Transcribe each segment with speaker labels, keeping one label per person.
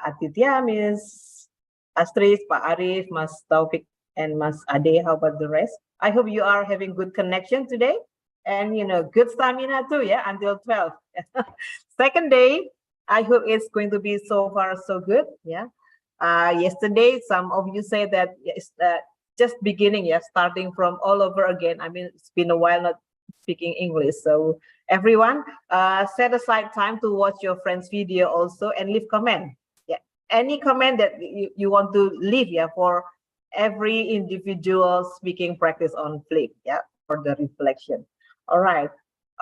Speaker 1: Aditya, Miss Astrid, Pak Arif, Mas Taufik, and Mas Ade. How about the rest? I hope you are having good connection today and, good stamina too, yeah, until 12. Second day, I hope it's going to be so far so good, yeah. Yesterday, some of you say that it's just beginning, yeah, starting from all over again. I mean, it's been a while not speaking English. So everyone, set aside time to watch your friend's video also and leave comment. Yeah, any comment that you want to leave, yeah, for every individual speaking practice on Flip, yeah, for the reflection. All right.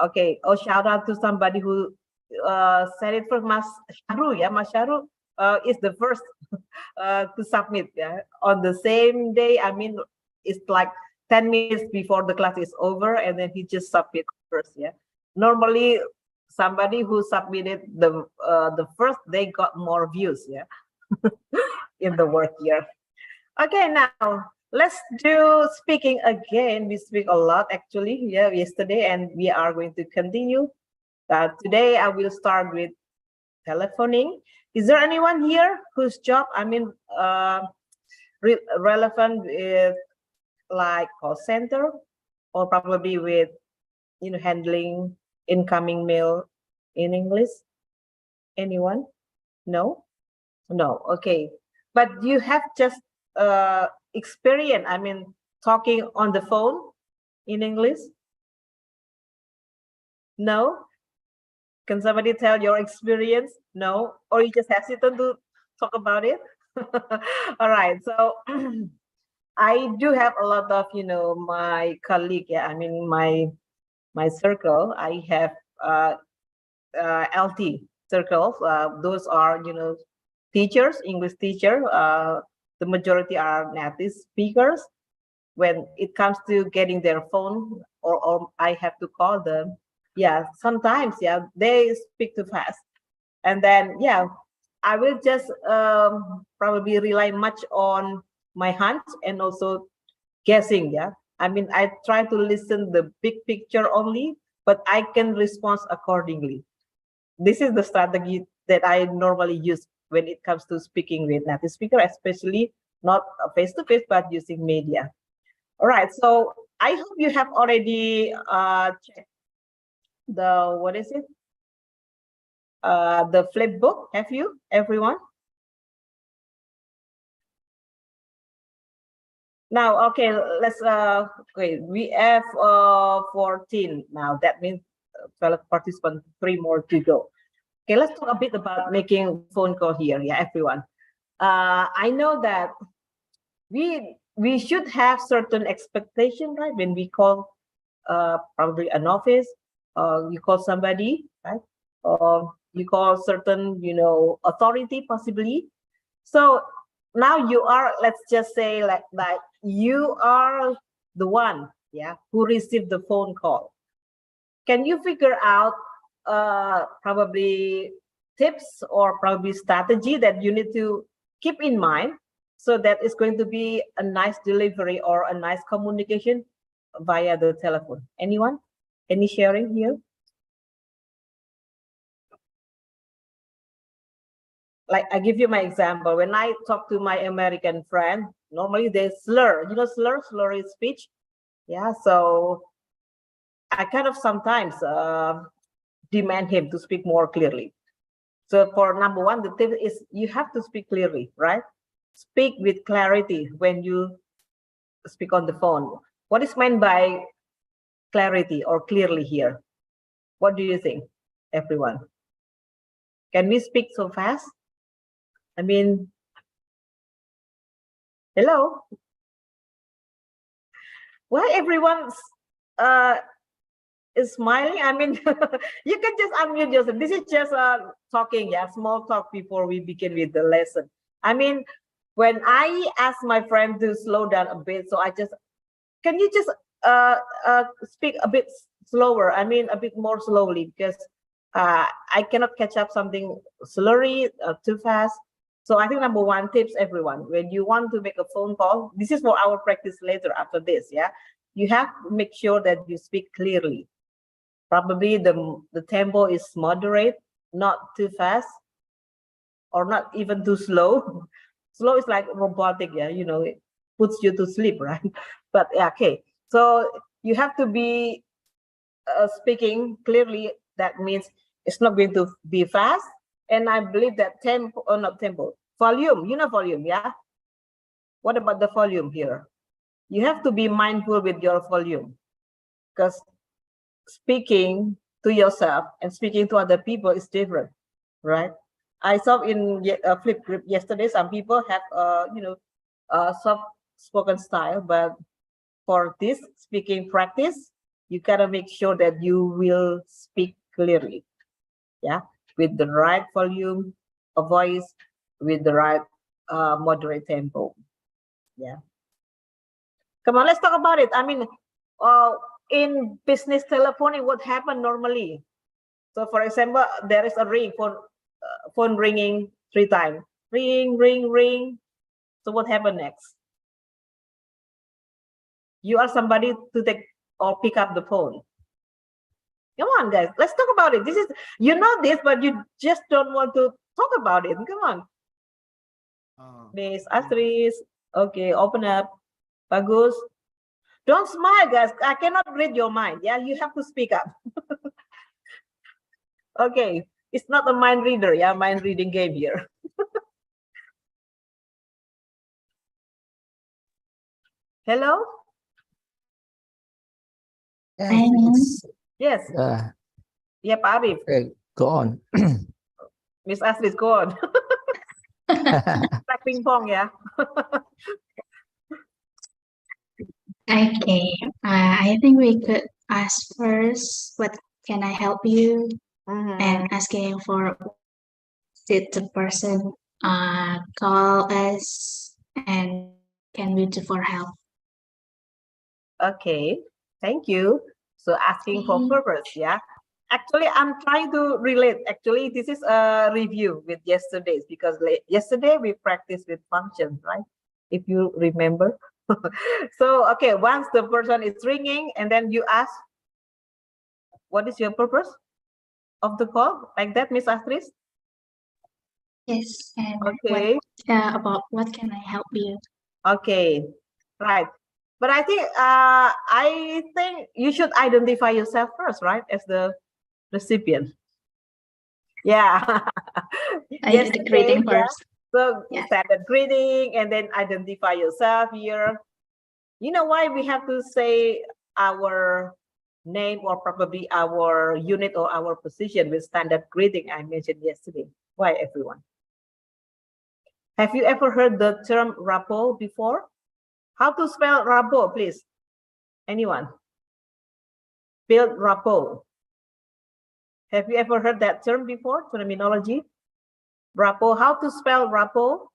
Speaker 1: Okay. Oh, shout out to somebody who said it for Mas Sharu, yeah, Mas Sharu is the first to submit, yeah, on the same day. I mean, it's like 10 minutes before the class is over, and then he just submit first, yeah. Normally, somebody who submitted the first, they got more views, yeah, in the work year. Okay, now let's do speaking again. We speak a lot actually, yeah, yesterday, and we are going to continue. Today, I will start with telephoning. Is there anyone here whose job, I mean, relevant with like call center, or probably with, handling incoming mail in English? Anyone? No? No. Okay. But you have just experience, I mean, talking on the phone in English? No? Can somebody tell your experience? No? Or you just hesitant to talk about it? All right. So I do have a lot of, my colleague, yeah, I mean, my circle, I have LT circles. Those are, teachers, English teacher. The majority are native speakers. When it comes to getting their phone, or I have to call them, yeah, sometimes, yeah, they speak too fast. And then, yeah, I will just probably rely much on my hunch and also guessing, yeah. I mean, I try to listen the big picture only, but I can respond accordingly. This is the strategy that I normally use when it comes to speaking with native speaker, especially not face-to-face, but using media. All right, so I hope you have already checked the, what is it? The flip book. Have you, everyone? Now, okay, let's, okay, we have 14 now. That means 12 participants, 3 more to go. Okay, let's talk a bit about making phone call here, yeah, everyone. I know that we should have certain expectation, right? When we call probably an office, you call somebody, right? You call certain, authority possibly. So now you are, let's just say like that, you are the one, yeah, who received the phone call. Can you figure out probably tips or probably strategy that you need to keep in mind so that it's going to be a nice delivery or a nice communication via the telephone? Anyone? Any sharing here? Like, I give you my example. When I talk to my American friend, normally they slur, slurry speech. Yeah, so I kind of sometimes demand him to speak more clearly. So for number one, the tip is you have to speak clearly, right? Speak with clarity when you speak on the phone. What is meant by clarity or clearly here? What do you think, everyone? Can we speak so fast? I mean, hello? Why everyone's is smiling? I mean, you can just unmute yourself. This is just talking, yeah, small talk before we begin with the lesson. I mean, when I ask my friend to slow down a bit, so I just, can you just speak a bit slower? I mean, a bit more slowly, because I cannot catch up something slurry too fast. So I think number one tips, everyone, when you want to make a phone call, this is for our practice later after this, yeah, you have to make sure that you speak clearly. Probably the tempo is moderate, not too fast. or not even too slow. Slow is like robotic, yeah, you know, it puts you to sleep, right? But yeah, okay. So you have to be speaking clearly. That means it's not going to be fast. And I believe that tempo, or not tempo, volume, you know, volume, yeah? What about the volume here? You have to be mindful with your volume, because speaking to yourself and speaking to other people is different, right? I saw in a flip group yesterday, some people have, you know, soft spoken style, but for this speaking practice, you gotta make sure that you will speak clearly, yeah, with the right volume of voice, with the right moderate tempo, yeah. Come on, let's talk about it. I mean, in business telephoning, what happened normally? So, for example, there is a ring, phone ringing 3 times. Ring, ring, ring. So what happened next? You are somebody to take or pick up the phone. Come on, guys. Let's talk about it. This is, you know this, but you just don't want to talk about it. Come on. Miss Astrid. Okay, open up. Bagus. Don't smile, guys. I cannot read your mind. Yeah, you have to speak up. Okay, it's not a mind reader. Yeah, mind reading game here. Hello?
Speaker 2: Yeah,
Speaker 1: Yes. Yeah, Pak Arif.
Speaker 2: go on.
Speaker 1: Miss Astrid, go on. Like ping pong, yeah.
Speaker 3: Okay, I think we could ask first, what can I help you? And asking for did the person call us and can we do for help?
Speaker 1: Okay, thank you. So asking for purpose, yeah. Actually, I'm trying to relate. Actually, this is a review with yesterday's, because yesterday we practiced with functions, right? If you remember. So, okay, once the person is ringing and then you ask, what is your purpose of the call? Like that, Miss Astrid?
Speaker 3: Yes, and
Speaker 1: okay.
Speaker 3: About what can I help you?
Speaker 1: Okay, right. But I think you should identify yourself first, right? As the recipient. Yeah.
Speaker 3: Yes, the greeting first.
Speaker 1: So standard greeting and then identify yourself here. You know why we have to say our name or probably our unit or our position with standard greeting I mentioned yesterday? Why, everyone? Have you ever heard the term rapport before? How to spell rapport, please? Anyone? Build rapport. Have you ever heard that term before? Terminology? Rapport. How to spell rapport?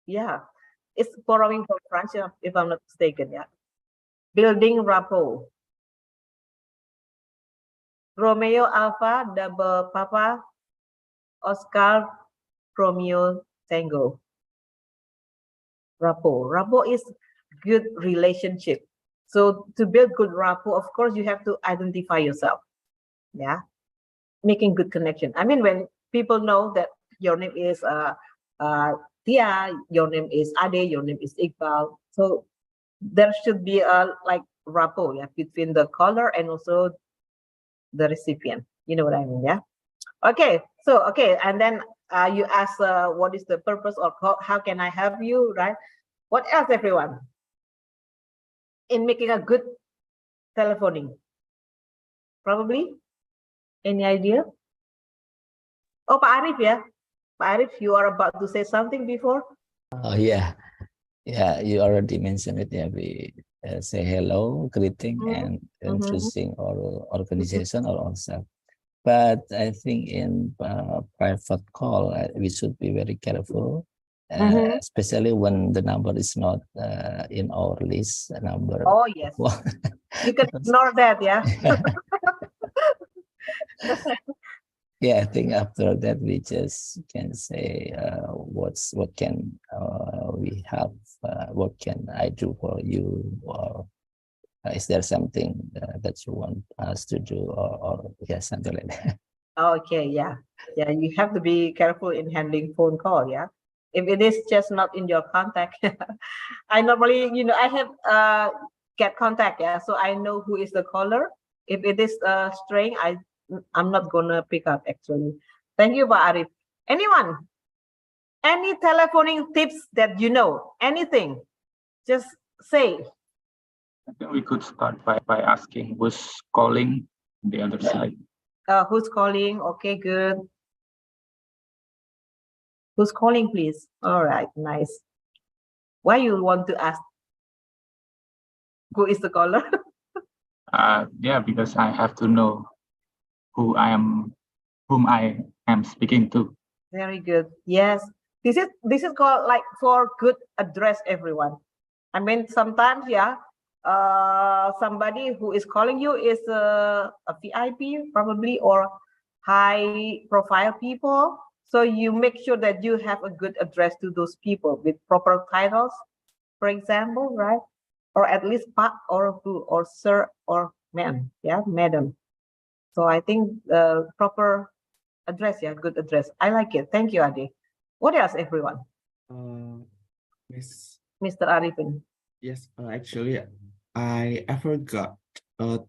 Speaker 1: Yeah, it's borrowing from French, if I'm not mistaken. Yeah, building rapport. Romeo Alpha double Papa Oscar Romeo Tango. Rapport. Rapport is good relationship. So to build good rapport, of course, you have to identify yourself. Yeah, making good connection. I mean, when people know that your name is Tia, your name is Ade, your name is Iqbal. So there should be a like rapport, yeah, between the caller and also the recipient. You know what I mean, yeah? Okay, so okay, and then you ask what is the purpose or how can I help you, right? What else, everyone? In making a good telephoning, probably. Any idea? Oh, Pak Arif, yeah. Pak Arif, you are about to say something before?
Speaker 2: Oh, yeah. Yeah, you already mentioned it. Yeah, we say hello, greeting, and introducing our organization or ourselves. But I think in private call, we should be very careful, especially when the number is not in our list number.
Speaker 1: Oh, yes. You can ignore that, yeah?
Speaker 2: Yeah, I think after that we just can say what can we have, what can I do for you, or is there something that you want us to do, or yeah, something like that.
Speaker 1: Okay, yeah. Yeah, you have to be careful in handling phone call, yeah. If it is just not in your contact, I normally, I have get contact, yeah, so I know who is the caller. If it is string, I'm not gonna pick up actually. Thank you, Pak Arif. Anyone? Any telephoning tips that you know? Anything? Just say.
Speaker 4: I think we could start by asking who's calling the other side.
Speaker 1: Who's calling? Okay, good. Who's calling, please? All right, nice. Why you want to ask who is the caller?
Speaker 4: Yeah, because I have to know whom I am speaking to.
Speaker 1: Very good. Yes, this is called like for good address, everyone. I mean, sometimes, yeah, somebody who is calling you is a VIP probably or high profile people. So you make sure that you have a good address to those people with proper titles, for example, right? Or at least Pak or who or sir or ma'am, yeah, madam. So I think proper address, yeah, good address. I like it. Thank you, Adi. What else, everyone?
Speaker 5: Miss,
Speaker 1: Mr. Arifin.
Speaker 5: yes, actually, I ever got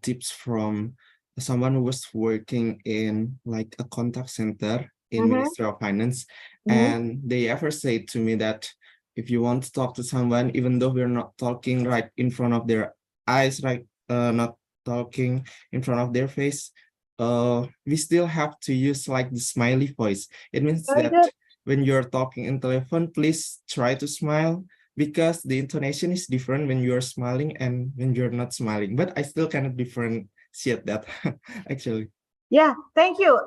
Speaker 5: tips from someone who was working in like a contact center in Ministry of Finance, and they ever said to me that if you want to talk to someone, even though we're not talking right in front of their eyes, right, not talking in front of their face, we still have to use like the smiley voice. It means
Speaker 1: Very
Speaker 5: that
Speaker 1: good.
Speaker 5: when you're talking in telephone, please try to smile, because the intonation is different when you're smiling and when you're not smiling. But I still cannot differentiate that actually.
Speaker 1: Yeah, thank you.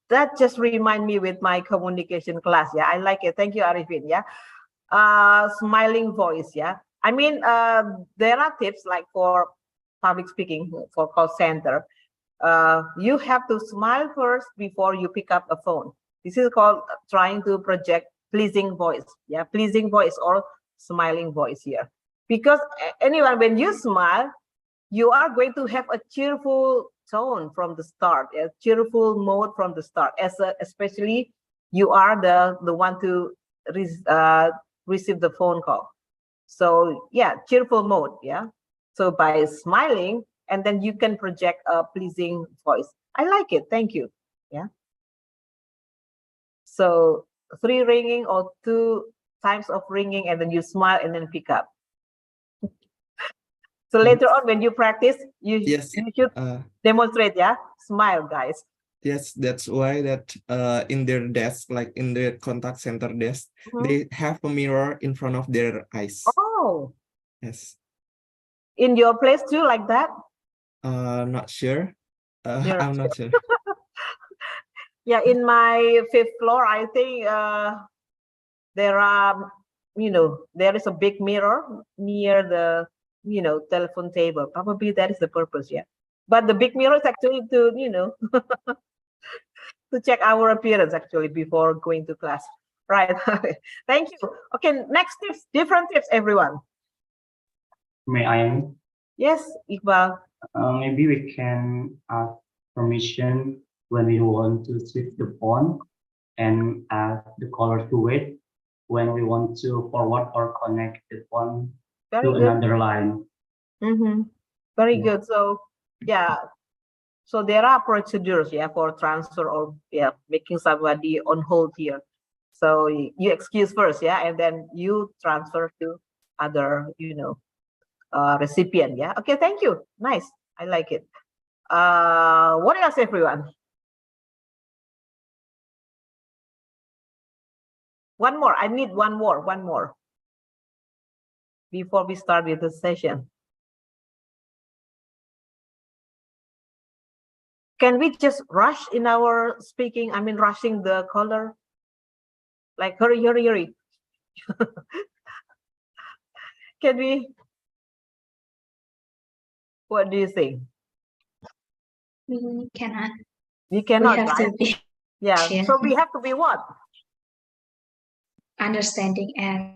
Speaker 1: That just remind me with my communication class. Yeah, I like it. Thank you, Arifin. Yeah, smiling voice. Yeah, I mean, there are tips like for public speaking for call center. You have to smile first before you pick up a phone. This is called trying to project pleasing voice. Yeah, pleasing voice or smiling voice here. Because anyone, when you smile, you are going to have a cheerful tone from the start, a cheerful mode from the start, especially you are the one to receive the phone call. So yeah, cheerful mode, yeah. So by smiling, and then you can project a pleasing voice. I like it. Thank you. Yeah. So 3 ringing or 2 times of ringing, and then you smile and then pick up. So later on, when you practice, you should demonstrate, yeah, smile, guys.
Speaker 5: Yes, that's why that in their desk, like in the contact center desk, they have a mirror in front of their eyes.
Speaker 1: Oh.
Speaker 5: Yes.
Speaker 1: In your place too, like that?
Speaker 5: Not sure. I'm not sure.
Speaker 1: Yeah, in my 5th floor, I think there are, there is a big mirror near the, telephone table. Probably that is the purpose, yeah. But the big mirror is actually to, to check our appearance actually before going to class. Right. Thank you. Okay, next tips, different tips, everyone.
Speaker 6: May I?
Speaker 1: Yes, Iqbal.
Speaker 6: Maybe we can ask permission when we want to switch the phone and ask the caller to wait when we want to forward or connect the phone to another line.
Speaker 1: Very good. So yeah, so there are procedures, yeah, for transfer or making somebody on hold here. So you excuse first, yeah, and then you transfer to other, recipient, yeah. Okay, thank you. Nice. I like it. What else, everyone? One more. I need one more before we start with the session. Can we just rush in our speaking? I mean, rushing the caller. Like, hurry. Can we? What do you think?
Speaker 3: We cannot.
Speaker 1: We cannot,
Speaker 3: We have
Speaker 1: right?
Speaker 3: to be
Speaker 1: Yeah. So we have to be what?
Speaker 3: understanding and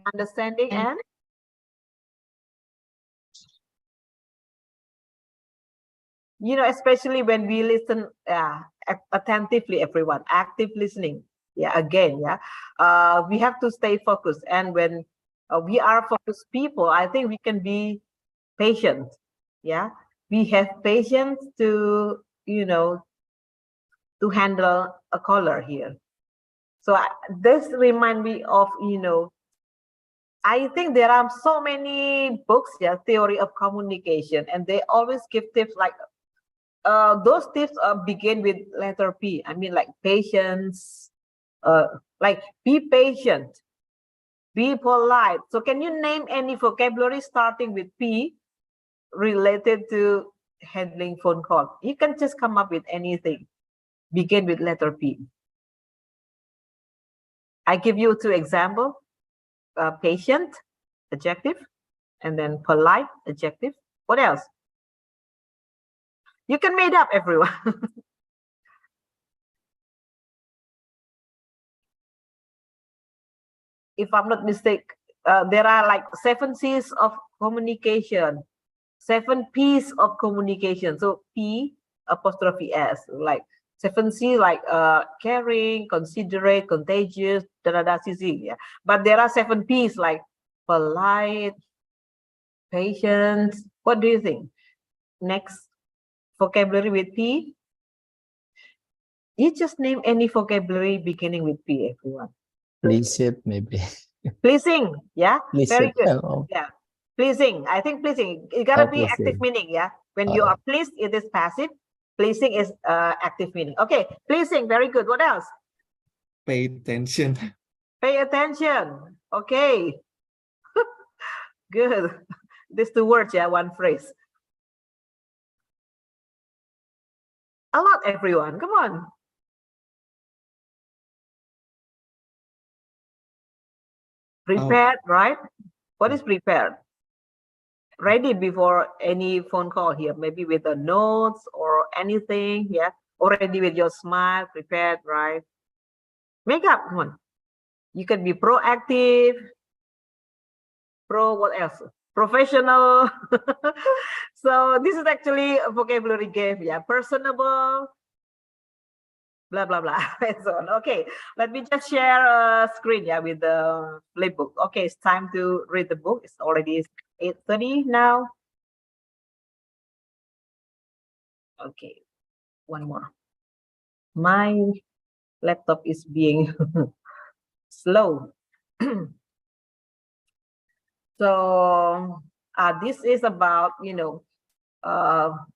Speaker 1: especially when we listen, attentively, everyone, active listening. Yeah, again, yeah. We have to stay focused. And when we are focused people, I think we can be patient. Yeah, we have patience to, to handle a caller here. So this remind me of, I think there are so many books, yeah, theory of communication, and they always give tips like those tips begin with letter P. I mean, like patience, like be patient, be polite. So can you name any vocabulary starting with P related to handling phone call? You can just come up with anything. Begin with letter P. I give you 2 examples. Patient, adjective, and then polite, adjective. What else? You can make up, everyone. If I'm not mistaken, there are like 7 C's of communication, 7 P's of communication. So P apostrophe S, like 7 C, like caring, considerate, contagious, CC. Yeah. But there are 7 P's like polite, patient. What do you think? Next vocabulary with P. You just name any vocabulary beginning with P, everyone.
Speaker 2: Pleasing, maybe.
Speaker 1: Pleasing, yeah, very good.
Speaker 2: Oh.
Speaker 1: Yeah, pleasing. I think pleasing. It gotta be active meaning. Yeah, when you are pleased, it is passive. Pleasing is active meaning. Okay, pleasing, very good. What else?
Speaker 5: Pay attention.
Speaker 1: Pay attention. Okay, good. These 2 words, yeah, 1 phrase. A lot, everyone. Come on. Prepared, right? What is prepared? Ready before any phone call here, maybe with the notes or anything. Yeah, already with your smile, prepared, right? Make up one. You can be proactive, what else? Professional. So this is actually a vocabulary game. Yeah, personable, blah blah blah, and so on. Okay, let me just share a screen, yeah, with the playbook. Okay, it's time to read the book. It's already 8:30 now. Okay, one more. My laptop is being slow. So this is about,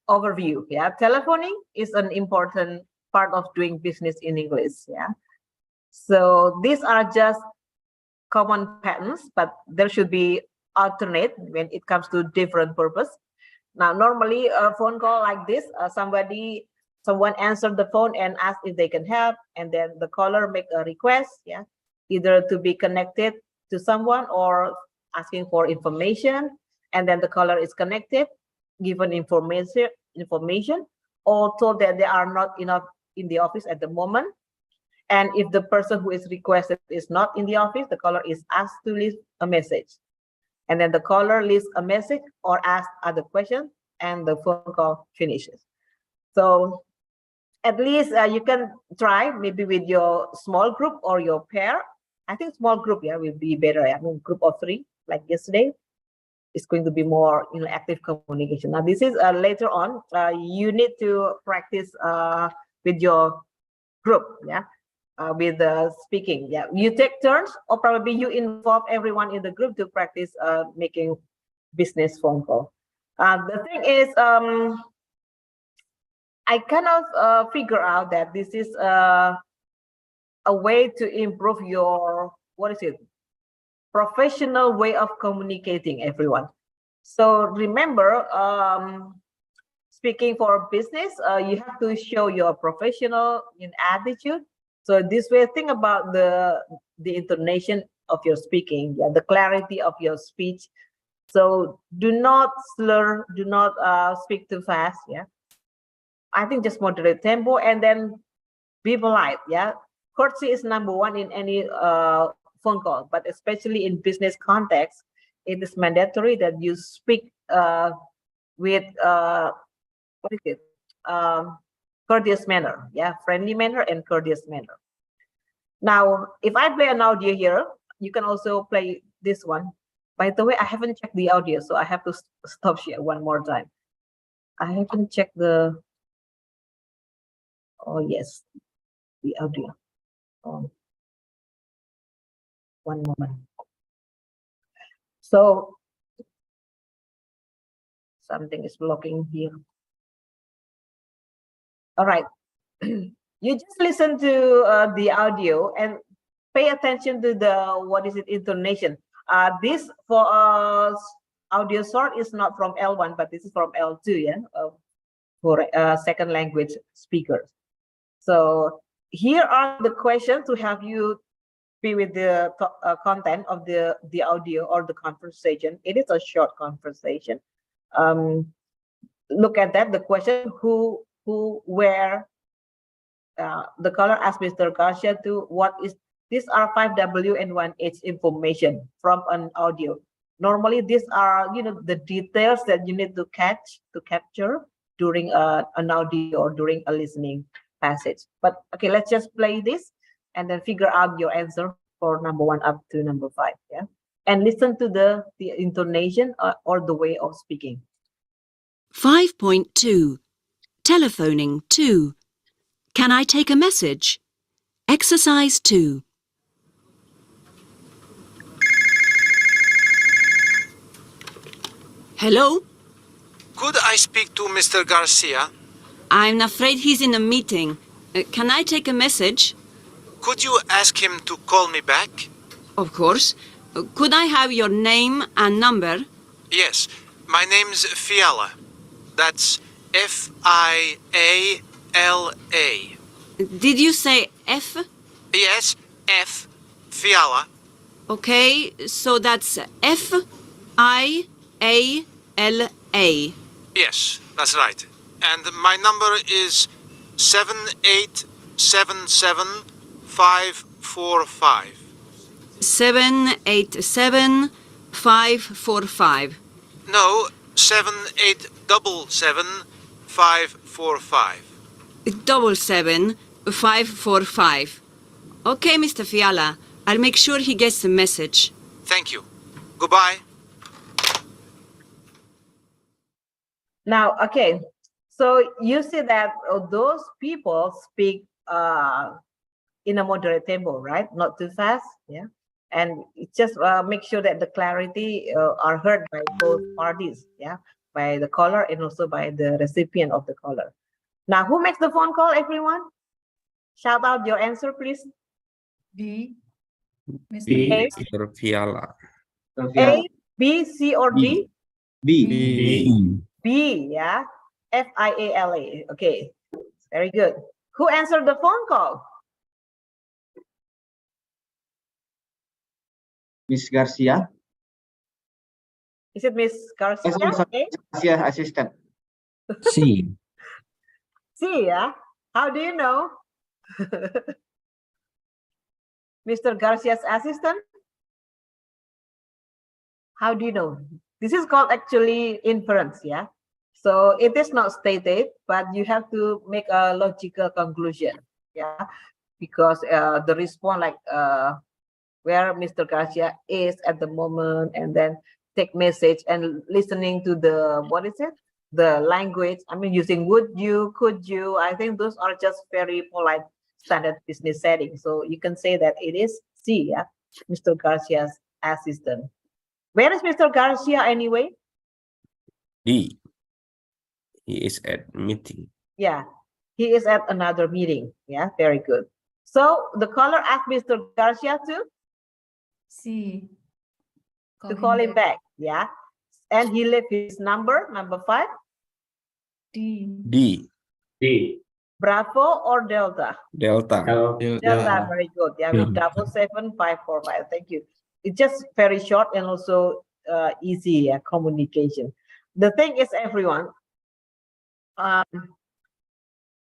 Speaker 1: overview. Yeah, telephoning is an important part of doing business in English. Yeah, so these are just common patterns, but there should be alternate when it comes to different purpose. Now, normally a phone call like this, someone answered the phone and asked if they can help, and then the caller make a request, yeah, either to be connected to someone or asking for information, and then the caller is connected, given information, or told that they are not enough in the office at the moment. And if the person who is requested is not in the office, the caller is asked to leave a message. And then the caller leaves a message or asks other questions, and the phone call finishes. So at least you can try maybe with your small group or your pair. I think small group, yeah, will be better. I mean, group of 3, like yesterday, it's going to be more, active communication. Now, this is later on. You need to practice with your group, yeah. With speaking, yeah, you take turns, or probably you involve everyone in the group to practice making business phone call. The thing is, I cannot figure out that this is a way to improve your, professional way of communicating, everyone. So remember, speaking for business, you have to show your professional attitude. So this way, think about the intonation of your speaking, yeah, the clarity of your speech. So do not slur, do not speak too fast, yeah. I think just moderate tempo, and then be polite, yeah. Courtesy is number 1 in any phone call, but especially in business context, it is mandatory that you speak with courteous manner. Yeah, friendly manner and courteous manner. Now, if I play an audio here, you can also play this one. By the way, I haven't checked the audio, so I have to stop share one more time. I haven't checked the, oh yes, the audio. Oh, one moment. So something is blocking here. All right. You just listen to the audio and pay attention to the, what is it, intonation. This for audio sort is not from L1, but this is from L2, yeah, for second language speakers. So here are the questions to have you be with the content of the audio or the conversation. It is a short conversation. Look at that, the question, who, where. The caller asked Mr. Garcia to what is, these are 5W and 1H information from an audio. Normally, these are, you know, the details that you need to capture during an audio or during a listening passage. But okay, let's just play this and then figure out your answer for number 1 up to number 5. Yeah, and listen to the intonation or the way of speaking.
Speaker 7: 5.2 Telephoning 2. Can I take a message? Exercise 2. Hello?
Speaker 8: Could I speak to Mr. Garcia?
Speaker 7: I'm afraid he's in a meeting. Can I take a message?
Speaker 8: Could you ask him to call me back?
Speaker 7: Of course. Could I have your name and number?
Speaker 8: Yes, my name's Fiala. That's F-I-A-L-A.
Speaker 7: Did you say F?
Speaker 8: Yes, F. Fiala.
Speaker 7: Okay, so that's F-I-A-L-A.
Speaker 8: Yes, that's right. And my number is 7877545.
Speaker 7: 787-545.
Speaker 8: No, 7877545.
Speaker 7: 77545. Okay, Mr. Fiala. I'll make sure he gets the message.
Speaker 8: Thank you. Goodbye.
Speaker 1: Now, okay, so you see that those people speak in a moderate tempo, right? Not too fast, yeah. And just make sure that the clarity are heard by both parties, yeah, by the caller and also by the recipient of the caller. Now, who makes the phone call, everyone? Shout out your answer, please.
Speaker 9: B. Mr.
Speaker 6: B.
Speaker 1: A,
Speaker 5: Mr. Fiala.
Speaker 1: A, B, C, or D?
Speaker 6: B.
Speaker 5: B.
Speaker 1: B, yeah. F-I-A-L-A. Okay, very good. Who answered the phone call?
Speaker 10: Miss Garcia.
Speaker 1: Is it Miss Garcia? Okay.
Speaker 10: Garcia assistant.
Speaker 2: C.
Speaker 1: C, yeah. How do you know? Mr. Garcia's assistant? How do you know? This is called actually inference, yeah. So it is not stated, but you have to make a logical conclusion, yeah, because the response, like where Mr. Garcia is at the moment, and then take message and listening to the, what is it? The language. I mean, using would you, could you. I think those are just very polite standard business settings. So you can say that it is C, yeah, Mr. Garcia's assistant. Where is Mr. Garcia anyway?
Speaker 5: D. He is at meeting.
Speaker 1: Yeah, he is at another meeting. Yeah, very good. So the caller asked Mr. Garcia
Speaker 9: C.
Speaker 1: to call him back. Yeah, and he left his number 5.
Speaker 9: D.
Speaker 5: D.
Speaker 6: D.
Speaker 1: Bravo or Delta?
Speaker 5: Delta.
Speaker 1: Delta, very good. Yeah, with 77545. Thank you. It's just very short and also easy communication. The thing is, everyone,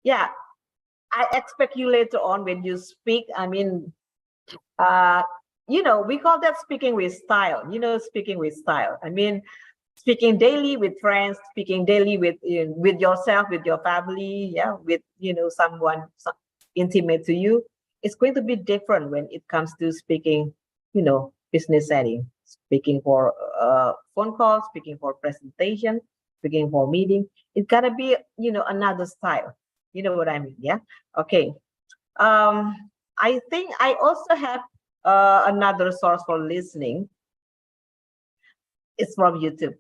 Speaker 1: yeah, I expect you later on when you speak. I mean, you know, we call that speaking with style. You know, speaking with style. I mean, speaking daily with friends, speaking daily with yourself, with your family, yeah, with someone intimate to you, it's going to be different when it comes to speaking, business setting, speaking for phone calls, speaking for presentation, speaking for meeting. It's gotta be, another style. You know what I mean? Yeah. Okay. I think I also have another source for listening. It's from YouTube.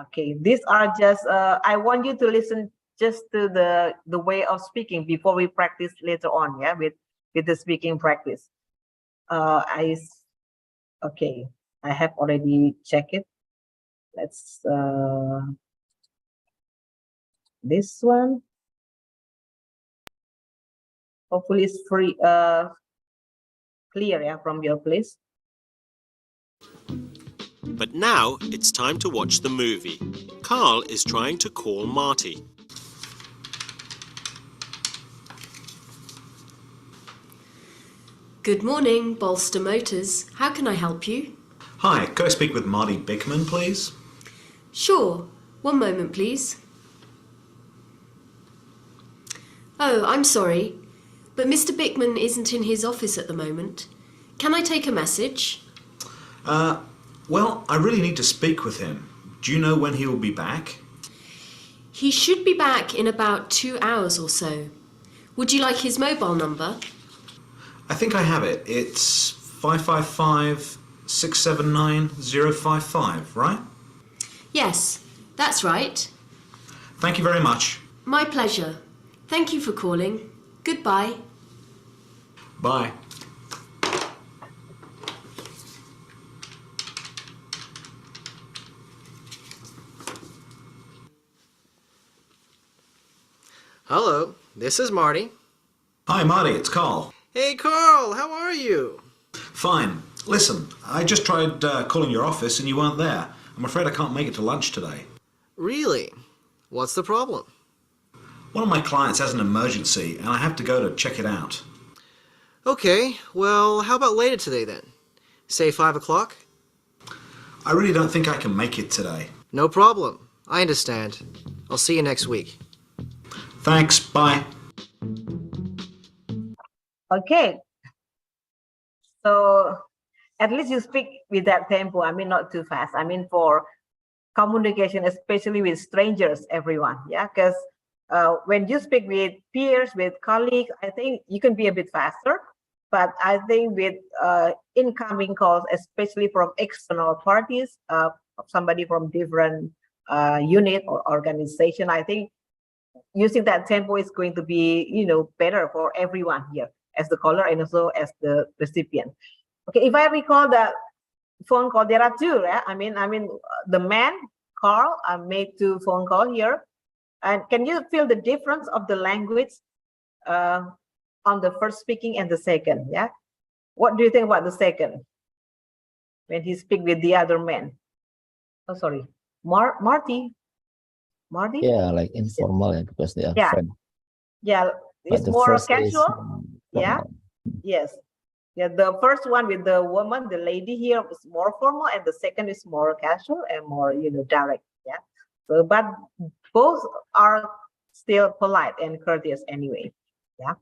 Speaker 1: Okay, these are just I want you to listen just to the way of speaking before we practice later on. Yeah, with the speaking practice. Okay, I have already checked it. Let's this one. Hopefully it's free clear, yeah, from your place.
Speaker 11: But now it's time to watch the movie. Carl is trying to call Marty.
Speaker 12: Good morning, Bolster Motors. How can I help you?
Speaker 13: Hi, could I speak with Marty Bickman, please?
Speaker 12: Sure. One moment, please. Oh, I'm sorry, but Mr. Bickman isn't in his office at the moment. Can I take a message?
Speaker 13: Well, I really need to speak with him. Do you know when he will be back?
Speaker 12: He should be back in about 2 hours or so. Would you like his mobile number?
Speaker 13: I think I have it. It's 555-679-055, right?
Speaker 12: Yes, that's right.
Speaker 13: Thank you very much.
Speaker 12: My pleasure. Thank you for calling. Goodbye.
Speaker 13: Bye.
Speaker 14: Hello, this is Marty.
Speaker 13: Hi, Marty, it's Carl.
Speaker 14: Hey, Carl, how are you?
Speaker 13: Fine. Listen, I just tried calling your office and you weren't there. I'm afraid I can't make it to lunch today.
Speaker 14: Really? What's the problem?
Speaker 13: One of my clients has an emergency and I have to go to check it out.
Speaker 14: Okay, well, how about later today then? Say 5 o'clock?
Speaker 13: I really don't think I can make it today.
Speaker 14: No problem. I understand. I'll see you next week.
Speaker 13: Thanks, bye.
Speaker 1: Okay. So at least you speak with that tempo. I mean, not too fast. I mean, for communication, especially with strangers, everyone. Yeah, because when you speak with peers, with colleagues, I think you can be a bit faster. But I think with incoming calls, especially from external parties, somebody from different unit or organization, I think using that tempo is going to be, better for everyone here, as the caller and also as the recipient. Okay, if I recall the phone call, there are two, right? I mean, the man, Carl, made 2 phone calls here. And can you feel the difference of the language on the first speaking and the second? Yeah. What do you think about the second? When he speak with the other man? Oh, sorry. Marty?
Speaker 2: Yeah, like informal, because they are friends.
Speaker 1: Yeah, it's more casual. Yeah. Yes. Yeah, the first one with the woman, the lady here, is more formal, and the second is more casual and more, direct. Yeah. So, but both are still polite and courteous anyway. Yeah.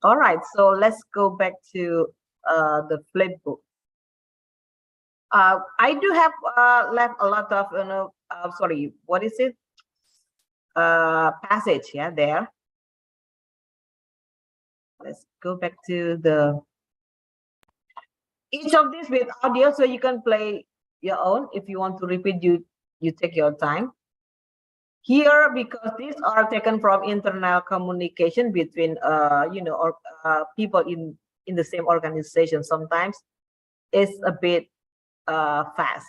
Speaker 1: All right. So let's go back to the flip book. I do have left a lot of, sorry, what is it? Passage. Yeah, there. Let's go back to each of these with audio, so you can play your own. If you want to repeat, you take your time. Here, because these are taken from internal communication between people in the same organization, sometimes it's a bit fast,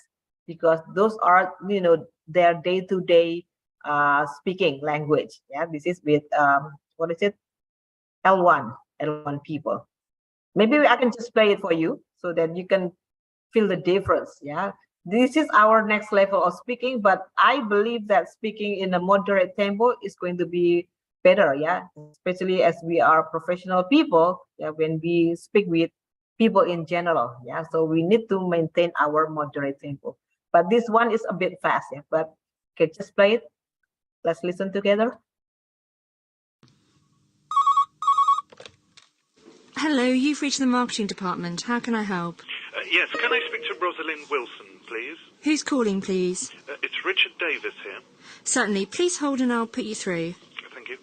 Speaker 1: because those are their day-to-day speaking language. Yeah, this is with what is it? L1 people. Maybe I can just play it for you so that you can feel the difference. Yeah, this is our next level of speaking, but I believe that speaking in a moderate tempo is going to be better. Yeah, especially as we are professional people. Yeah, when we speak with people in general. Yeah, so we need to maintain our moderate tempo. But this one is a bit fast. Yeah, but Okay, just play it. Let's listen together.
Speaker 15: Hello, you've reached the marketing department. How can I help?
Speaker 16: Yes, can I speak to Rosalind Wilson, please?
Speaker 15: Who's calling, please?
Speaker 16: It's Richard Davis here.
Speaker 15: Certainly. Please hold and I'll put you through.
Speaker 16: Thank you.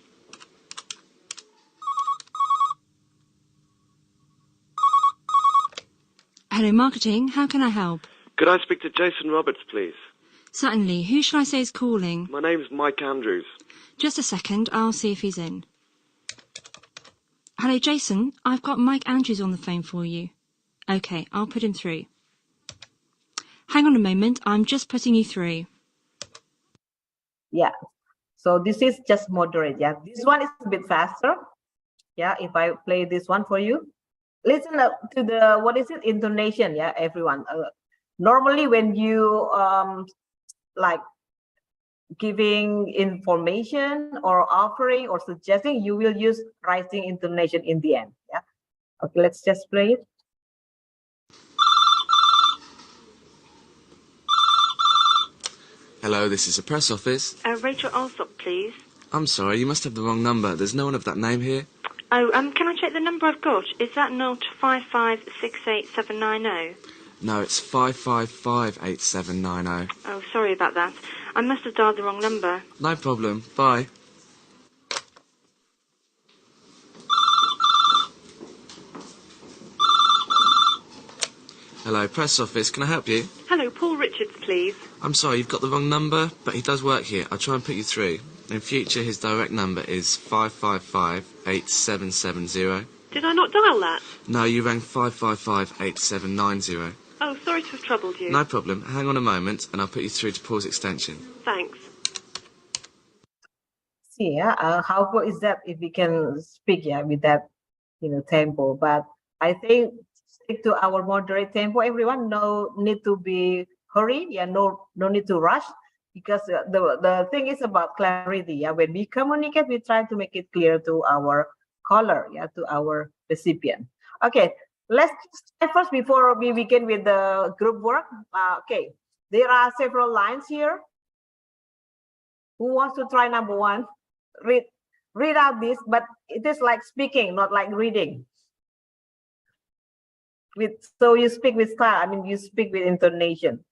Speaker 15: Hello, marketing. How can I help?
Speaker 17: Could I speak to Jason Roberts, please?
Speaker 15: Certainly. Who shall I say is calling?
Speaker 17: My name's Mike Andrews.
Speaker 15: Just a second. I'll see if he's in. Hello, Jason. I've got Mike Andrews on the phone for you. Okay, I'll put him through. Hang on a moment. I'm just putting you through.
Speaker 1: Yeah. So this is just moderate. Yeah. This one is a bit faster. Yeah. If I play this one for you, listen up to the, what is it? Intonation. Yeah, everyone. Normally when you like giving information or offering or suggesting, you will use rising intonation in the end. Yeah. Okay, let's just play it.
Speaker 18: Hello, this is the press office.
Speaker 19: Rachel Alsop, please.
Speaker 18: I'm sorry, you must have the wrong number. There's no one of that name here.
Speaker 19: Oh, can I check the number I've got? Is that not 5568790?
Speaker 18: No, it's 5558790.
Speaker 19: Oh, sorry about that. I must have dialed the wrong number.
Speaker 18: No problem. Bye. Hello, press office. Can I help you?
Speaker 19: Hello, Paul Richards, please.
Speaker 18: I'm sorry, you've got the wrong number, but he does work here. I'll try and put you through. In future, his direct number is 5558770.
Speaker 19: Did I not dial that?
Speaker 18: No, you rang 5558790.
Speaker 19: Oh, sorry to have troubled you.
Speaker 18: No problem. Hang on a moment, and I'll put you through to Paul's extension.
Speaker 19: Thanks.
Speaker 1: See, yeah, how good is that if we can speak, yeah, with that, tempo. But I think stick to our moderate tempo. Everyone, no need to be hurried. Yeah, no need to rush, because the thing is about clarity. Yeah, when we communicate, we try to make it clear to our caller, yeah, to our recipient. Okay, let's try first before we begin with the group work. Okay, there are several lines here. Who wants to try number one? Read out this, but it is like speaking, not like reading. So you speak with style. I mean, you speak with intonation.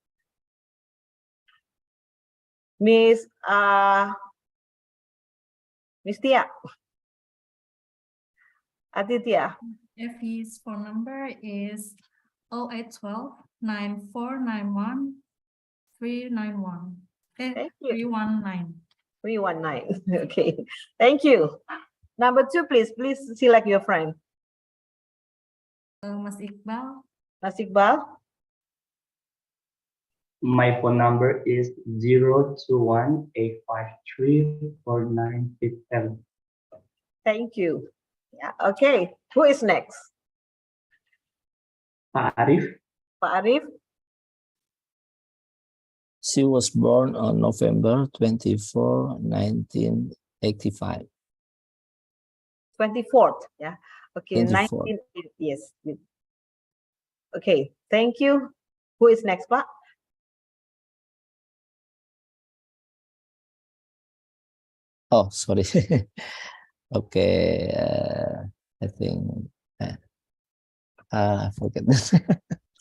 Speaker 1: Miss Tia. Aditya.
Speaker 9: If his phone number is 0812 9491 391.
Speaker 1: Thank you.
Speaker 9: 319.
Speaker 1: 319. Okay. Thank you. Number two, please. Please select your friend.
Speaker 9: Mas Iqbal.
Speaker 1: Mas Iqbal.
Speaker 6: My phone number is 021-853-4967.
Speaker 1: Thank you. Yeah. Okay. Who is next?
Speaker 6: Pak Arif.
Speaker 1: Pak Arif.
Speaker 2: She was born on November 24, 1985.
Speaker 1: 24th. Yeah. Okay.
Speaker 2: 24th.
Speaker 1: 19, yes. Okay. Thank you. Who is next, Pak?
Speaker 2: Oh, sorry. Okay. I think I forget.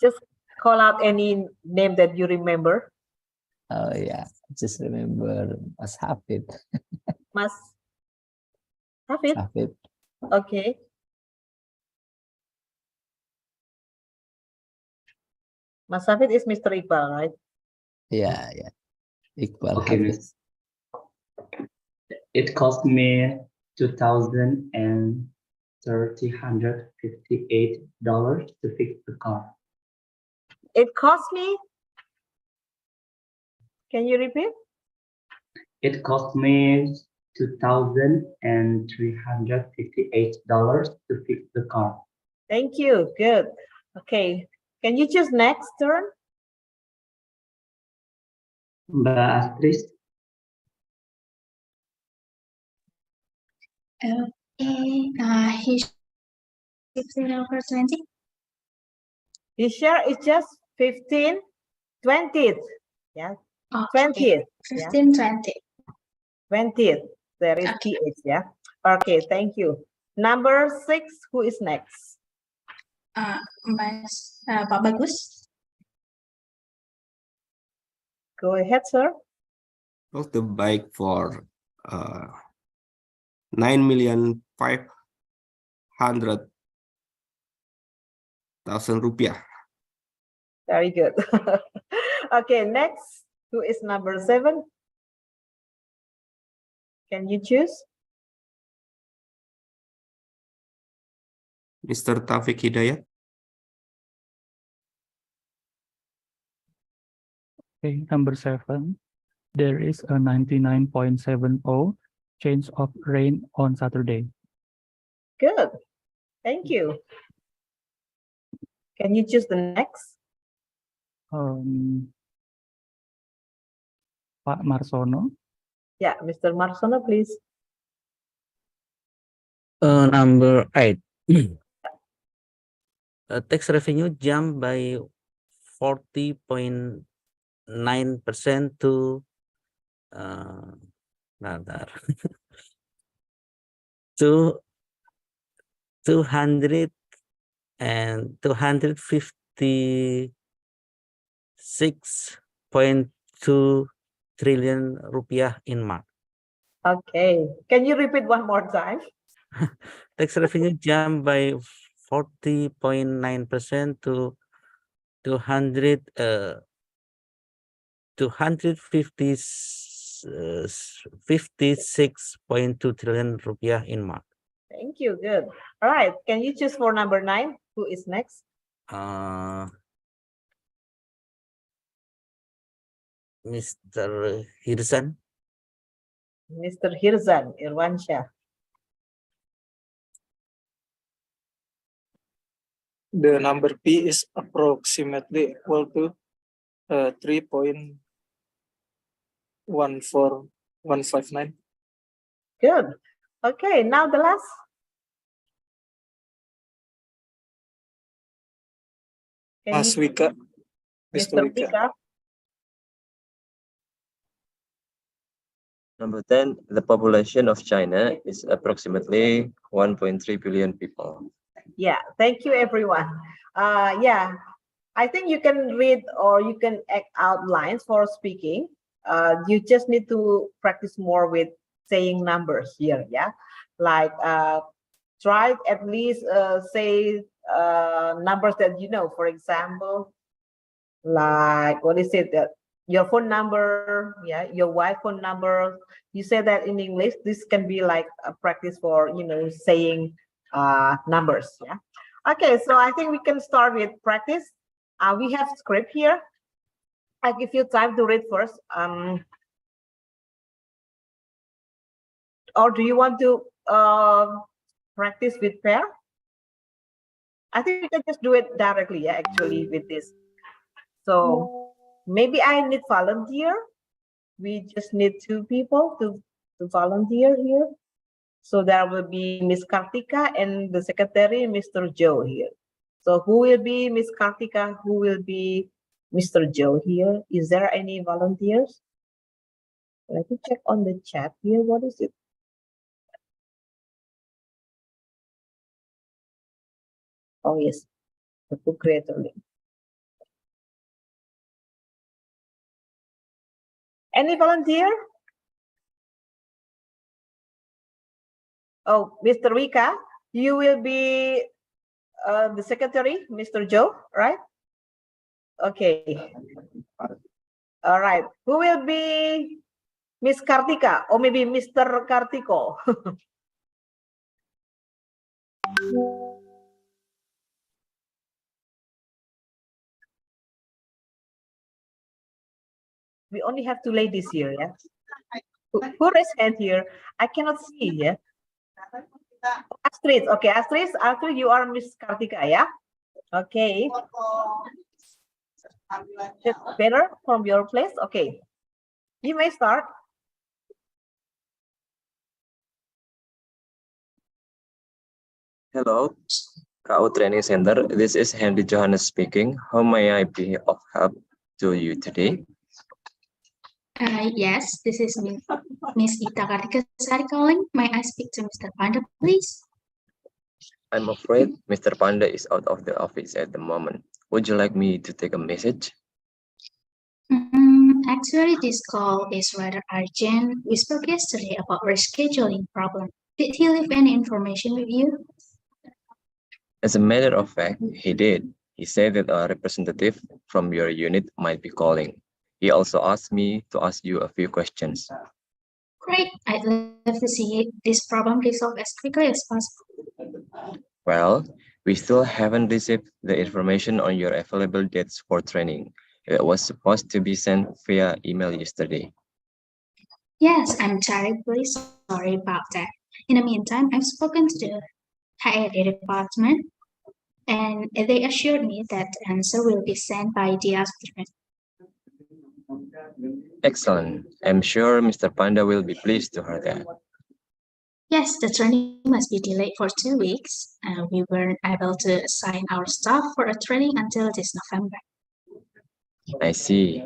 Speaker 1: Just call out any name that you remember.
Speaker 2: Oh yeah, just remember Mas Hafid.
Speaker 1: Mas Hafid.
Speaker 2: Hafid.
Speaker 1: Okay. Mas Hafid is Mr. Iqbal, right?
Speaker 2: Yeah. Iqbal
Speaker 6: Okay,
Speaker 2: Hafid.
Speaker 6: miss. It cost me $2,358 to fix the car.
Speaker 1: It cost me. Can you repeat?
Speaker 6: It cost me $2,358 to fix the car.
Speaker 1: Thank you. Good. Okay. Can you choose next turn?
Speaker 6: Mbak Astrid.
Speaker 3: Okay. His 15 over 20.
Speaker 1: His share is just 15/20. Yeah. 20th. Yeah.
Speaker 3: 15, 20.
Speaker 1: 20th. There is TH, yeah. Okay, thank you. Number 6, who is next?
Speaker 3: Pak Bagus.
Speaker 1: Go ahead, sir.
Speaker 5: What's the bike for 9,500,000 rupiah?
Speaker 1: Very good. Okay, next, who is number 7? Can you choose?
Speaker 5: Mr. Taufik Hidayat.
Speaker 20: Okay, number 7. There is a 99.70 chance of rain on Saturday.
Speaker 1: Good. Thank you. Can you choose the next?
Speaker 20: Pak Marsono.
Speaker 1: Yeah, Mr. Marsono, please.
Speaker 2: Number 8. Tax revenue jumped by 40.9% to to 256.2 trillion rupiah in March.
Speaker 1: Okay. Can you repeat one more time?
Speaker 2: Tax revenue jumped by 40.9% to 256.2 trillion rupiah in March.
Speaker 1: Thank you. Good. All right. Can you choose for number 9? Who is next?
Speaker 2: Mr. Hirzan.
Speaker 1: Mr. Hirzan Irwansyah.
Speaker 21: The number P is approximately equal to 3.14159.
Speaker 1: Good. Okay, now the last.
Speaker 21: Mas Wika.
Speaker 1: Mr. Wika.
Speaker 22: Number 10, the population of China is approximately 1.3 billion people.
Speaker 1: Yeah, thank you, everyone. Yeah, I think you can read or you can act out lines for speaking. You just need to practice more with saying numbers here, yeah? Like try at least say numbers that you know. For example, like what is it that your phone number, yeah, your wife phone number. You say that in English. This can be like a practice for saying numbers. Yeah. Okay, so I think we can start with practice. We have script here. I give you time to read first. Or do you want to practice with pair? I think we can just do it directly, yeah, actually with this. So maybe I need volunteer. We just need 2 people to volunteer here. So there will be Miss Kartika and the secretary, Mr. Joe here. So who will be Miss Kartika? Who will be Mr. Joe here? Is there any volunteers? Let me check on the chat here. What is it? Oh, yes. The book creator link. Any volunteer? Oh, Mr. Wika, you will be the secretary, Mr. Joe, right? Okay. All right. Who will be Miss Kartika or maybe Mr. Kartiko? We only have 2 ladies here, yeah? Who raised hand here? I cannot see, yeah? Astrid, okay, Astrid, you are Miss Kartika, yeah? Okay. Just better from your place? Okay. You may start.
Speaker 22: Hello, KU Training Center. This is Henry Johannes speaking. How may I be of help to you today?
Speaker 3: Yes, this is Miss Ita Kartikasari calling. May I speak to Mr. Panda, please?
Speaker 22: I'm afraid Mr. Panda is out of the office at the moment. Would you like me to take a message?
Speaker 3: Actually, this call is rather urgent. We spoke yesterday about rescheduling problem. Did he leave any information with you?
Speaker 22: As a matter of fact, he did. He said that a representative from your unit might be calling. He also asked me to ask you a few questions.
Speaker 3: Great. I'd love to see this problem resolved as quickly as possible.
Speaker 22: Well, we still haven't received the information on your available dates for training. It was supposed to be sent via email yesterday.
Speaker 3: Yes, I'm terribly sorry about that. In the meantime, I've spoken to the HRD department and they assured me that the answer will be sent by the afternoon.
Speaker 22: Excellent. I'm sure Mr. Panda will be pleased to hear that.
Speaker 3: Yes, the training must be delayed for 2 weeks. We weren't able to assign our staff for a training until this November.
Speaker 22: I see.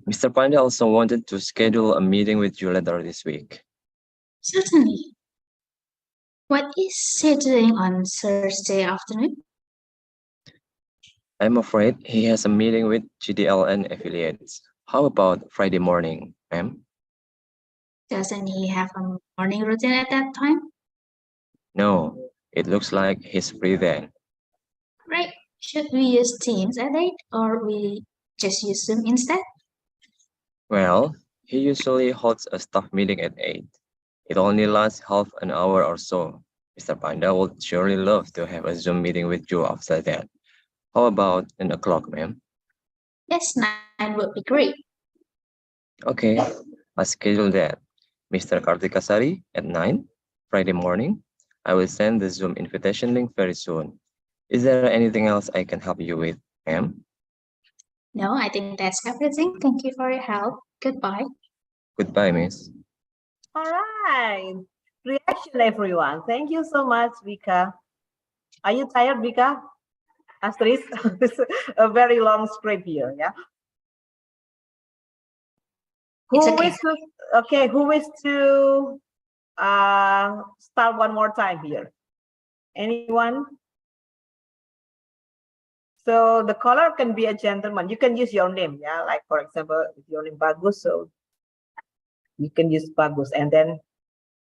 Speaker 22: Mr. Panda also wanted to schedule a meeting with you later this week.
Speaker 3: Certainly. What is he doing on Thursday afternoon?
Speaker 22: I'm afraid he has a meeting with GDLN affiliates. How about Friday morning, ma'am?
Speaker 3: Doesn't he have a morning routine at that time?
Speaker 22: No, it looks like he's free then.
Speaker 3: Great. Should we use Teams at 8 or we just use Zoom instead?
Speaker 22: Well, he usually holds a staff meeting at 8. It only lasts half an hour or so. Mr. Panda would surely love to have a Zoom meeting with you after that. How about 9 o'clock, ma'am?
Speaker 3: Yes, 9 would be great.
Speaker 22: Okay, I'll schedule that. Mr. Kartikasari at 9, Friday morning. I will send the Zoom invitation link very soon. Is there anything else I can help you with, ma'am?
Speaker 3: No, I think that's everything. Thank you for your help. Goodbye.
Speaker 22: Goodbye, miss.
Speaker 1: All right. Reaction, everyone. Thank you so much, Vika. Are you tired, Vika? Astrid, this is a very long script here, yeah?
Speaker 3: It's okay.
Speaker 1: Who wishes to start one more time here? Anyone? So the caller can be a gentleman. You can use your name, yeah? Like, for example, if your name Bagus, so you can use Bagus, and then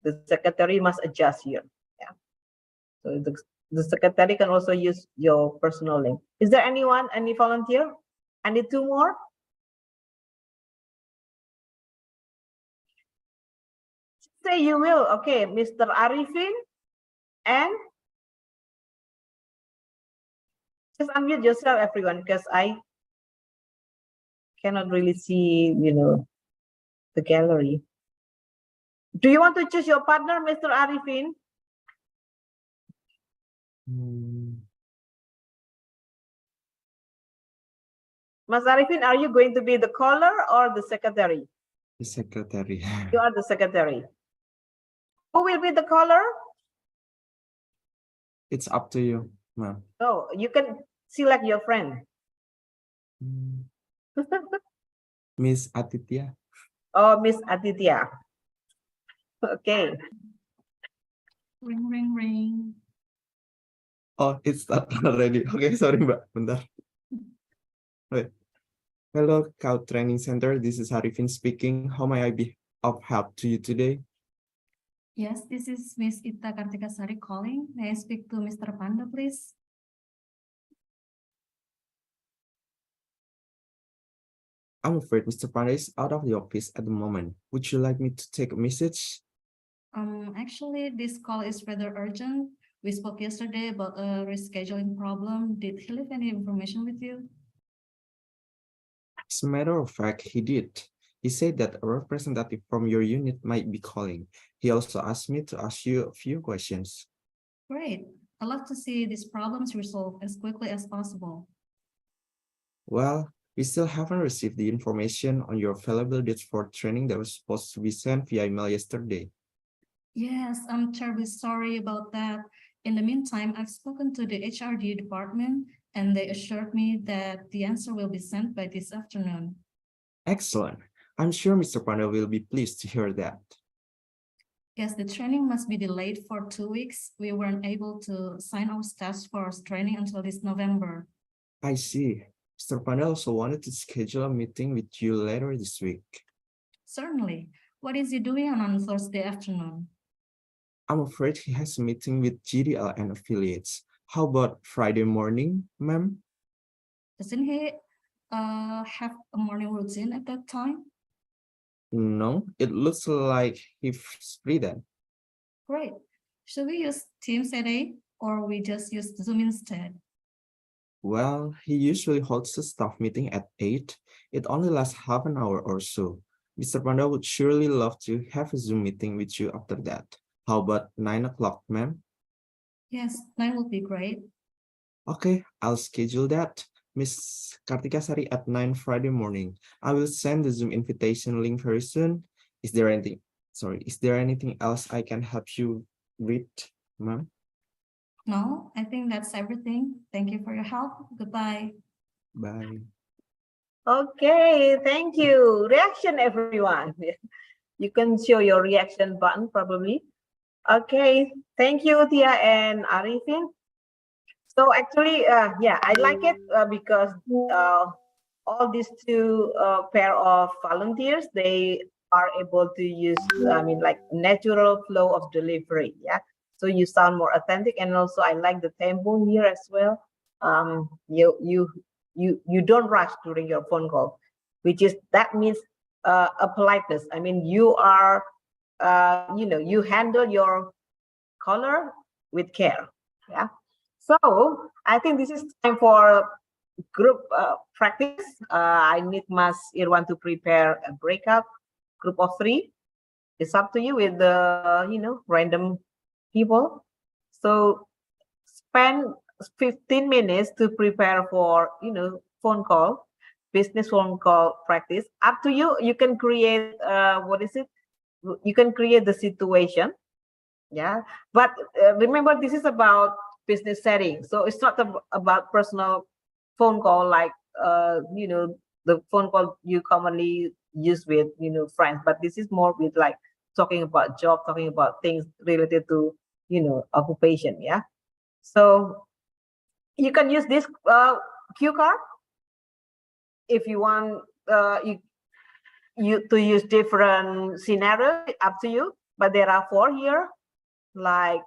Speaker 1: the secretary must adjust here, yeah? So the secretary can also use your personal name. Is there anyone, any volunteer? I need 2 more. Say you will. Okay, Mr. Arifin, and just unmute yourself, everyone, because I cannot really see, the gallery. Do you want to choose your partner, Mr. Arifin? Mas Arifin, are you going to be the caller or the secretary?
Speaker 5: The secretary.
Speaker 1: You are the secretary. Who will be the caller?
Speaker 5: It's up to you, ma'am.
Speaker 1: No, you can select your friend.
Speaker 5: Miss Aditya.
Speaker 1: Oh, Miss Aditya. Okay.
Speaker 9: Ring, ring, ring.
Speaker 5: Oh, it's already. Okay, sorry, Mbak. Bentar. Okay. Hello, Scout Training Center. This is Arifin speaking. How may I be of help to you today?
Speaker 9: Yes, this is Miss Ita Kartikasari calling. May I speak to Mr. Panda, please?
Speaker 5: I'm afraid Mr. Panda is out of the office at the moment. Would you like me to take a message?
Speaker 9: Actually, this call is rather urgent. We spoke yesterday about a rescheduling problem. Did he leave any information with you?
Speaker 5: As a matter of fact, he did. He said that a representative from your unit might be calling. He also asked me to ask you a few questions.
Speaker 9: Great. I'd love to see these problems resolved as quickly as possible.
Speaker 5: Well, we still haven't received the information on your available dates for training that was supposed to be sent via email yesterday.
Speaker 9: Yes, I'm terribly sorry about that. In the meantime, I've spoken to the HRD department and they assured me that the answer will be sent by this afternoon.
Speaker 5: Excellent. I'm sure Mr. Panda will be pleased to hear that.
Speaker 9: Yes, the training must be delayed for 2 weeks. We weren't able to sign our staff for training until this November.
Speaker 5: I see. Mr. Panda also wanted to schedule a meeting with you later this week.
Speaker 9: Certainly. What is he doing on Thursday afternoon?
Speaker 5: I'm afraid he has a meeting with GDL and affiliates. How about Friday morning, ma'am?
Speaker 9: Doesn't he have a morning routine at that time?
Speaker 5: No, it looks like he's free then.
Speaker 9: Great. Should we use Teams at 8 or we just use Zoom instead?
Speaker 5: Well, he usually holds a staff meeting at 8. It only lasts half an hour or so. Mr. Panda would surely love to have a Zoom meeting with you after that. How about 9 o'clock, ma'am?
Speaker 9: Yes, 9 would be great.
Speaker 5: Okay, I'll schedule that. Miss Kartika Sari at 9 Friday morning. I will send the Zoom invitation link very soon. Is there anything else I can help you with, ma'am?
Speaker 9: No, I think that's everything. Thank you for your help. Goodbye.
Speaker 5: Bye.
Speaker 1: Okay, thank you. Reaction, everyone. You can show your reaction button probably. Okay, thank you, Tia and Arifin. So actually, yeah, I like it because all these two pair of volunteers, they are able to use, I mean, like natural flow of delivery. Yeah. So you sound more authentic, and also I like the tempo here as well. You don't rush during your phone call, which is that means a politeness. I mean, you are, you handle your caller with care. Yeah. So I think this is time for group practice. I need Mas Irwan to prepare a breakout group of 3. It's up to you with the, random people. So spend 15 minutes to prepare for, phone call, business phone call practice. Up to you. You can create, what is it? You can create the situation. Yeah. But remember, this is about business setting. So it's not about personal phone call like, the phone call you commonly use with, friends. But this is more with like talking about job, talking about things related to, occupation. Yeah. So you can use this cue card if you want you to use different scenario, up to you. But there are 4 here, like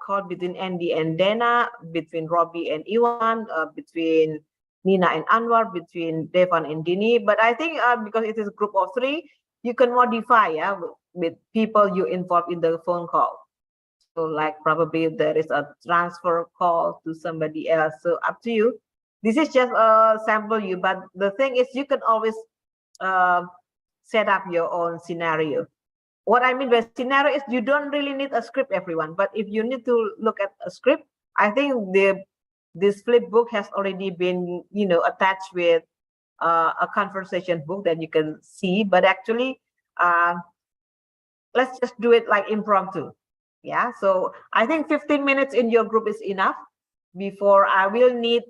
Speaker 1: call between Andy and Dana, between Robbie and Iwan, between Nina and Anwar, between Devan and Dini. But I think because it is a group of 3, you can modify, yeah, with people you involve in the phone call. So like probably there is a transfer call to somebody else. So up to you. This is just a sample you, but the thing is you can always set up your own scenario. What I mean by scenario is you don't really need a script, everyone. But if you need to look at a script, I think this flip book has already been, attached with a conversation book that you can see. But actually, let's just do it like impromptu. Yeah. So I think 15 minutes in your group is enough. Before I will need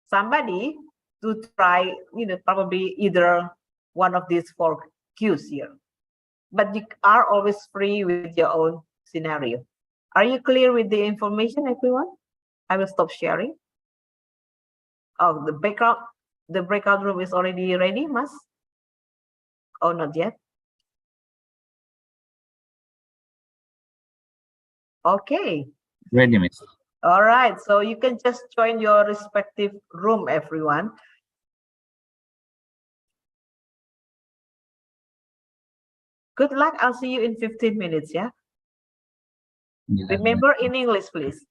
Speaker 1: somebody to try, probably either one of these 4 cues here. But you are always free with your own scenario. Are you clear with the information, everyone? I will stop sharing. Oh, the breakout room is already ready, Mas? Oh, not yet. Okay.
Speaker 10: Ready, Miss.
Speaker 1: All right. So you can just join your respective room, everyone. Good luck. I'll see you in 15 minutes, yeah? Remember in English, please.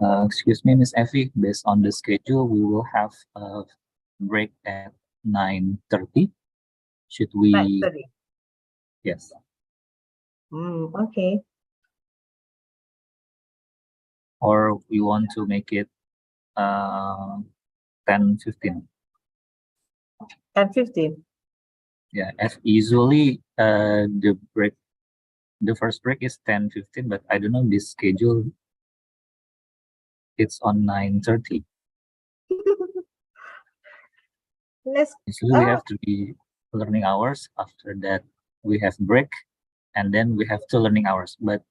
Speaker 2: Excuse me, Miss Effie. Based on the schedule, we will have a break at 9:30. Should we?
Speaker 1: 9:30.
Speaker 2: Yes.
Speaker 1: Okay.
Speaker 2: Or we want to make it 10:15.
Speaker 1: 10:15.
Speaker 2: Yeah, as usually the first break is 10:15, but I don't know this schedule. It's on 9:30. Usually we have to be learning hours. After that, we have break, and then we have 2 learning hours. But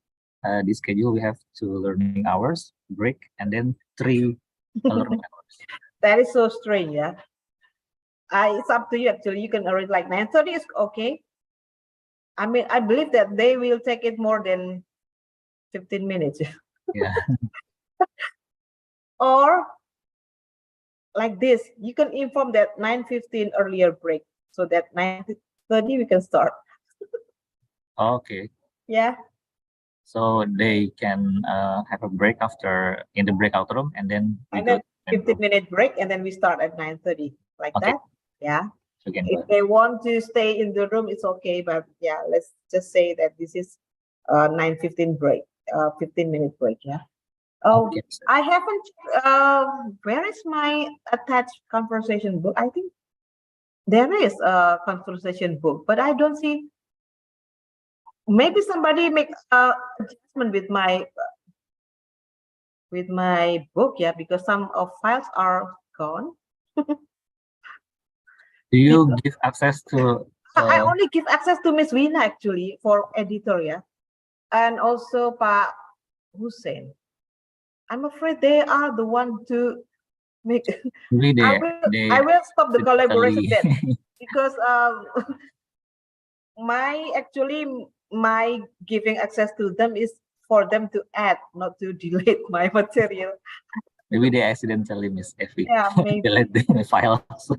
Speaker 2: this schedule we have 2 learning hours, break, and then 3 learning hours.
Speaker 1: That is so strange, yeah. It's up to you actually. You can arrange like 9:30 is okay. I mean, I believe that they will take it more than 15 minutes.
Speaker 2: Yeah.
Speaker 1: Or like this, you can inform that 9:15 earlier break so that 9:30 we can start.
Speaker 2: Okay.
Speaker 1: Yeah.
Speaker 2: So they can have a break after in the breakout room, and then we
Speaker 1: And
Speaker 2: go
Speaker 1: then 15-minute break, and then we start at 9:30 like
Speaker 2: Okay.
Speaker 1: that. Yeah.
Speaker 2: we can
Speaker 1: If they want to stay in the room, it's okay. But yeah, let's just say that this is 9:15 break, 15-minute break. Yeah. Oh,
Speaker 2: Okay.
Speaker 1: I haven't. Where is my attached conversation book? I think there is a conversation book, but I don't see. Maybe somebody make adjustment with my book, yeah, because some of files are gone.
Speaker 2: Do you give access to?
Speaker 1: I only give access to Miss Wina actually for editor, yeah, and also Pa Hussein. I'm afraid they are the one to make.
Speaker 2: Maybe
Speaker 1: I will stop the collaboration then
Speaker 2: accidentally-
Speaker 1: because my giving access to them is for them to add, not to delete my material.
Speaker 2: Maybe they accidentally miss Effie.
Speaker 1: Yeah, maybe.
Speaker 2: Delete the files.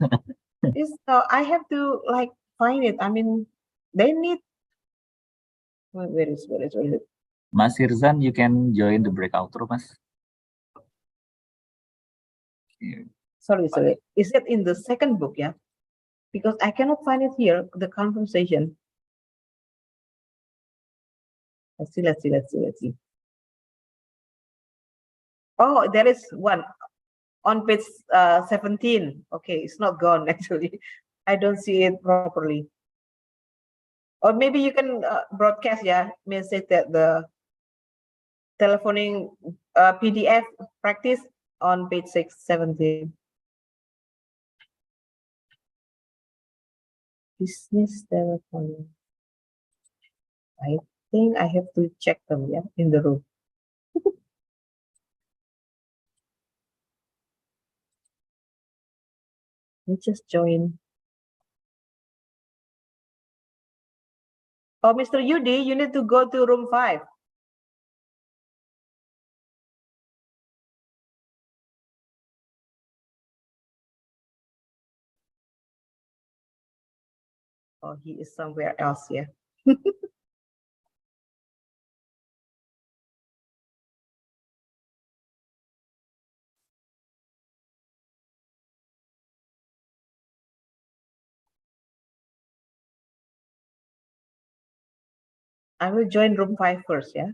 Speaker 1: I have to like find it. I mean, they need. Where is it?
Speaker 2: Mas Hirzan, you can join the breakout room, Mas.
Speaker 1: Sorry. Is it in the second book? Yeah, because I cannot find it here. The conversation. Let's see. Oh, there is one on page 17. Okay, it's not gone actually. I don't see it properly. Or maybe you can broadcast, yeah, message that the telephoning PDF practice on page 617. Business telephone. I think I have to check them, yeah, in the room. Let's just join. Oh, Mr. Yudi, you need to go to room 5. Oh, he is somewhere else, yeah. I will join room 5 first, yeah.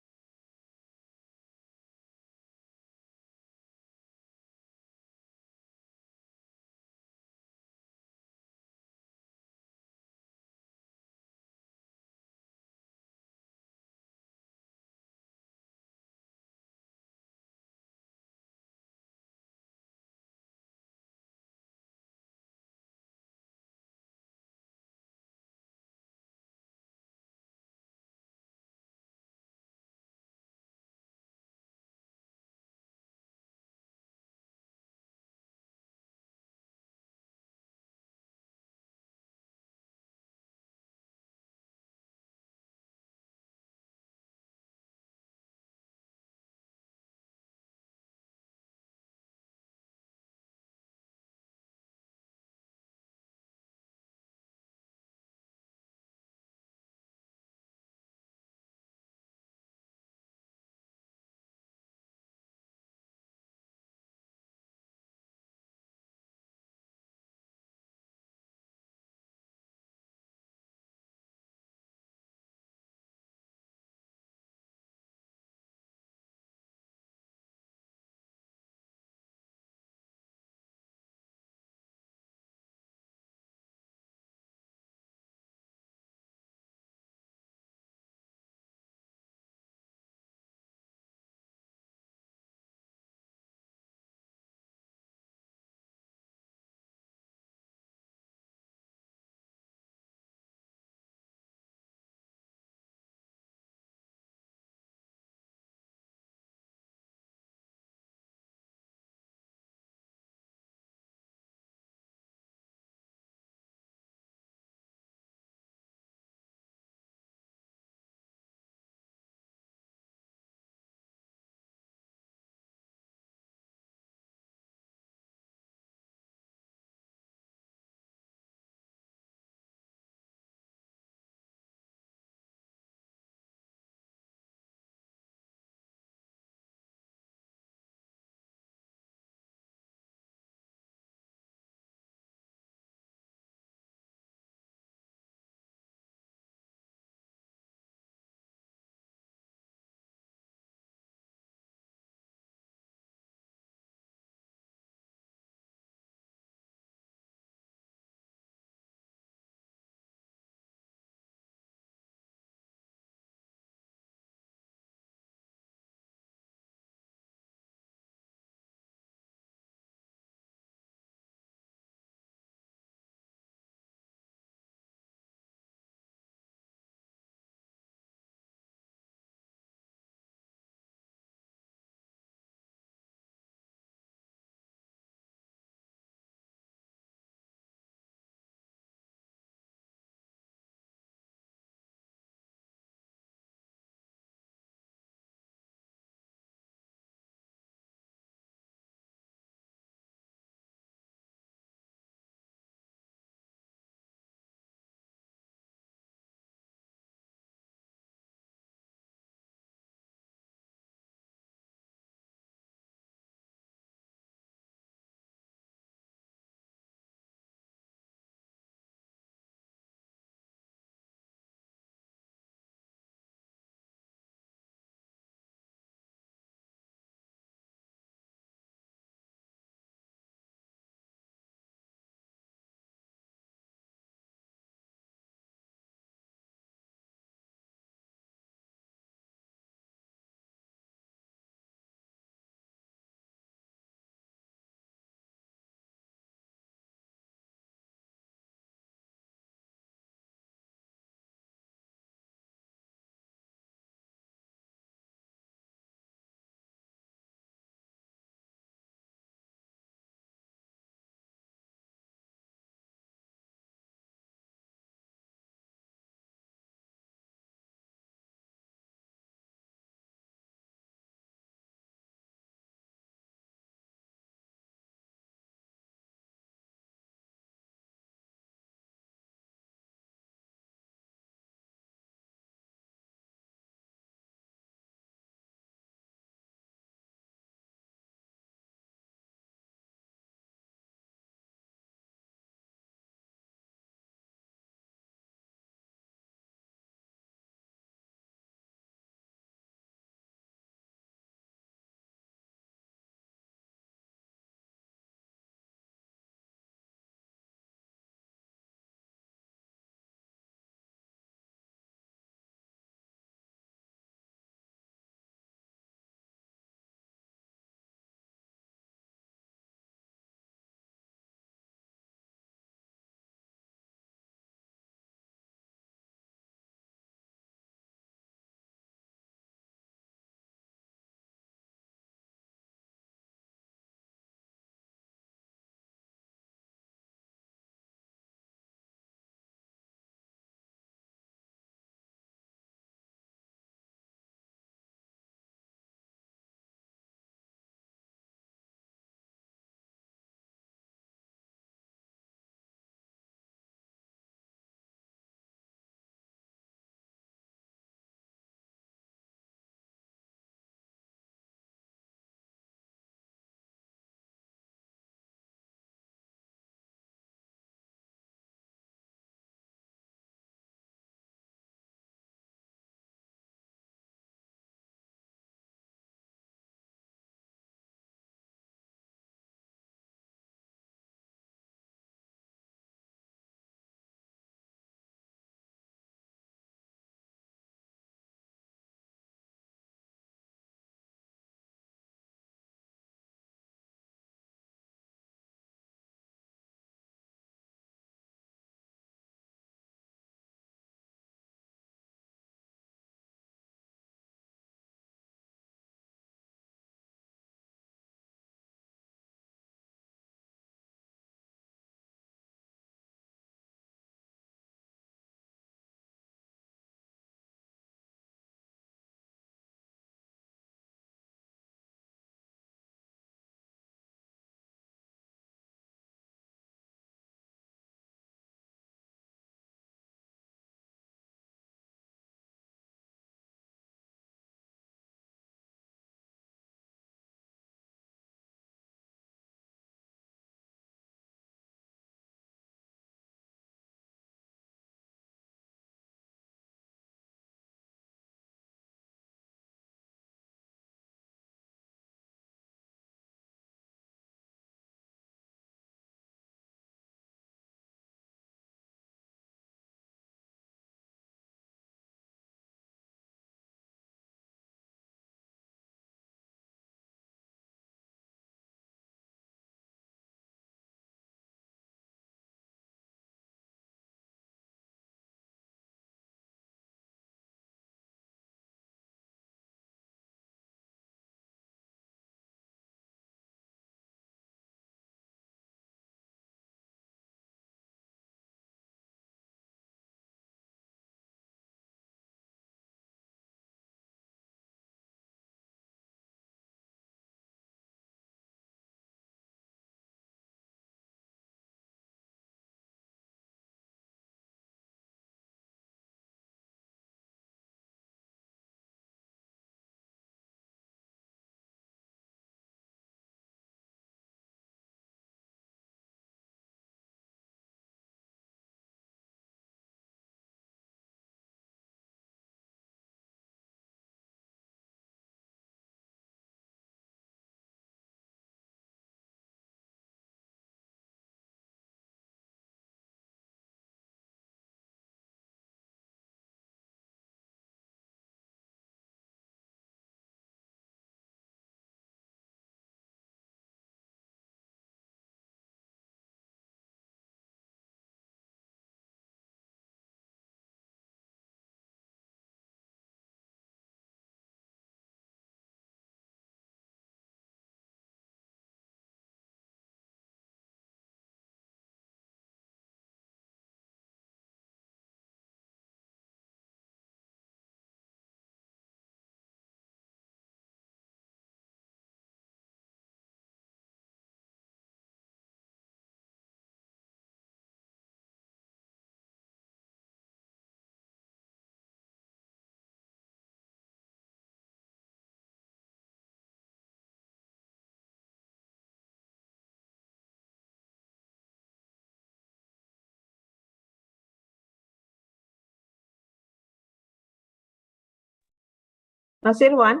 Speaker 1: Nasirwan,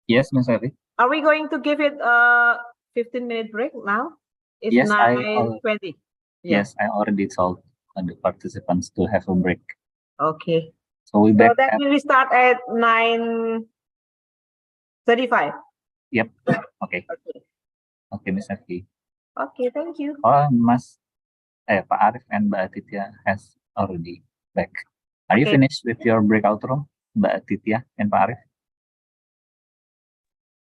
Speaker 4: Yes, Miss Ellie.
Speaker 1: are we going to give it a 15-minute break now? It's
Speaker 4: Yes,
Speaker 1: 9:20.
Speaker 4: Yes, I already told the participants to have a break.
Speaker 1: Okay.
Speaker 4: So we
Speaker 1: So
Speaker 4: back
Speaker 1: that
Speaker 4: at,
Speaker 1: means we start at 9:35.
Speaker 4: yep. Okay.
Speaker 1: Okay.
Speaker 4: Okay, Miss Ellie.
Speaker 1: Okay, thank you.
Speaker 4: Oh, Pak Arif and Mbak Aditya has already back. Are you
Speaker 1: Okay.
Speaker 4: finished with your breakout room, Mbak Aditya and Pak Arif?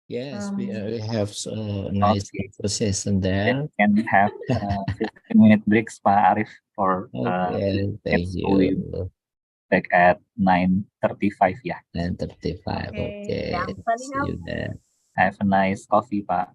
Speaker 2: Yes, we have a nice session there.
Speaker 4: Can have 15-minute breaks, Pak Arif, for
Speaker 2: Okay, thank
Speaker 4: so we
Speaker 2: you.
Speaker 4: back at 9:35 ya.
Speaker 2: 9:35. Okay.
Speaker 1: Yeah, I'm signing
Speaker 2: See you there.
Speaker 4: Have a nice coffee, Pak.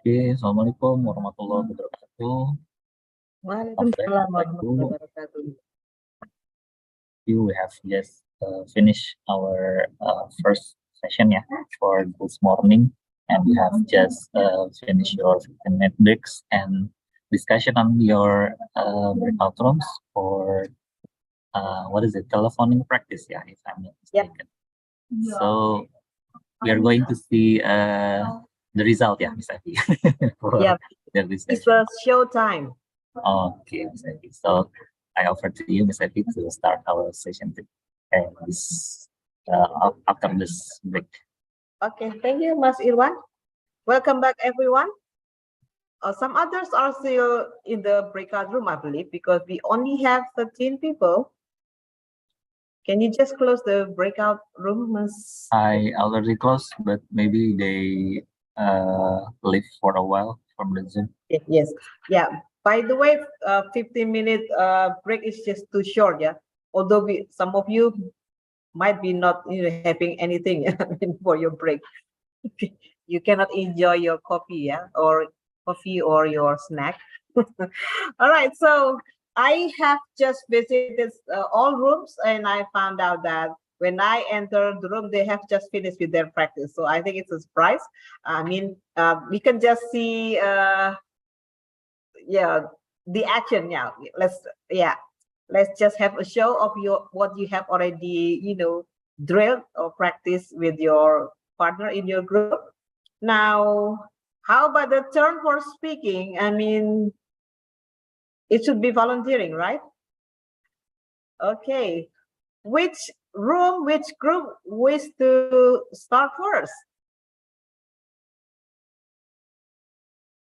Speaker 4: Okay, Assalamualaikum warahmatullahi wabarakatuh.
Speaker 1: Waalaikumsalam warahmatullahi wabarakatuh.
Speaker 4: We have just finished our first session for this morning, and we have just finished your 15-minute breaks and discussion on your breakout rooms for what is it, telephoning practice, if I'm not mistaken. So we are going to see the result, Miss Effie. for
Speaker 1: Yeah,
Speaker 4: the
Speaker 1: it's
Speaker 4: discussion.
Speaker 1: a show time.
Speaker 4: Okay, Miss Effie. So I offer to you, Miss Effie, to start our session after this break.
Speaker 1: Okay, thank you, Mas Irwan. Welcome back, everyone. Some others are still in the breakout room, I believe, because we only have 13 people. Can you just close the breakout room, Mas?
Speaker 4: I already closed, but maybe they leave for a while from the Zoom.
Speaker 1: Yes. Yeah. By the way, 15-minute break is just too short. Although some of you might be not having anything for your break. You cannot enjoy your coffee, or your snack. All right. So I have just visited all rooms, and I found out that when I enter the room, they have just finished with their practice. So I think it's a surprise. I mean, we can just see, the action now. Let's just have a show of what you have already, drilled or practiced with your partner in your group. Now, how about the turn for speaking? I mean, it should be volunteering, right? Okay. Which group wish to start first?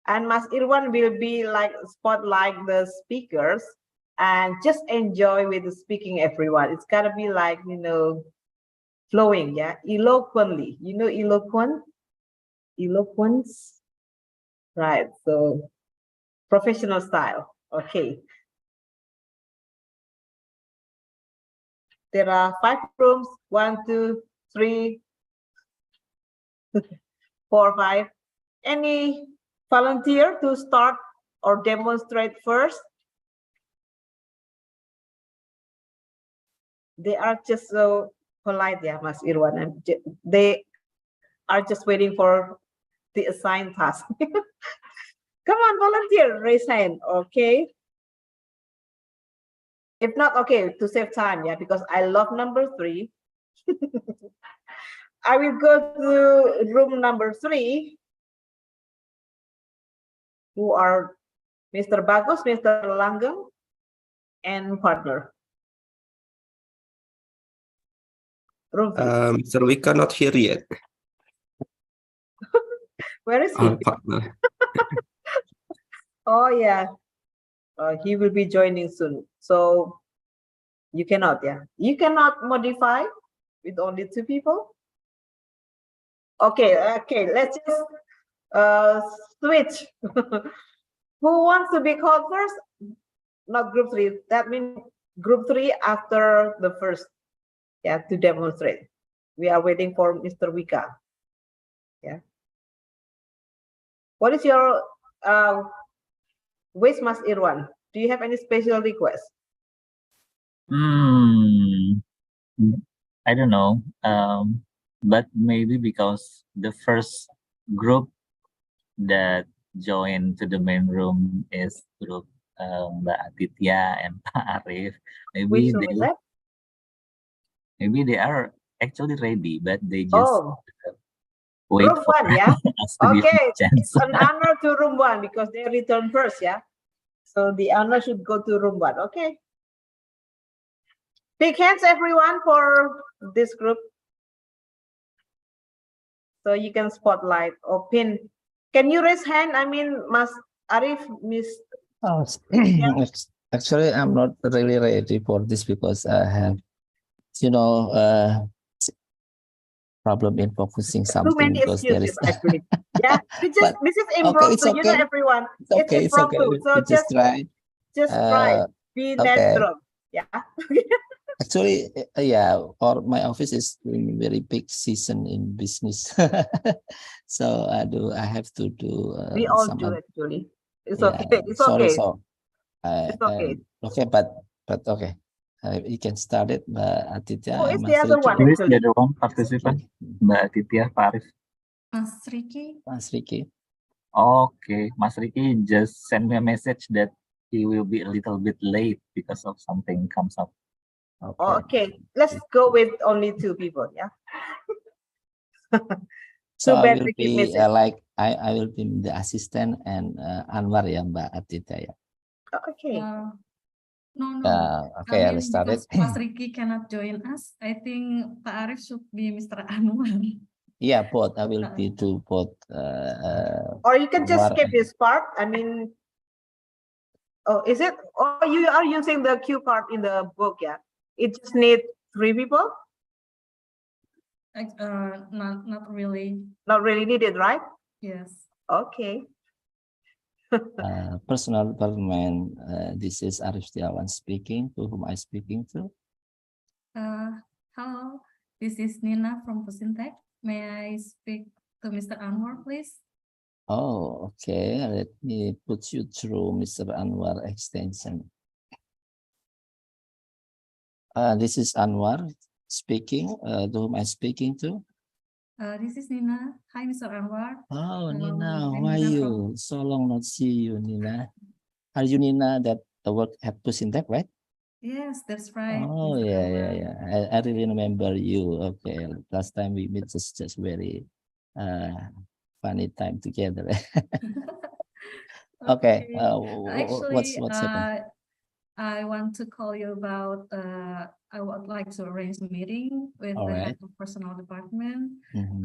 Speaker 1: And Mas Irwan will be like spotlight the speakers and just enjoy with the speaking, everyone. It's gotta be like, flowing, eloquently. Eloquence, right? So professional style. Okay. There are 5 rooms, 1, 2, 3, 4, 5. Any volunteer to start or demonstrate first? They are just so polite, Mas Irwan. They are just waiting for the assigned task. Come on, volunteer, raise hand, okay? If not, okay, to save time, because I love number 3. I will go to room number 3, who are Mr. Bagus, Mr. Langgeng, and partner. Room 3.
Speaker 5: So we cannot hear yet.
Speaker 1: Where is he?
Speaker 5: Partner.
Speaker 1: Oh, yeah. He will be joining soon. So you cannot, You cannot modify with only 2 people? Okay, let's just switch. Who wants to be called first? Not group 3. That means group 3 after the first, to demonstrate. We are waiting for Mr. Wika. What is your wish, Mas Irwan? Do you have any special request?
Speaker 4: I don't know, but maybe because the first group that joined to the main room is group Mbak Aditya and Pak Arif.
Speaker 1: Which room is that?
Speaker 4: Maybe they are actually ready, but they just wait
Speaker 1: room
Speaker 4: for
Speaker 1: 1,
Speaker 4: us to give them
Speaker 1: Okay,
Speaker 4: a chance.
Speaker 1: it's an honor to room 1 because they return first, So the honor should go to room 1, okay? Big hands, everyone, for this group. So you can spotlight or pin. Can you raise hand? I mean, Mas Arif, Miss.
Speaker 2: Oh, actually, I'm not really ready for this because I have, problem in focusing something.
Speaker 1: Too many
Speaker 2: because there
Speaker 1: excuses,
Speaker 2: is.
Speaker 1: actually. This is impromptu.
Speaker 2: Okay, it's okay.
Speaker 1: Everyone.
Speaker 2: It's okay.
Speaker 1: Impromptu.
Speaker 2: We
Speaker 1: So
Speaker 2: just try.
Speaker 1: just try. Be natural. Yeah.
Speaker 2: Actually, yeah, or my office is in very peak season in business. So I have to do
Speaker 1: We all
Speaker 2: some
Speaker 1: do actually. It's
Speaker 2: yeah,
Speaker 1: okay. It's
Speaker 2: sorry.
Speaker 1: okay.
Speaker 2: So
Speaker 1: It's okay.
Speaker 2: okay, but okay. You can start it, Mbak Aditya
Speaker 1: Who
Speaker 2: and
Speaker 1: is the
Speaker 2: Mas
Speaker 1: other
Speaker 2: Riki.
Speaker 1: one
Speaker 4: Who is the
Speaker 1: actually?
Speaker 4: other one participant? Mbak Aditya, Pak Arif.
Speaker 9: Mas Riki.
Speaker 2: Mas Riki.
Speaker 4: Okay, Mas Riki just sent me a message that he will be a little bit late because of something comes up.
Speaker 1: Okay, let's go with only 2 people. Yeah.
Speaker 2: So
Speaker 1: Too
Speaker 2: I
Speaker 1: bad
Speaker 2: will
Speaker 1: we keep
Speaker 2: be
Speaker 1: missing.
Speaker 2: like I will be the assistant and Anwar ya Mbak Aditya ya.
Speaker 1: Okay.
Speaker 9: No.
Speaker 2: Okay,
Speaker 9: I
Speaker 2: let's
Speaker 9: mean,
Speaker 2: start
Speaker 9: because
Speaker 2: it.
Speaker 9: Mas Riki cannot join us, I think Pak Arif should be Mr. Anwar.
Speaker 2: Yeah, both. I will be to both.
Speaker 1: Or you can just
Speaker 2: Anwar
Speaker 1: skip this part. I mean, oh, is it? Or you are using the cue card in the book? Yeah. It just need 3 people.
Speaker 9: Not really.
Speaker 1: Not really needed, right?
Speaker 9: Yes.
Speaker 1: Okay.
Speaker 2: Personal development. This is Arif Setiawan speaking. To whom I speaking to?
Speaker 9: Hello, this is Nina from Pusintech. May I speak to Mr. Anwar, please?
Speaker 2: Oh, okay. Let me put you through Mr. Anwar extension. This is Anwar speaking. To whom I speaking to?
Speaker 9: This is Nina. Hi, Mr. Anwar.
Speaker 2: Oh, Nina,
Speaker 9: I'm
Speaker 2: how are
Speaker 9: Nina
Speaker 2: you? So long not see you, Nina. Are you Nina that work at Pusintech, right?
Speaker 9: Yes, that's right.
Speaker 2: Oh,
Speaker 9: Mr.
Speaker 2: yeah.
Speaker 9: Anwar.
Speaker 2: I really remember you. Okay, last time we met just very funny time together. Okay,
Speaker 9: Actually,
Speaker 2: what's happened?
Speaker 9: I want to call you about, I would like to arrange a meeting with
Speaker 2: All
Speaker 9: the
Speaker 2: right.
Speaker 9: head of personnel department.
Speaker 2: Mhm.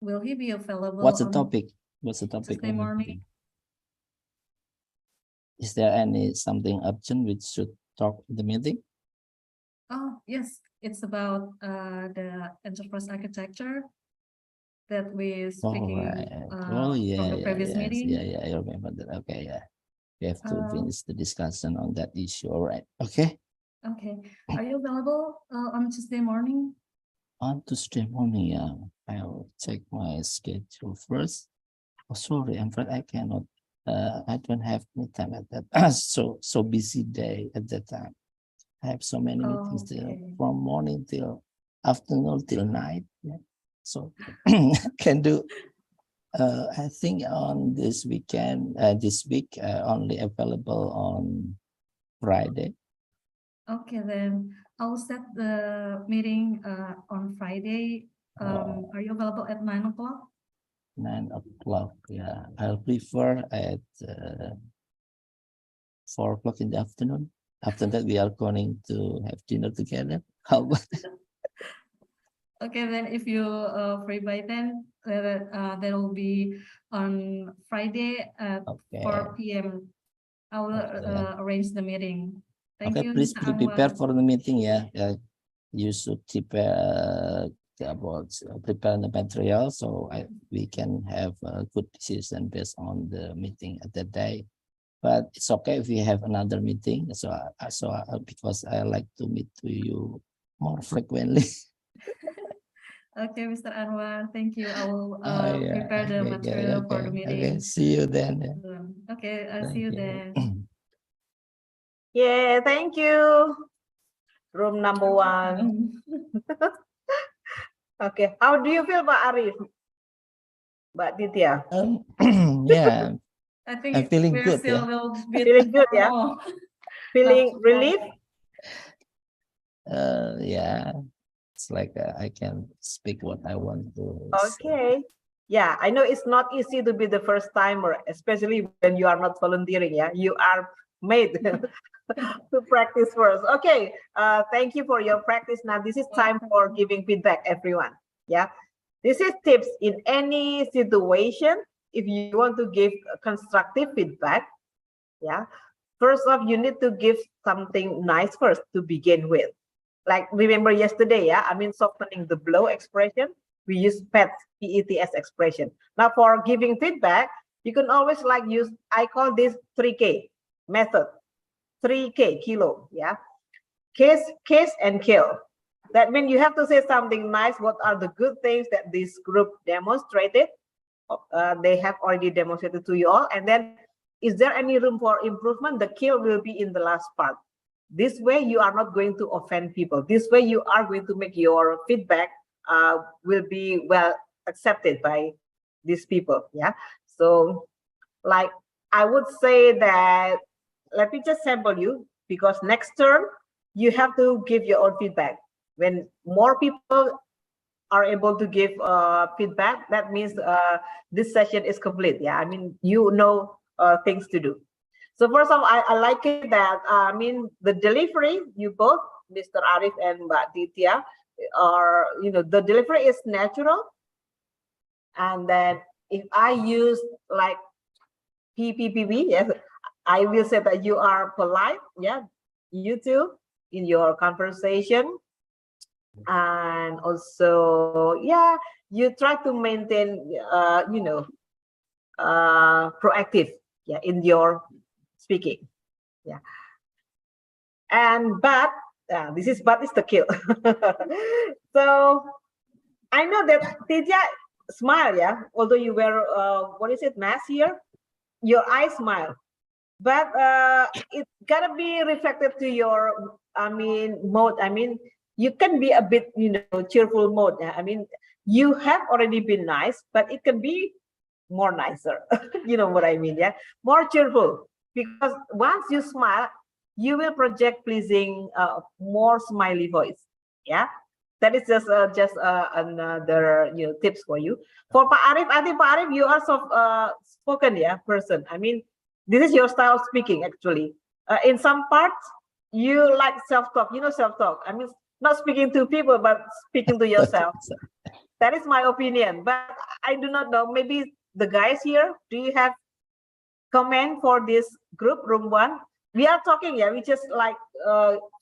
Speaker 9: Will he be available
Speaker 2: What's the
Speaker 9: on
Speaker 2: topic? What's the topic
Speaker 9: Tuesday
Speaker 2: of the
Speaker 9: morning?
Speaker 2: meeting? Is there any something urgent which should talk in the meeting?
Speaker 9: Oh, yes, it's about the enterprise architecture that we
Speaker 2: All
Speaker 9: speaking
Speaker 2: right. Oh,
Speaker 9: from the previous
Speaker 2: yes.
Speaker 9: meeting.
Speaker 2: Yeah, I remember that. Okay, yeah. We have to
Speaker 9: Uh,
Speaker 2: finish the discussion on that issue. All right. Okay.
Speaker 9: Okay, are you available on Tuesday morning?
Speaker 2: On Tuesday morning, yeah. I'll check my schedule first. Oh, sorry, I'm afraid I cannot. I don't have any time at that. So busy day at that time. I have so many meetings from morning till afternoon till night. Yeah. So can do. I think on this weekend, this week, only available on Friday.
Speaker 9: Okay, then I'll set the meeting on Friday. Are you available at 9 o'clock?
Speaker 2: 9 o'clock. Yeah, I'll prefer at 4 o'clock in the afternoon. After that, we are going to have dinner together. How about that?
Speaker 9: Okay, then if you free by then, that will be on Friday at 4 p.m. I will arrange the meeting. Thank
Speaker 2: Okay,
Speaker 9: you,
Speaker 2: please
Speaker 9: Mr.
Speaker 2: be prepared
Speaker 9: Anwar.
Speaker 2: for the meeting. Yeah, you should prepare about prepare the material so we can have a good decision based on the meeting at that day. But it's okay if we have another meeting. So because I like to meet with you more frequently.
Speaker 9: Okay, Mr. Anwar, thank you. I will
Speaker 2: Yeah,
Speaker 9: prepare the material for the
Speaker 2: okay.
Speaker 9: meeting.
Speaker 2: See you then.
Speaker 9: Okay, I'll see you then.
Speaker 1: Yeah, thank you. Room number 1. Okay, how do you feel, Pak Arif? Mbak Ditya?
Speaker 2: Yeah,
Speaker 9: I think
Speaker 2: I'm feeling
Speaker 9: we're
Speaker 2: good.
Speaker 9: still a
Speaker 2: Yeah,
Speaker 9: little bit
Speaker 1: Feeling good, yeah?
Speaker 9: normal.
Speaker 1: Feeling relief?
Speaker 2: yeah. It's like I can speak what I want to say.
Speaker 1: Okay. Yeah, I know it's not easy to be the first timer, especially when you are not volunteering. Yeah, you are made to practice first. Okay. Thank you for your practice. Now this is time for giving feedback, everyone. Yeah, this is tips in any situation. If you want to give constructive feedback, yeah, first off, you need to give something nice first to begin with. Like remember yesterday, yeah, I mean softening the blow expression, we use PETS expression. Now for giving feedback, you can always like use, I call this 3K method, 3K kilo, yeah. Kiss and kill. That means you have to say something nice. What are the good things that this group demonstrated? They have already demonstrated to you all. And then, is there any room for improvement? The kill will be in the last part. This way, you are not going to offend people. This way, you are going to make your feedback will be well accepted by these people. Yeah. So, like, I would say that, let me just sample you, because next term, you have to give your own feedback. When more people are able to give feedback, that means this session is complete. Yeah, I mean, you know things to do. So first of all, I like it that, I mean, the delivery, you both, Mr. Arif and Mbak Ditya, are, the delivery is natural. And then if I use like PPPB, yes, I will say that you are polite. Yeah, you too, in your conversation. And also, yeah, you try to maintain, proactive, yeah, in your speaking. Yeah. And but this is the kill. So I know that Tidja smile, yeah, although you wear mask here, your eyes smile, but it's gotta be reflected to your, mode. I mean, you can be a bit, cheerful mode. Yeah? I mean, you have already been nice, but it can be more nicer. You know what I mean? Yeah, more cheerful, because once you smile, you will project pleasing, more smiley voice. Yeah, that is just another tips for you. For Pak Arif, I think Pak Arif, you are soft spoken, yeah, person. I mean, this is your style of speaking actually. In some parts, you like self-talk. Self-talk. I mean, not speaking to people, but speaking to yourself. That is my opinion. But I do not know. Maybe the guys here, do you have comment for this group, room 1? We are talking, yeah. We just like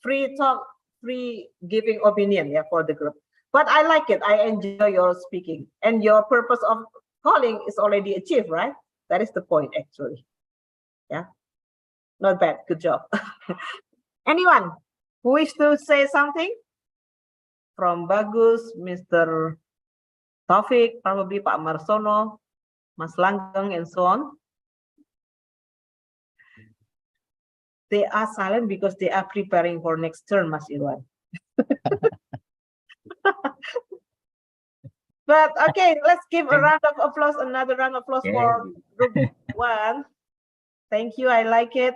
Speaker 1: free talk, free giving opinion, yeah, for the group. But I like it. I enjoy your speaking, and your purpose of calling is already achieved, right? That is the point, actually. Yeah, not bad. Good job. Anyone who wish to say something? From Bagus, Mr. Taufik, probably Pak Marsono, Mas Langgeng, and so on. They are silent because they are preparing for next term, Mas Irwan. But okay, let's give a round of applause, another round of applause for group 1. Thank you, I like it.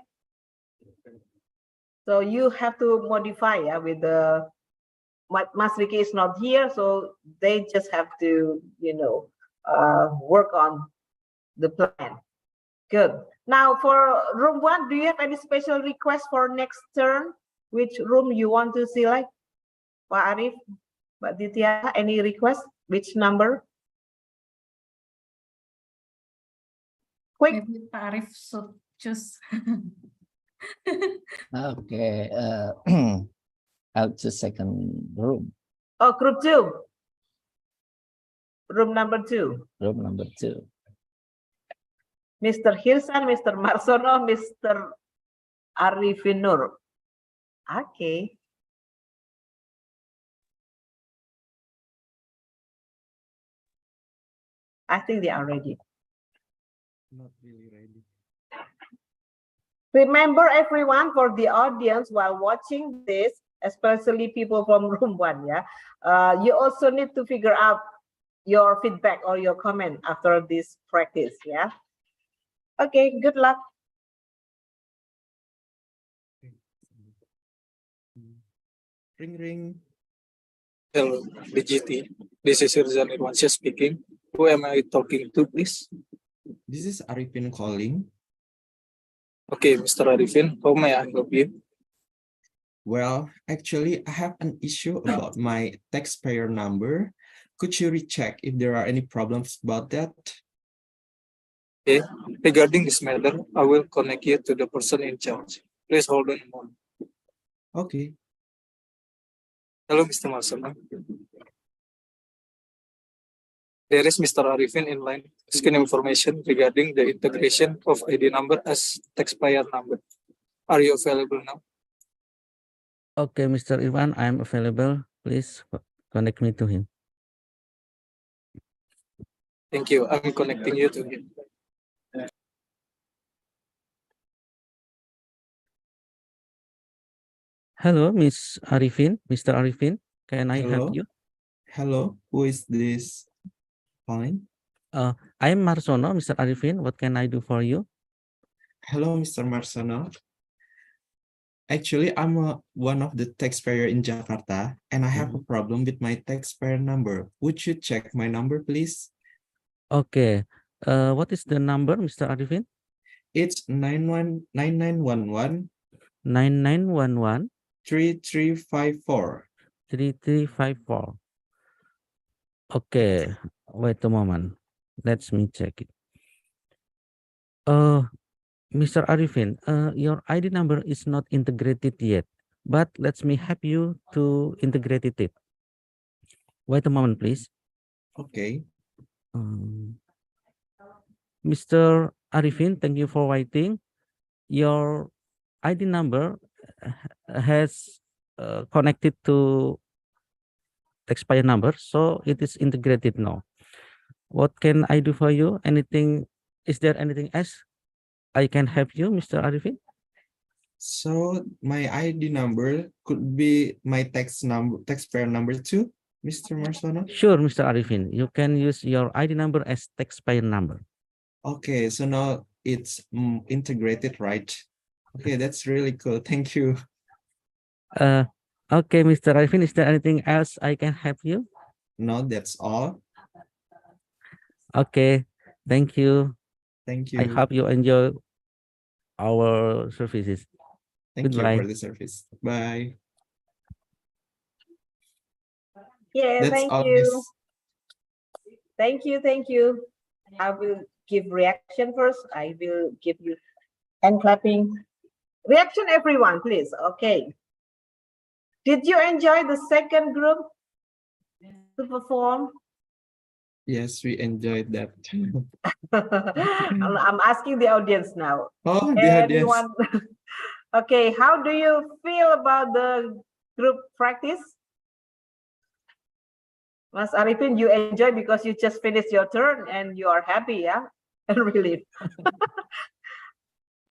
Speaker 1: So you have to modify, yeah, with the Mas Riki is not here, so they just have to, work on the plan. Good. Now for room 1, do you have any special request for next term? Which room you want to see, like Pak Arif, Mbak Ditya, any request? Which number? Quick.
Speaker 9: Maybe Pak Arif should choose.
Speaker 2: Okay. I'll choose second room.
Speaker 1: Oh, group 2. Room number 2.
Speaker 2: Room number 2.
Speaker 1: Mr. Hirsan, Mr. Marsono, Mr. Arifinur. Okay. I think they are ready.
Speaker 5: Not really ready.
Speaker 1: Remember, everyone, for the audience while watching this, especially people from room 1, yeah, you also need to figure out your feedback or your comment after this practice, yeah. Okay, good luck.
Speaker 5: Ring ring.
Speaker 21: Hello, BGT. This is Irzan Irwansyah speaking. Who am I talking to, please?
Speaker 5: This is Arifin calling.
Speaker 21: Okay, Mr. Arifin, how may I help you?
Speaker 5: Well, actually, I have an issue about my taxpayer number. Could you recheck if there are any problems about that?
Speaker 21: Okay, regarding this matter, I will connect you to the person in charge. Please hold on a moment.
Speaker 5: Okay.
Speaker 21: Hello, Mr. Marsono. There is Mr. Arifin in line asking information regarding the integration of ID number as taxpayer number. Are you available now?
Speaker 2: Okay, Mr. Irwan, I'm available. Please connect me to him.
Speaker 21: Thank you. I'm connecting you to him.
Speaker 2: Hello, Miss Arifin, Mr. Arifin. Can I help you?
Speaker 5: Hello, who is this calling?
Speaker 2: I'm Marsono, Mr. Arifin. What can I do for you?
Speaker 5: Hello, Mr. Marsono. Actually, I'm one of the taxpayer in Jakarta, and I have a problem with my taxpayer number. Would you check my number, please?
Speaker 2: Okay. What is the number, Mr. Arifin?
Speaker 5: It's 9911
Speaker 2: 9911
Speaker 5: 3354.
Speaker 2: 3354. Okay, wait a moment. Let me check it. Mr. Arifin, your ID number is not integrated yet, but let me help you to integrate it. Wait a moment, please.
Speaker 5: Okay.
Speaker 2: Mr. Arifin, thank you for waiting. Your ID number has connected to expired number, so it is integrated now. What can I do for you? Anything? Is there anything else I can help you, Mr. Arifin?
Speaker 5: So my ID number could be my taxpayer number too, Mr. Marsono?
Speaker 2: Sure, Mr. Arifin. You can use your ID number as taxpayer number.
Speaker 5: Okay, so now it's integrated, right? Okay, that's really cool. Thank you.
Speaker 2: Okay, Mr. Arifin, is there anything else I can help you?
Speaker 5: No, that's all.
Speaker 2: Okay, thank you.
Speaker 5: Thank
Speaker 2: I
Speaker 5: you.
Speaker 2: hope you enjoy our services.
Speaker 5: Thank
Speaker 2: Goodbye.
Speaker 5: you for the service. Bye.
Speaker 1: Yeah,
Speaker 5: That's
Speaker 1: thank
Speaker 5: all,
Speaker 1: you.
Speaker 5: Miss.
Speaker 1: Thank you, thank you. I will give reaction first. I will give you hand clapping. Reaction, everyone, please. Okay. Did you enjoy the second group to perform?
Speaker 5: Yes, we enjoyed that.
Speaker 1: I'm asking the audience now.
Speaker 5: Oh, the audience.
Speaker 1: Anyone? Okay, how do you feel about the group practice? Mas Arifin, you enjoy because you just finished your turn and you are happy, yeah? And relieved.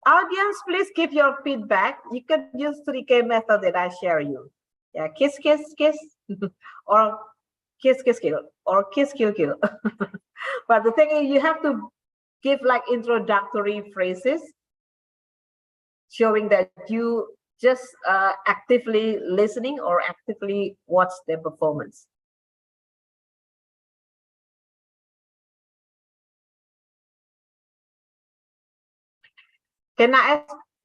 Speaker 1: Audience, please give your feedback. You can use 3K method that I share you. Yeah, kiss, kiss, kiss, or kiss, kiss, kill, or kiss, kill, kill. But the thing is, you have to give like introductory phrases showing that you just actively listening or actively watch their performance. Can I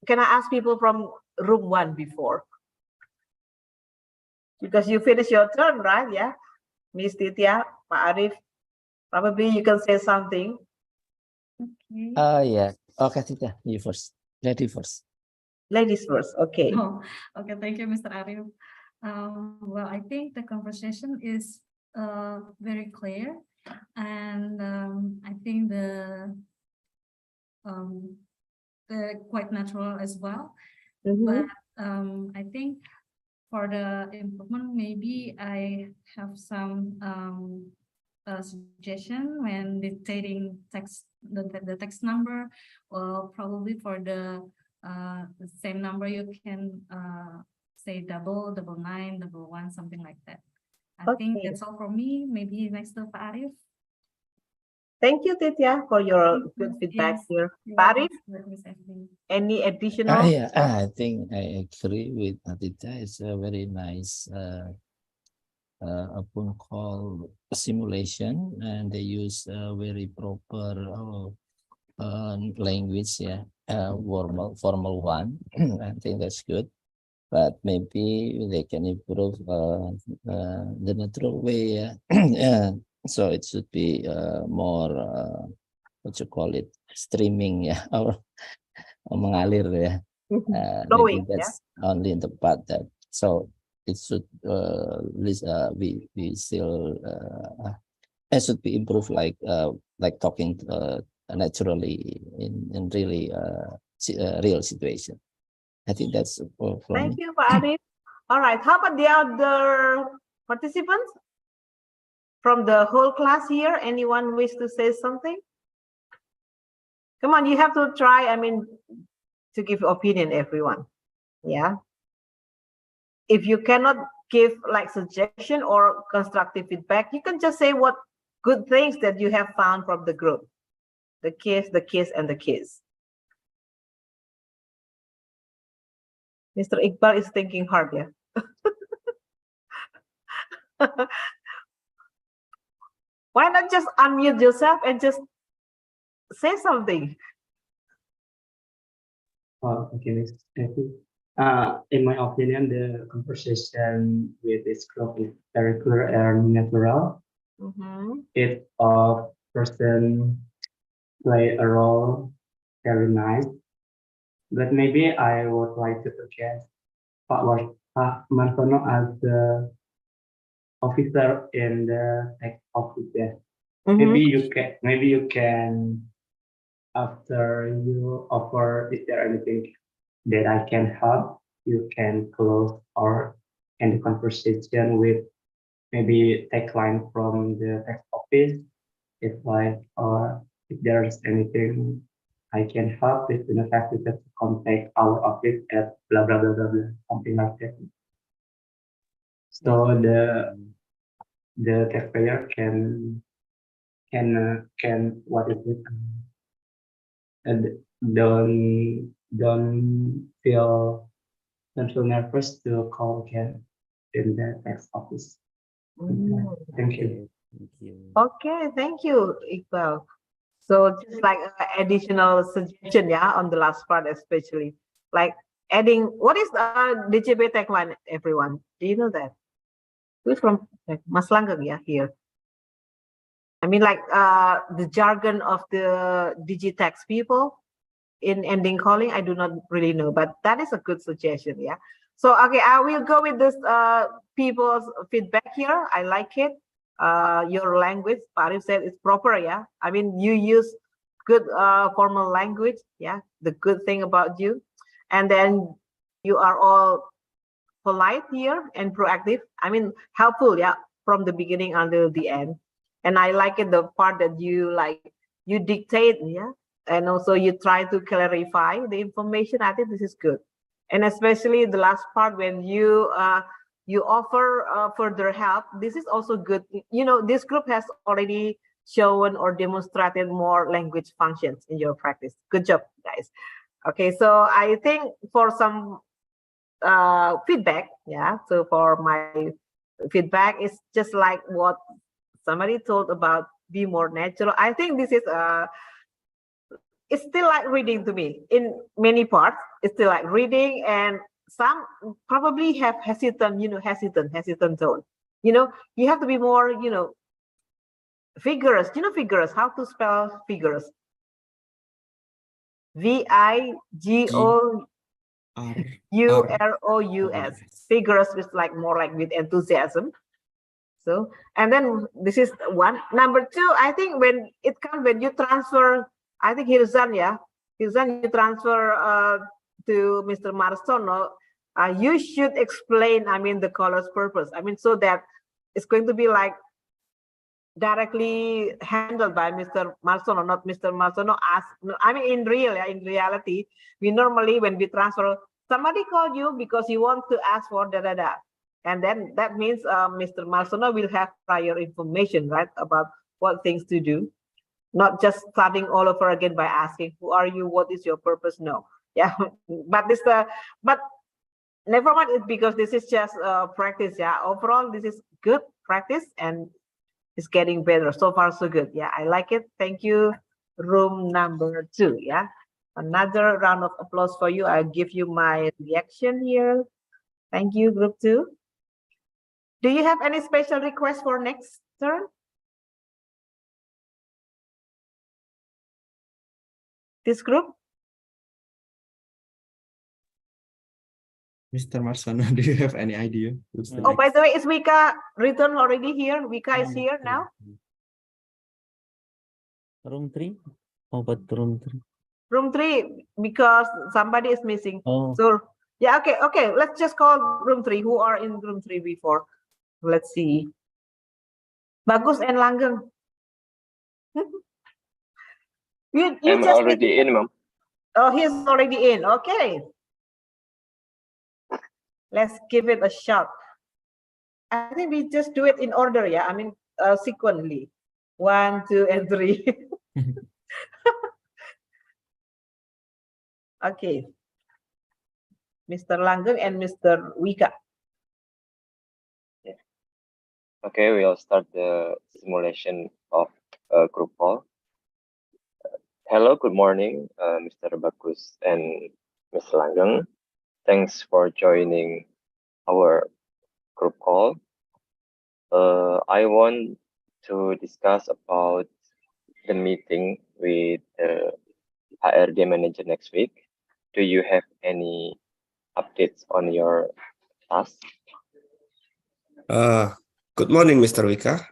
Speaker 1: ask people from room 1 before? Because you finished your turn, right? Yeah, Miss Titya, Pak Arif, probably you can say something.
Speaker 9: Okay.
Speaker 2: Yeah. Okay, Tita, you first. Ladies first.
Speaker 1: Ladies first. Okay.
Speaker 9: Oh, okay. Thank you, Mr. Arif. Well, I think the conversation is very clear, and I think the quite natural as well. But I think for the improvement, maybe I have some suggestion when dictating text, the text number, or probably for the same number you can say double, 99, 11, something like that. I think that's all for me. Maybe next to Pak Arif.
Speaker 1: Thank you, Titya, for your good feedback here. Pak Arif, any additional?
Speaker 2: Yeah, I think I agree with Tita. It's a very nice upon call simulation, and they use very proper language, yeah, formal one. I think that's good, but maybe they can improve the natural way. Yeah. So it should be more what you call it, streaming, yeah, or mengalir, yeah. Maybe that's only in the part that, so it should we still it should be improved, like talking naturally in really real situation. I think that's all from
Speaker 1: Thank
Speaker 2: me.
Speaker 1: you, Pak Arif. All right, how about the other participants from the whole class here? Anyone wish to say something? Come on, you have to try, I mean, to give opinion, everyone. Yeah. If you cannot give like suggestion or constructive feedback, you can just say what good things that you have found from the group. The kids, and the kids. Mr. Iqbal is thinking hard, yeah. Why not just unmute yourself and just say something?
Speaker 6: Okay, Miss Devi. In my opinion, the conversation with this group is very clear and natural. Each of person play a role very nice. But maybe I would like to suggest Pak Marsono as the officer in the tax office. Yeah. Maybe you can after you offer, is there anything that I can help? You can close or end the conversation with maybe tagline from the tax office. It's like, or if there's anything I can help, please do not hesitate to contact our office at blah blah blah blah blah, something like that. So the taxpayer can what is it? And don't feel nervous to call again in the tax office. Thank you.
Speaker 1: Okay, thank you, Iqbal. So just like additional suggestion, yeah, on the last part especially, like adding, what is the DJB tagline, everyone? Do you know that? Who's from Mas Langgeng, yeah, here? I mean, like the jargon of the Digitax people in ending calling, I do not really know, but that is a good suggestion, yeah. So, okay, I will go with this people's feedback here. I like it. Your language, Parif said, is proper, yeah. I mean, you use good formal language, yeah. The good thing about you. And then you are all polite here and proactive. I mean, helpful, yeah, from the beginning until the end. And I like it, the part that you dictate, yeah, and also you try to clarify the information. I think this is good, and especially the last part when you offer further help. This is also good. You know, this group has already shown or demonstrated more language functions in your practice. Good job, guys. Okay, so I think for some feedback, yeah. So for my feedback, it's just like what somebody told about be more natural. I think this is it's still like reading to me in many parts. It's still like reading, and some probably have hesitant, hesitant tone. You know, you have to be more, vigorous. You know, vigorous. How to spell vigorous? vigorous. Vigorous is like more like with enthusiasm. So, and then this is one. Number two, I think when it comes, when you transfer, I think Hirzan, yeah, Hirzan, you transfer to Mr. Marsono, you should explain, I mean, the caller's purpose. I mean, so that it's going to be like directly handled by Mr. Marsono, not Mr. Marsono ask. I mean, in reality, we normally, when we transfer, somebody called you because you want to ask for da-da-da. And then that means Mr. Marsono will have prior information, right, about what things to do, not just starting all over again by asking, who are you? What is your purpose? No. Yeah, but but never mind it, because this is just practice. Yeah, overall, this is good practice and it's getting better. So far, so good. Yeah, I like it. Thank you. Room number 2. Yeah, another round of applause for you. I'll give you my reaction here. Thank you, group 2. Do you have any special request for next turn? This group?
Speaker 5: Mr. Marsono, do you have any idea?
Speaker 1: Oh, by the way, is Wika returned already here? Wika is here now?
Speaker 2: Room 3? Oh, but room 3.
Speaker 1: Room 3, because somebody is missing.
Speaker 2: Oh.
Speaker 1: So Yeah, okay. Let's just call room 3. Who are in room 3 before? Let's see. Bagus and Langgeng. you
Speaker 22: I'm
Speaker 1: just
Speaker 22: already in, ma'am.
Speaker 1: Oh, he's already in. Okay. Let's give it a shot. I think we just do it in order, yeah? I mean, sequentially. 1, 2, and 3. Okay. Mr. Langgeng and Mr. Wika.
Speaker 22: Okay, we'll start the simulation of a group call. Hello, good morning, Mr. Bagus and Ms. Langgeng. Thanks for joining our group call. I want to discuss about the meeting with the HRD manager next week. Do you have any updates on your task?
Speaker 5: Good morning, Mr. Wika.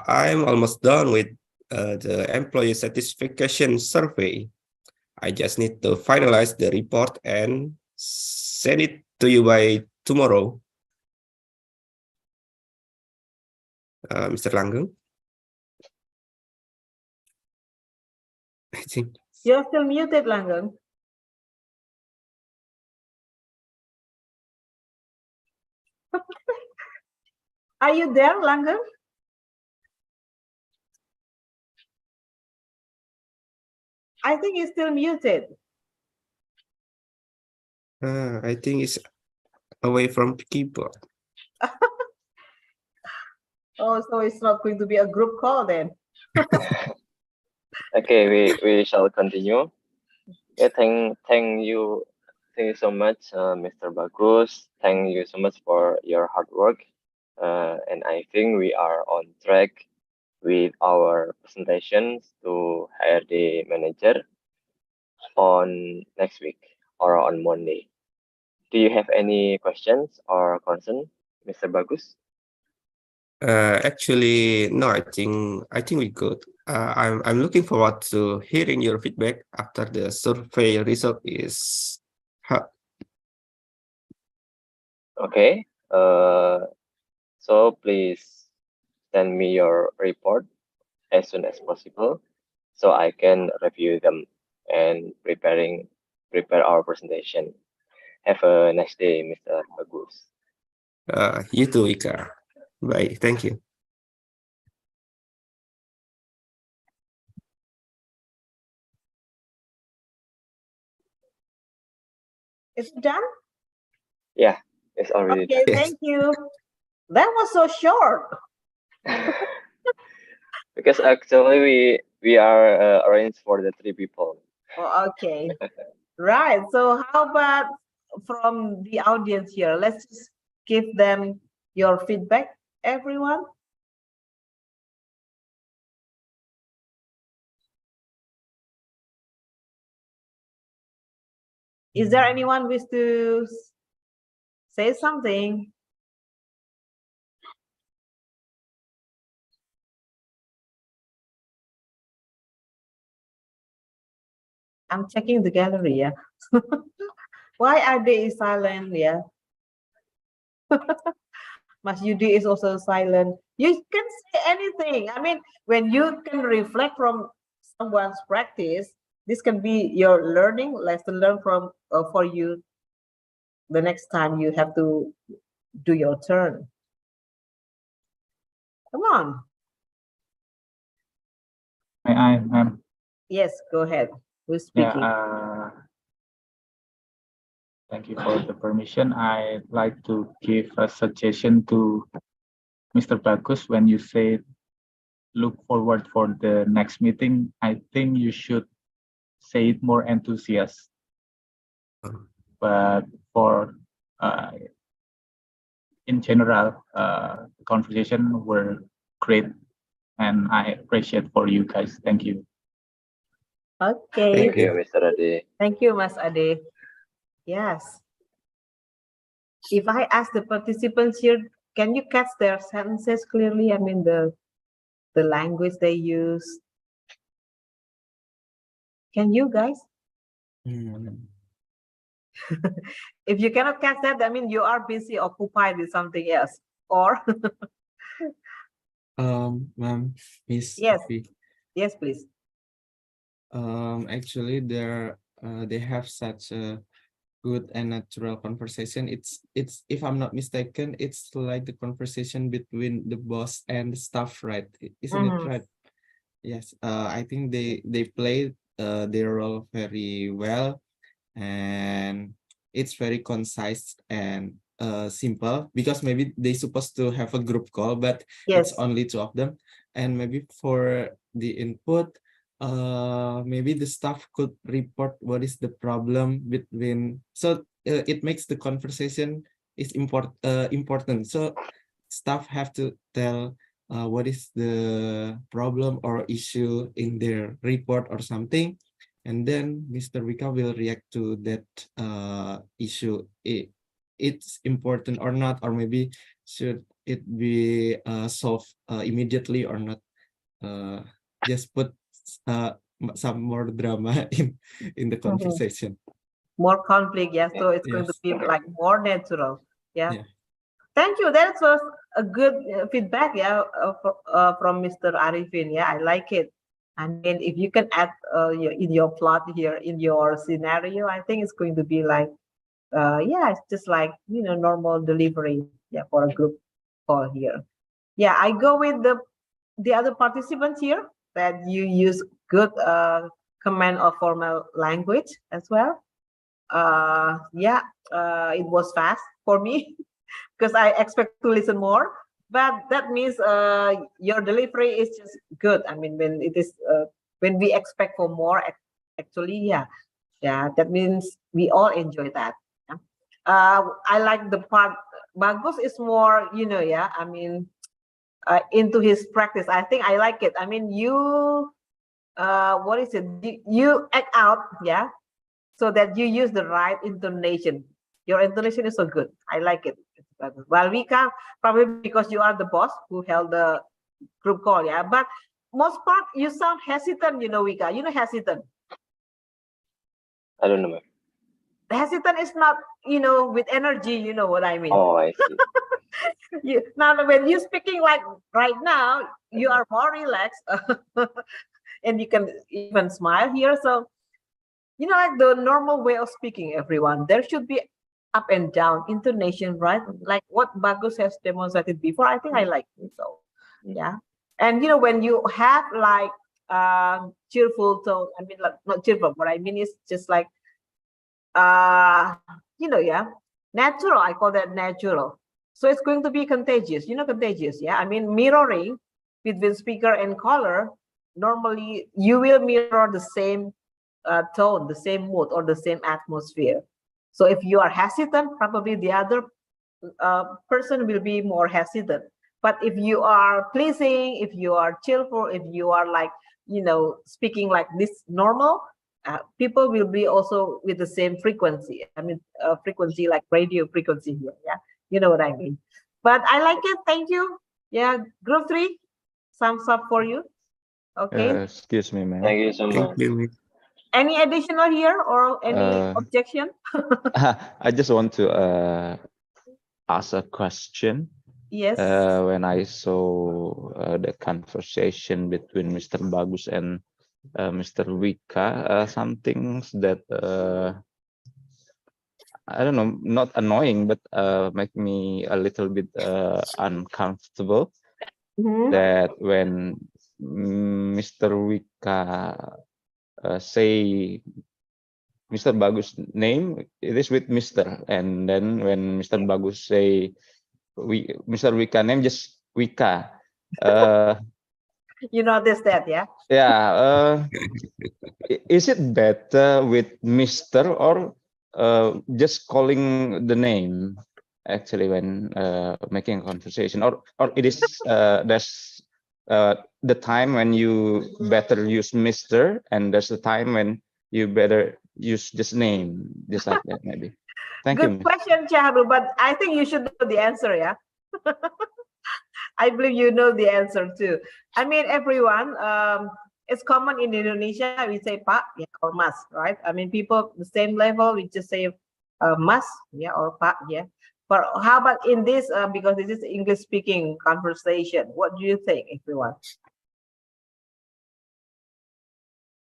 Speaker 5: I'm almost done with the employee satisfaction survey. I just need to finalize the report and send it to you by tomorrow. Mr. Langgeng? I think.
Speaker 1: You're still muted, Langgeng. Are you there, Langgeng? I think he's still muted.
Speaker 5: I think it's away from the keyboard.
Speaker 1: Oh, so it's not going to be a group call then.
Speaker 22: Okay, we shall continue. Okay, thank you so much, Mr. Bagus. Thank you so much for your hard work. And I think we are on track with our presentations to hire the manager on next week or on Monday. Do you have any questions or concern, Mr. Bagus?
Speaker 5: Actually, no, I think we're good. I'm looking forward to hearing your feedback after the survey result is.
Speaker 22: Okay. So please send me your report as soon as possible, so I can review them and prepare our presentation. Have a nice day, Mr. Bagus.
Speaker 5: You too, Ika. Bye. Thank you.
Speaker 1: Is it done?
Speaker 22: Yeah, it's already
Speaker 1: okay,
Speaker 22: done.
Speaker 1: Thank you. That was so short.
Speaker 22: Because actually we are arranged for the 3 people.
Speaker 1: Oh, okay. Right. So how about from the audience here? Let's just give them your feedback, everyone. Is there anyone wish to say something? I'm checking the gallery, yeah. Why are they silent, yeah? Mas Yudi is also silent. You can say anything. I mean, when you can reflect from someone's practice, this can be your learning, lesson learned from for you the next time you have to do your turn. Come on.
Speaker 21: Ma'am.
Speaker 1: Yes, go ahead. Who's speaking?
Speaker 21: Yeah, thank you for the permission. I'd like to give a suggestion to Mr. Bagus. When you say look forward for the next meeting, I think you should say it more enthusiastic. But for in general, the conversation were great, and I appreciate for you guys. Thank you.
Speaker 1: Okay.
Speaker 22: Thank you, Mr. Ade.
Speaker 1: Thank you, Mas Ade. Yes. If I ask the participants here, can you catch their sentences clearly? I mean, the language they use. Can you guys? If you cannot catch that, I mean you are busy occupied with something else. Or
Speaker 5: Ma'am, Miss
Speaker 1: yes,
Speaker 5: Afi,
Speaker 1: yes, please.
Speaker 5: actually they have such a good and natural conversation. It's if I'm not mistaken, it's like the conversation between the boss and the staff, right? Isn't it right? Yes. I think they played their role very well, and it's very concise and simple, because maybe they supposed to have a group call, but it's
Speaker 1: Yes.
Speaker 5: only two of them. And maybe for the input, maybe the staff could report what is the problem between, so it makes the conversation is important. So staff have to tell what is the problem or issue in their report or something, and then Mr. Wika will react to that issue. It's important or not, or maybe should it be solved immediately or not. Just put some more drama in the conversation.
Speaker 1: More conflict, yeah. So it's going to
Speaker 5: Yes.
Speaker 1: be like more natural. Yeah.
Speaker 5: Yeah.
Speaker 1: Thank you. That was a good feedback, yeah, from Mr. Arifin. Yeah, I like it. I mean, if you can add in your plot here, in your scenario, I think it's going to be like, yeah, it's just like, you know, normal delivery, yeah, for a group call here. Yeah, I go with the other participants here that you use good command or formal language as well. Yeah, it was fast for me because I expect to listen more. But that means your delivery is just good. I mean, when it is when we expect for more, actually, yeah, that means we all enjoy that. Yeah. I like the part. Bagus is more, you know, yeah. I mean, into his practice. I think I like it. I mean, you, what is it? You act out, yeah, so that you use the right intonation. Your intonation is so good. I like it. Well, we can probably because you are the boss who held the group call, yeah. But most part, you sound hesitant, you know, Wika. You know, hesitant.
Speaker 22: I don't know, ma'am.
Speaker 1: Hesitant is not, you know, with energy. You know what I mean?
Speaker 22: Oh, I see.
Speaker 1: Now, when you're speaking like right now, you are more relaxed, and you can even smile here. So, you know, like the normal way of speaking, everyone, there should be up and down intonation, right? Like what Bagus has demonstrated before. I think I like it. So, yeah. And, you know, when you have like cheerful tone, I mean, like, not cheerful, what I mean is just like, you know, yeah, natural. I call that natural. So it's going to be contagious, you know, contagious. Yeah. I mean, mirroring between speaker and caller, normally you will mirror the same tone, the same mood, or the same atmosphere. So if you are hesitant, probably the other person will be more hesitant. But if you are pleasing, if you are cheerful, if you are like, you know, speaking like this normal, people will be also with the same frequency. I mean, frequency like radio frequency here. Yeah, you know what I mean. But I like it. Thank you. Yeah, group 3, thumbs up for you. Okay.
Speaker 22: Excuse me, ma'am. Thank you so much.
Speaker 1: Any additional here or any objection?
Speaker 22: I just want to ask a question.
Speaker 1: Yes.
Speaker 22: When I saw the conversation between Mr. Bagus and Mr. Wika, some things that I don't know, not annoying, but make me a little bit uncomfortable. That when Mr. Wika say Mr. Bagus name, it is with Mr. And then when Mr. Bagus say Mr. Wika name, just Wika.
Speaker 1: You notice that, yeah?
Speaker 22: Yeah. Is it better with Mr. or just calling the name actually when making a conversation, or it is there's the time when you better use Mr. and there's the time when you better use just name, just like that maybe. Thank
Speaker 1: Good
Speaker 22: you.
Speaker 1: question, Chahru, but I think you should know the answer, yeah? I believe you know the answer too. I mean, everyone, it's common in Indonesia, we say Pak, yeah, or Mas, right? I mean, people the same level, we just say Mas, yeah, or Pak, yeah. But how about in this, because this is English speaking conversation, what do you think, everyone?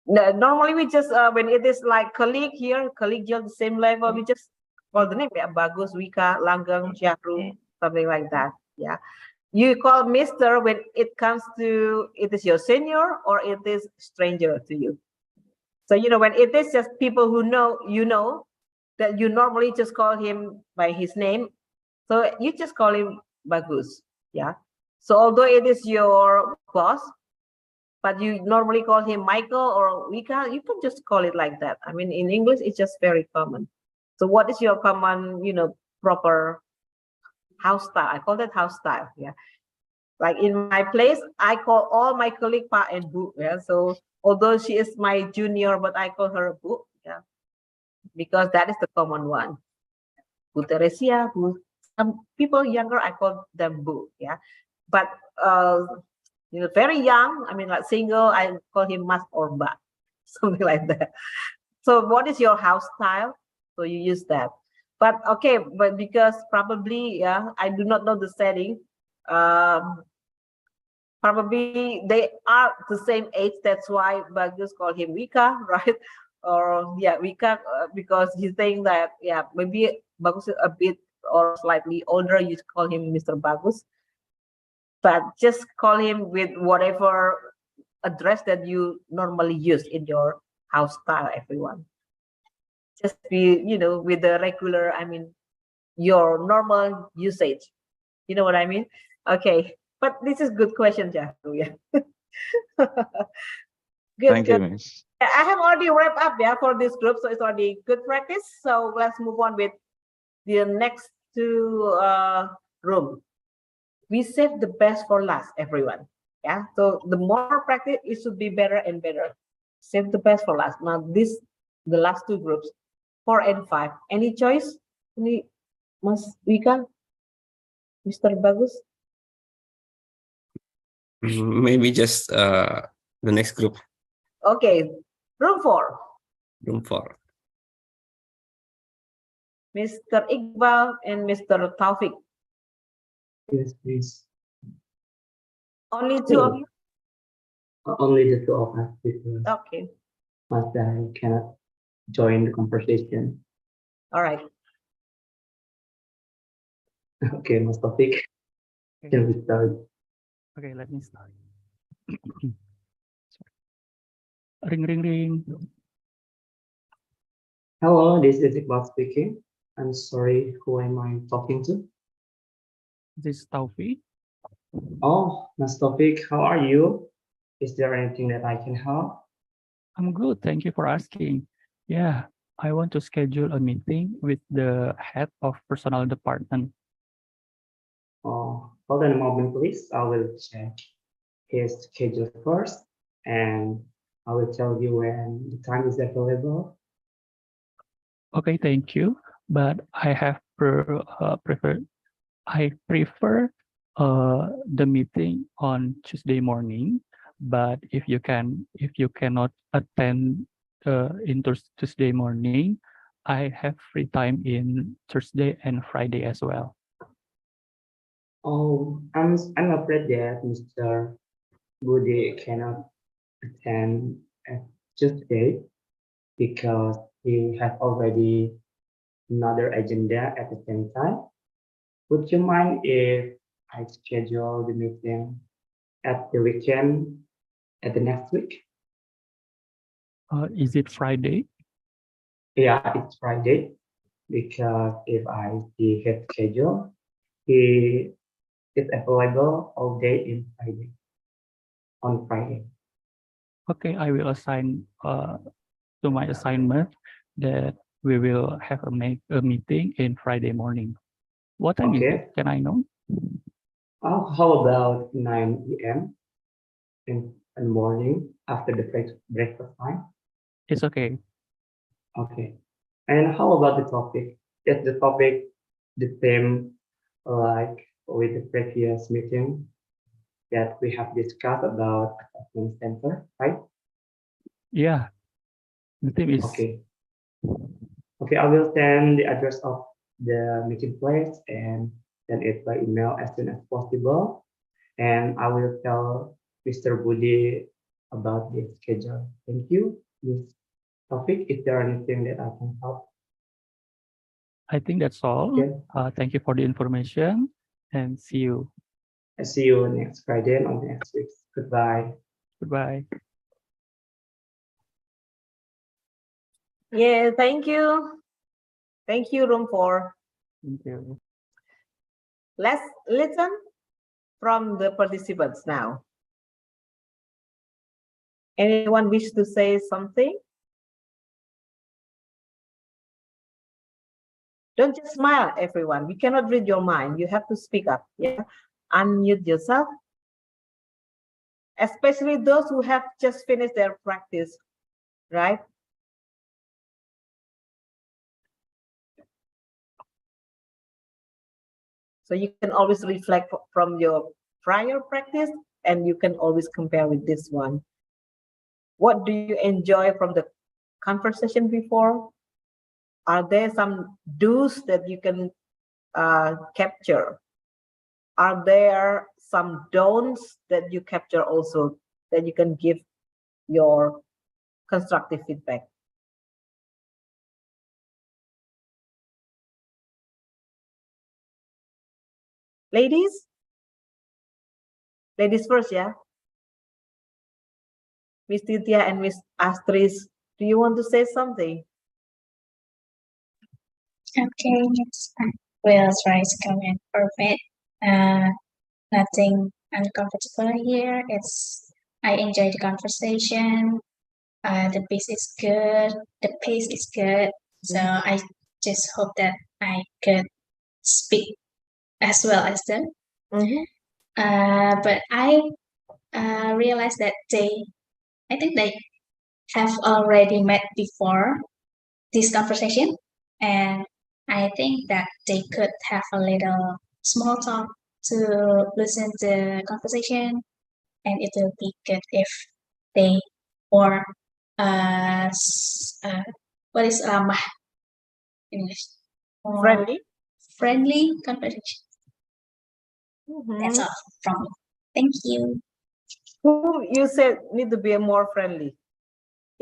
Speaker 1: Normally we just, when it is like colleague here, colleague just the same level, we just call the name, yeah, Bagus, Wika, Langgeng, Syahru, something like that, yeah. You call Mr. when it comes to, it is your senior or it is stranger to you. So, when it is just people who know, that you normally just call him by his name. So you just call him Bagus, yeah. So although it is your boss, but you normally call him Michael or Wika, you can just call it like that. I mean, in English, it's just very common. So what is your common, proper house style? I call that house style, yeah. Like in my place, I call all my colleague Pa and Bu, yeah. So although she is my junior, but I call her Bu, yeah, because that is the common one. Bu Teresia, Bu. Some people younger, I call them Bu, yeah. But very young, I mean, like single, I call him Mas or Ba, something like that. So what is your house style? So you use that. But okay, but because probably, yeah, I do not know the setting. Probably they are the same age. That's why Bagus call him Wika, right? Or yeah, Wika, because he's saying that, yeah, maybe Bagus is a bit or slightly older. You call him Mr. Bagus, but just call him with whatever address that you normally use in your house style, everyone. Just be, with the regular, I mean, your normal usage. You know what I mean? Okay. But this is good question, Jahru, yeah. Good.
Speaker 21: Thank you, Miss.
Speaker 1: I have already wrapped up, yeah, for this group, so it's already good practice. So let's move on with the next two room. We save the best for last, everyone. Yeah. So the more practice, it should be better and better. Save the best for last. Now the last two groups, 4 and 5. Any choice? Any, Mas Wika, Mr. Bagus?
Speaker 7: Maybe just the next group.
Speaker 1: Okay, room 4.
Speaker 7: Room 4.
Speaker 1: Mr. Iqbal and Mr. Taufik.
Speaker 6: Yes, please.
Speaker 1: Only two of you?
Speaker 6: Only the two of us, because
Speaker 1: Okay.
Speaker 6: I cannot join the conversation.
Speaker 1: All right.
Speaker 6: Okay, Mas Taufik, can we start?
Speaker 20: Okay, let me start. Ring, ring, ring.
Speaker 6: Hello, this is Iqbal speaking. I'm sorry, who am I talking to?
Speaker 20: This is Taufik.
Speaker 6: Oh, Mas Taufik, how are you? Is there anything that I can help?
Speaker 20: I'm good, thank you for asking. Yeah, I want to schedule a meeting with the head of personal department.
Speaker 6: Oh, hold on a moment, please. I will check his schedule first, and I will tell you when the time is available.
Speaker 20: Okay, thank you. But I have I prefer the meeting on Tuesday morning. But if you cannot attend in Tuesday morning, I have free time in Thursday and Friday as well.
Speaker 6: Oh, I'm afraid that Mr. Budi cannot attend Tuesday because he has already another agenda at the same time. Would you mind if I schedule the meeting at the weekend at the next week?
Speaker 20: Is it Friday?
Speaker 6: Yeah, it's Friday because if I see his schedule, he is available all day on Friday.
Speaker 20: Okay, I will assign to my assignment that we will have a meeting in Friday morning. What time is it? Can I know?
Speaker 6: How about 9 a.m. in the morning after the breakfast time?
Speaker 20: It's okay.
Speaker 6: Okay. And how about the topic? Is the topic the same like with the previous meeting that we have discussed about assessment center, right?
Speaker 20: Yeah, the theme is
Speaker 6: okay. Okay, I will send the address of the meeting place and send it by email as soon as possible. And I will tell Mr. Budi about the schedule. Thank you, Ms. Taufik. Is there anything that I can help?
Speaker 20: I think that's all.
Speaker 6: Okay.
Speaker 20: Thank you for the information and see you.
Speaker 6: I see you next Friday and on next week. Goodbye.
Speaker 20: Goodbye.
Speaker 1: Yeah, thank you. Thank you, room 4.
Speaker 20: Thank you.
Speaker 1: Let's listen from the participants now. Anyone wish to say something? Don't just smile, everyone. We cannot read your mind. You have to speak up. Yeah, unmute yourself. Especially those who have just finished their practice, right? So you can always reflect from your prior practice, and you can always compare with this one. What do you enjoy from the conversation before? Are there some do's that you can capture? Are there some don'ts that you capture also that you can give your constructive feedback? Ladies first, yeah. Miss Tithia and Miss Astrid, do you want to say something?
Speaker 3: Okay, next time we'll try to comment perfect. Nothing uncomfortable here. I enjoy the conversation. The pace is good. So I just hope that I could speak as well as them. But I realized that I think they have already met before this conversation, and I think that they could have a little small talk to listen to the conversation, and it will be good if they were what is ramah in English? Friendly conversation. That's all from me. Thank you.
Speaker 1: Who you said need to be more friendly?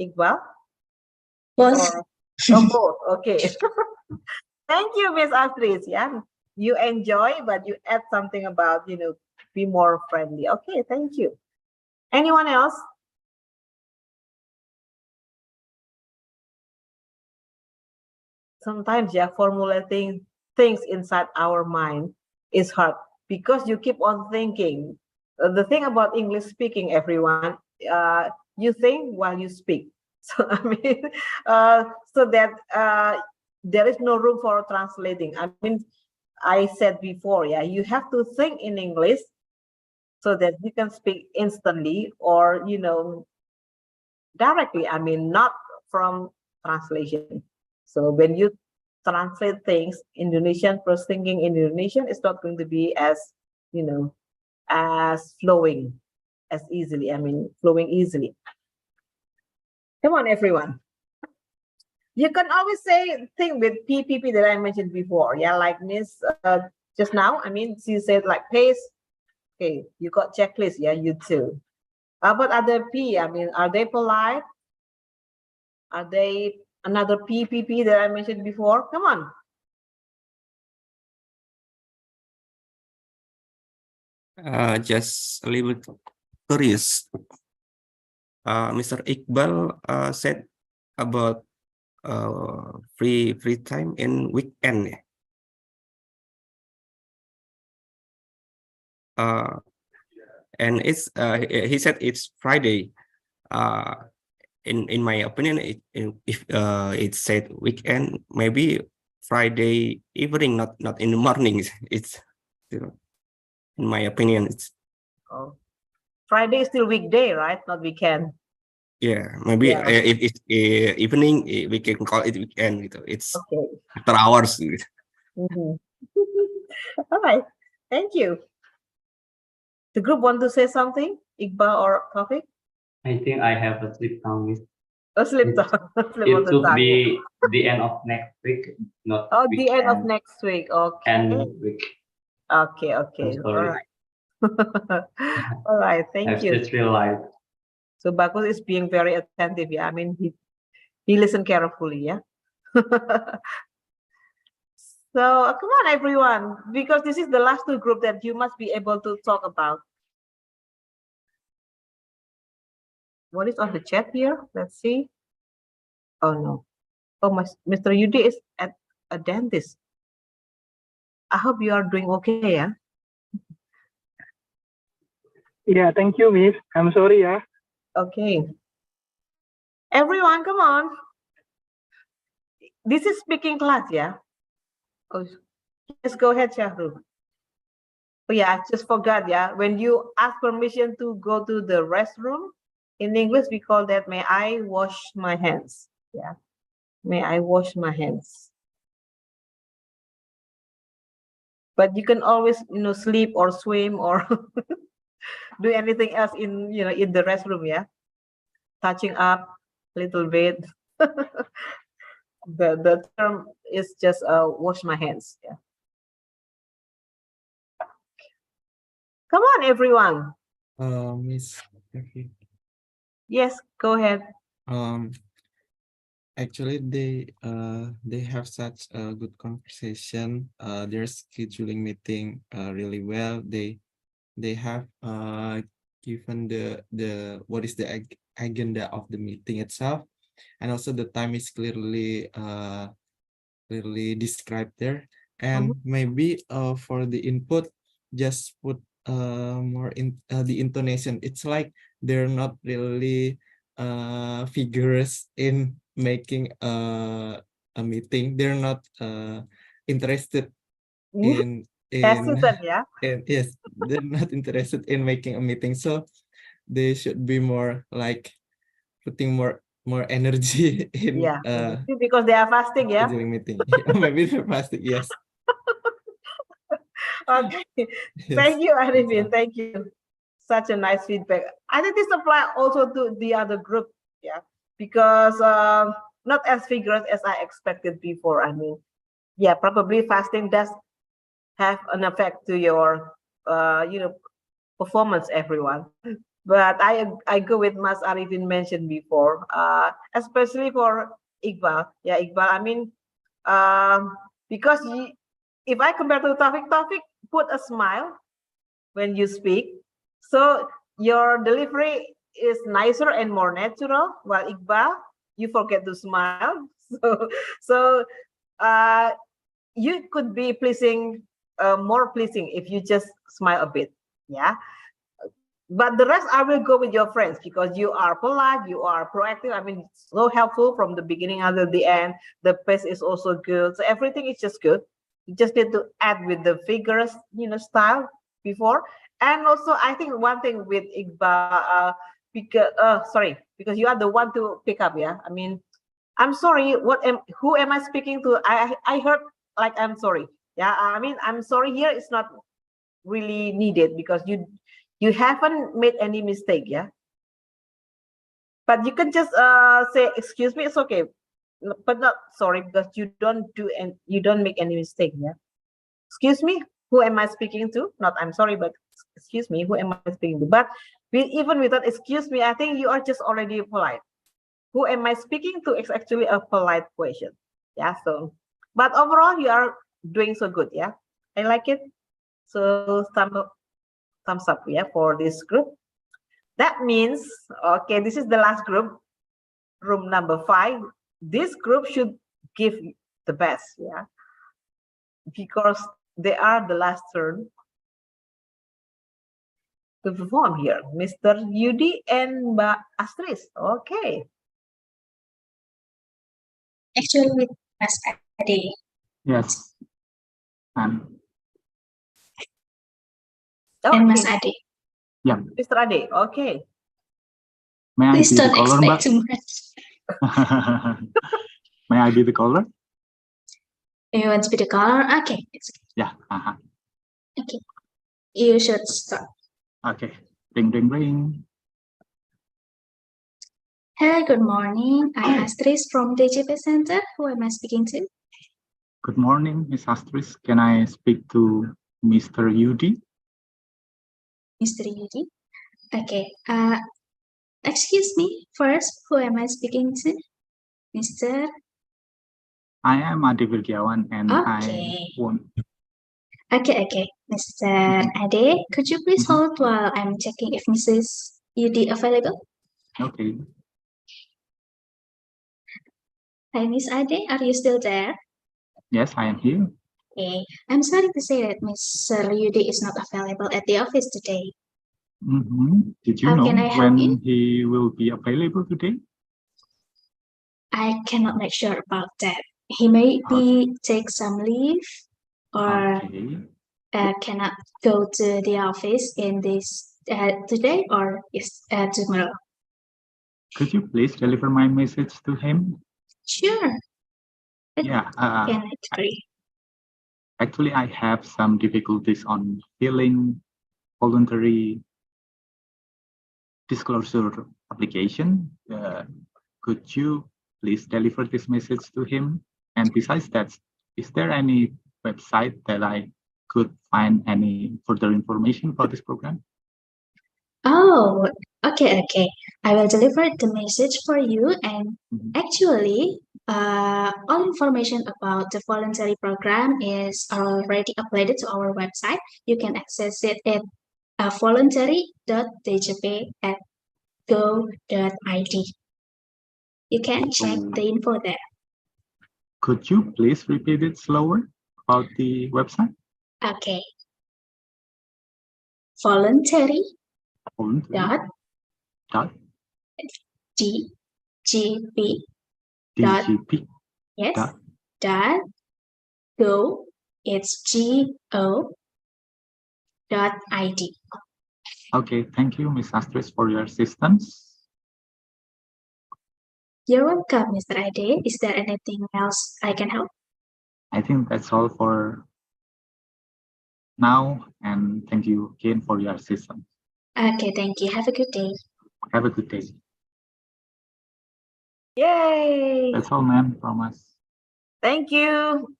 Speaker 1: Iqbal?
Speaker 3: Both.
Speaker 1: Both. Okay. Thank you, Miss Astrid. Yeah, you enjoy, but you add something about, be more friendly. Okay, thank you. Anyone else? Sometimes, yeah, formulating things inside our mind is hard because you keep on thinking. The thing about English speaking, everyone, you think while you speak. So I mean, so that there is no room for translating. I mean, I said before, yeah, you have to think in English so that you can speak instantly or, directly. I mean, not from translation. So when you translate things Indonesian, first thinking in Indonesian, it's not going to be as, as flowing as easily. I mean, flowing easily. Come on, everyone. You can always say thing with PPP that I mentioned before. Yeah, like Miss just now. I mean, she said like pace. Okay, you got checklist. Yeah, you too. How about other P? I mean, are they polite? Are they another PPP that I mentioned before? Come on.
Speaker 7: Just a little bit curious. Mr. Iqbal said about free time in weekend. And it's he said it's Friday. In my opinion, if it said weekend, maybe Friday evening, not in the morning. It's in my opinion, it's.
Speaker 1: Oh, Friday is still weekday, right? Not weekend.
Speaker 7: Yeah, maybe
Speaker 1: Yeah.
Speaker 7: If it's evening, we can call it weekend. It's
Speaker 1: okay.
Speaker 7: After hours.
Speaker 1: All right, thank you. The group want to say something, Iqbal or Taufik?
Speaker 6: I think I have a slip tongue.
Speaker 1: A slip tongue.
Speaker 6: It would be the end of next week, not
Speaker 1: Oh,
Speaker 6: weekend.
Speaker 1: the end of next week. Okay.
Speaker 6: End week.
Speaker 1: Okay. Okay.
Speaker 6: I'm
Speaker 1: All
Speaker 6: sorry.
Speaker 1: right. All right. Thank
Speaker 6: I've
Speaker 1: you.
Speaker 6: just realized.
Speaker 1: So Bagus is being very attentive. Yeah. I mean, he listened carefully. Yeah. So come on, everyone, because this is the last two group that you must be able to talk about. What is on the chat here? Let's see. Oh no. Oh, Mr. Yudi is at a dentist. I hope you are doing okay, yeah?
Speaker 8: Yeah, thank you, Miss. I'm sorry, yeah.
Speaker 1: Okay. Everyone, come on. This is speaking class, yeah? Oh, yes, go ahead, Shahrul. Oh yeah, I just forgot, yeah. When you ask permission to go to the restroom, in English we call that, may I wash my hands? Yeah. May I wash my hands? But you can always, sleep or swim or do anything else in, in the restroom, yeah? Touching up a little bit. The term is just wash my hands, yeah. Come on, everyone.
Speaker 5: Miss. Okay.
Speaker 1: Yes, go ahead.
Speaker 5: Actually, they have such a good conversation. They're scheduling meeting really well. They have given the what is the agenda of the meeting itself, and also the time is clearly clearly described there. And maybe for the input, just put more in the intonation. It's like they're not really vigorous in making a meeting. They're not interested in
Speaker 1: hesitant, yeah.
Speaker 5: Yes, they're not interested in making a meeting, so they should be more like putting more energy in
Speaker 1: because they are fasting, yeah.
Speaker 5: scheduling meeting. Maybe they're fasting, yes.
Speaker 1: Okay.
Speaker 5: Yes.
Speaker 1: Thank you, Arifin. Thank you. Such a nice feedback. I think this applies also to the other group, yeah, because not as vigorous as I expected before. I mean, yeah, probably fasting does have an effect to your, performance, everyone. But I go with Mas Arifin mentioned before, especially for Iqbal. Yeah, Iqbal. I mean, because if I compare to Taufik, put a smile when you speak. So your delivery is nicer and more natural. While Iqbal, you forget to smile. So you could be pleasing, more pleasing if you just smile a bit. Yeah. But the rest, I will go with your friends because you are polite, you are proactive. I mean, so helpful from the beginning until the end. The pace is also good. So everything is just good. You just need to add with the vigorous, style before. And also, I think one thing with Iqbal, because you are the one to pick up, yeah. I mean, I'm sorry. Who am I speaking to? I heard like I'm sorry. Yeah, I mean, I'm sorry here. It's not really needed because you haven't made any mistake, yeah. But you can just say excuse me, it's okay, but not sorry because you don't do and you don't make any mistake, yeah. Excuse me, who am I speaking to? Not I'm sorry, but excuse me, who am I speaking to? But even without excuse me, I think you are just already polite. Who am I speaking to is actually a polite question, yeah. So, but overall, you are doing so good, yeah. I like it. So thumbs up, yeah, for this group. That means, okay, this is the last group, room number 5. This group should give the best, yeah, because they are the last turn to perform here. Mr. Yudi and Mbak Astris, okay.
Speaker 3: Actually, with Mas Ade.
Speaker 21: Yes.
Speaker 3: And Mas Ade.
Speaker 21: Yeah.
Speaker 1: Mr. Ade, okay.
Speaker 21: May I
Speaker 3: Please
Speaker 21: be the
Speaker 3: don't
Speaker 21: caller,
Speaker 3: expect
Speaker 21: Mbak?
Speaker 3: too much.
Speaker 21: May I be the caller?
Speaker 3: You want to be the caller? Okay.
Speaker 21: Yeah.
Speaker 3: Okay. You should start.
Speaker 21: Okay. Ring, ring, ring.
Speaker 3: Hello, good morning. I'm Astrid from DJP Center. Who am I speaking to?
Speaker 21: Good morning, Miss Astrid. Can I speak to Mr. Yudi?
Speaker 3: Mr. Yudi. Okay. Excuse me. First, who am I speaking to? Mr.
Speaker 21: I am Ade Wirjawan and
Speaker 3: Okay.
Speaker 21: I want.
Speaker 3: Okay. Mr. Ade, could you please hold while I'm checking if Mrs. Yudi available?
Speaker 21: Okay.
Speaker 3: Hi, Miss Ade. Are you still there?
Speaker 21: Yes, I am here.
Speaker 3: Okay. I'm sorry to say that Mr. Yudi is not available at the office today.
Speaker 21: Did you
Speaker 3: How
Speaker 21: know
Speaker 3: can I help
Speaker 21: when
Speaker 3: you?
Speaker 21: he will be available today?
Speaker 3: I cannot make sure about that. He may be take some leave or cannot go to the office in this today or tomorrow.
Speaker 21: Could you please deliver my message to him?
Speaker 3: Sure.
Speaker 21: Yeah.
Speaker 3: Can I agree?
Speaker 21: Actually, I have some difficulties on filling voluntary disclosure application. Could you please deliver this message to him? And besides that, is there any website that I could find any further information about this program?
Speaker 3: Oh, okay. I will deliver the message for you. And actually, all information about the voluntary program is already uploaded to our website. You can access it at voluntary.djp@go.id. You can check the info there.
Speaker 21: Could you please repeat it slower about the website?
Speaker 3: Okay. Voluntary dot
Speaker 21: dot
Speaker 3: DGP dot
Speaker 21: DGP
Speaker 3: yes dot go it's GO .id.
Speaker 21: Okay, thank you, Miss Astrid, for your assistance.
Speaker 3: You're welcome, Mr. Ade. Is there anything else I can help?
Speaker 21: I think that's all for now, and thank you again for your assistance.
Speaker 3: Okay, thank you. Have a good day.
Speaker 21: Have a good day.
Speaker 1: Yay!
Speaker 21: That's all, ma'am, from us.
Speaker 1: Thank you.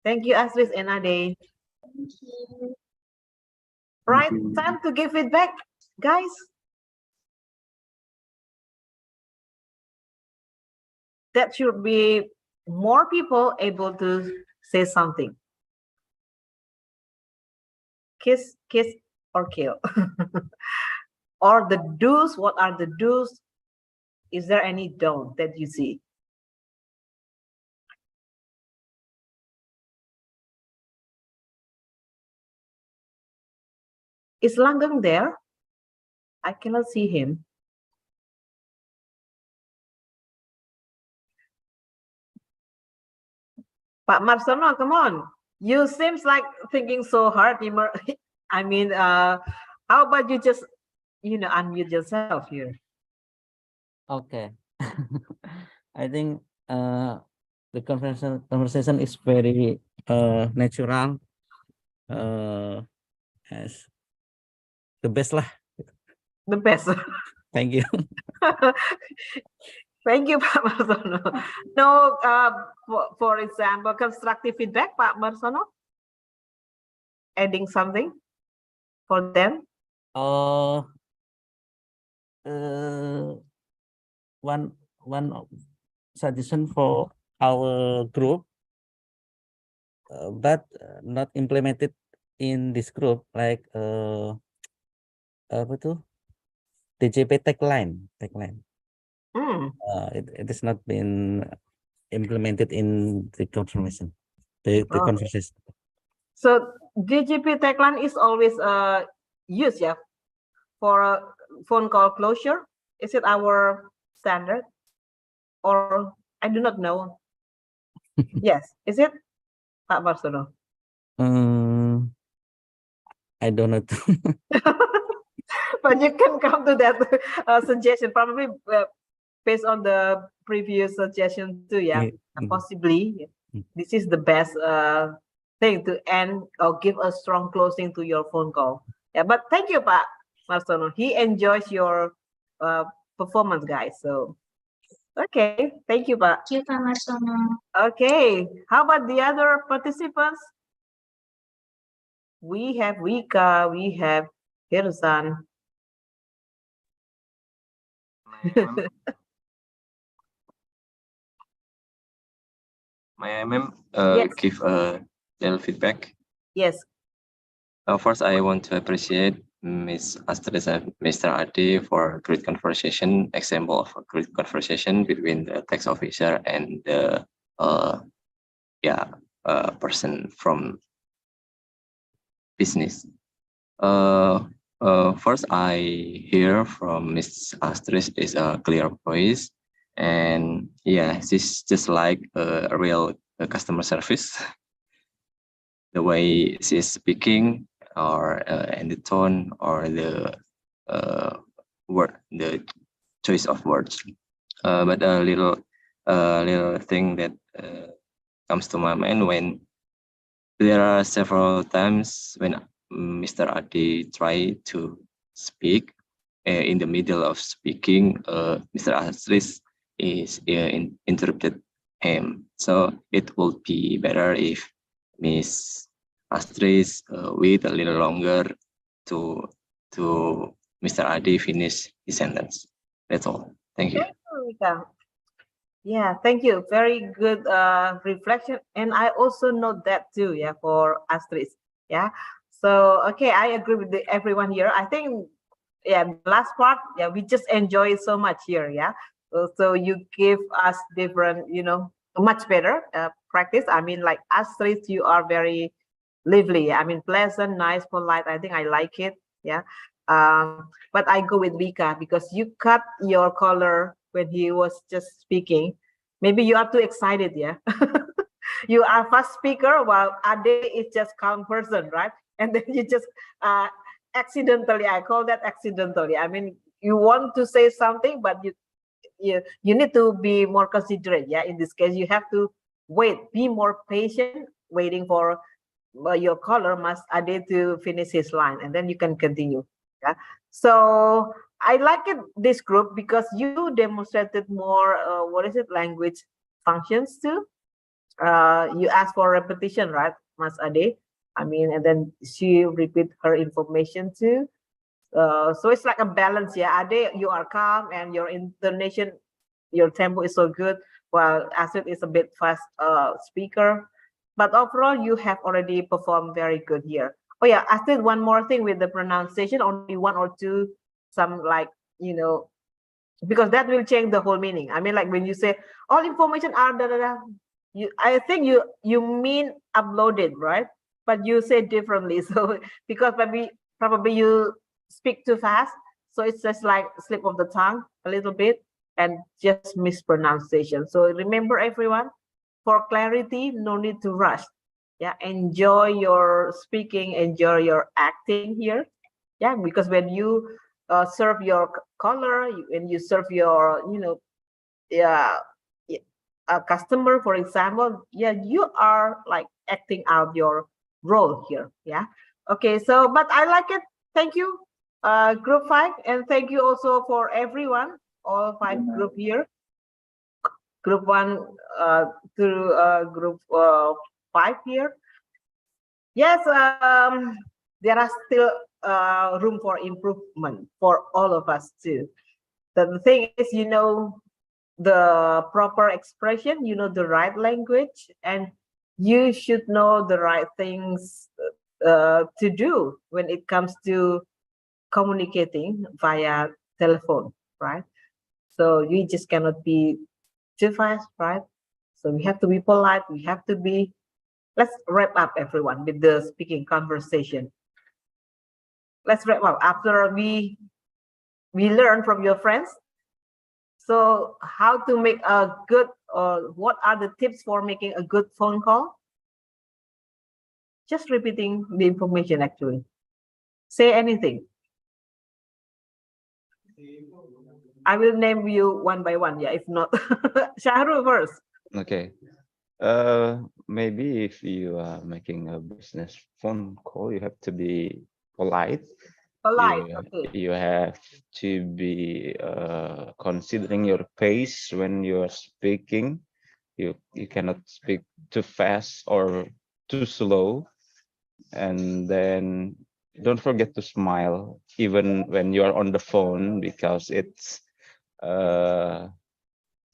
Speaker 1: Thank you, Astrid and Ade.
Speaker 3: Thank you.
Speaker 1: Right, time to give feedback, guys. That should be more people able to say something. Kiss or kill. Or the do's, what are the do's? Is there any don't that you see? Is Langgeng there? I cannot see him. Pak Marsono, come on. You seems like thinking so hard. I mean, how about you just, unmute yourself here?
Speaker 2: Okay. I think the conversation is very natural. As the best lah.
Speaker 1: The best.
Speaker 2: Thank you.
Speaker 1: Thank you, Pak Marsono. No, for example, constructive feedback, Pak Marsono? Adding something for them?
Speaker 2: One suggestion for our group, but not implemented in this group, like apa tuh? DJP tagline. It has not been implemented in the confirmation, the conversation.
Speaker 1: So DGP tagline is always used, yeah, for a phone call closure. Is it our standard, or I do not know? Yes, is it, Pak Marsono?
Speaker 2: I don't know.
Speaker 1: But you can come to that suggestion, probably based on the previous suggestion too, yeah. Possibly this is the best thing to end or give a strong closing to your phone call. Yeah, but thank you, Pak Marsono. He enjoys your performance, guys. So, okay, thank you, Pak.
Speaker 3: Thank you, Pak Marsono.
Speaker 1: Okay, how about the other participants? We have Wika, we have Hirsan.
Speaker 22: May I, ma'am,
Speaker 1: Yes.
Speaker 22: give a little feedback?
Speaker 1: Yes.
Speaker 22: First, I want to appreciate Ms. Astrid and Mr. Adi for great conversation, example of a great conversation between the tax officer and the person from business. First, I hear from Ms. Astrid is a clear voice, and yeah, she's just like a real customer service. The way she's speaking, or and the tone, or the word, the choice of words. But a little thing that comes to my mind when there are several times when Mr. Adi tried to speak. In the middle of speaking, Mr. Astris is interrupted him. So it would be better if Miss Astris wait a little longer to Mr. Adi finish his sentence. That's all. Thank you.
Speaker 1: Thank you, Rika. Yeah, thank you. Very good reflection. And I also note that too, yeah, for Astrid. Yeah. So, okay, I agree with everyone here. I think, yeah, the last part, yeah, we just enjoy it so much here, yeah. So you give us different, much better practice. I mean, like Astrid, you are very lively. I mean, pleasant, nice, polite. I think I like it, yeah. But I go with Vika because you cut your color when he was just speaking. Maybe you are too excited, yeah. You are fast speaker while Ade is just calm person, right? And then you just accidentally, I call that accidentally. I mean, you want to say something, but you need to be more considerate, yeah. In this case, you have to wait, be more patient, waiting for your caller must Ade to finish his line, and then you can continue. Yeah. So I like it this group because you demonstrated more language functions too. You asked for repetition, right, Mas Ade? I mean, and then she repeat her information too. So it's like a balance, yeah. Ade, you are calm and your intonation, your tempo is so good, while Astrid is a bit fast speaker. But overall, you have already performed very good here. Oh yeah, Astrid, one more thing with the pronunciation, only one or two, some like, because that will change the whole meaning. I mean, like when you say all information are da da da, I think you mean uploaded, right? But you say differently. So because probably you speak too fast, so it's just like slip of the tongue a little bit and just mispronunciation. So remember, everyone, for clarity, no need to rush. Yeah, enjoy your speaking, enjoy your acting here. Yeah, because when you serve your caller, when you serve your, a customer, for example, yeah, you are like acting out your role here. Yeah. Okay. So, but I like it. Thank you, group 5, and thank you also for everyone, all 5 group here. Group 1 through group 5 here. Yes, there are still room for improvement for all of us too. The thing is, the proper expression, the right language, and you should know the right things to do when it comes to communicating via telephone, right? So you just cannot be too fast, right? So we have to be polite. We have to be. Let's wrap up, everyone, with the speaking conversation. Let's wrap up after we learn from your friends. So how to make a good, or what are the tips for making a good phone call? Just repeating the information, actually. Say anything. I will name you one by one, yeah, if not. Shahrul first.
Speaker 11: Okay. Maybe if you are making a business phone call, you have to be polite
Speaker 1: Polite.
Speaker 11: You,
Speaker 1: Okay.
Speaker 11: you have to be considering your pace when you are speaking. You cannot speak too fast or too slow. And then don't forget to smile even when you are on the phone, because it's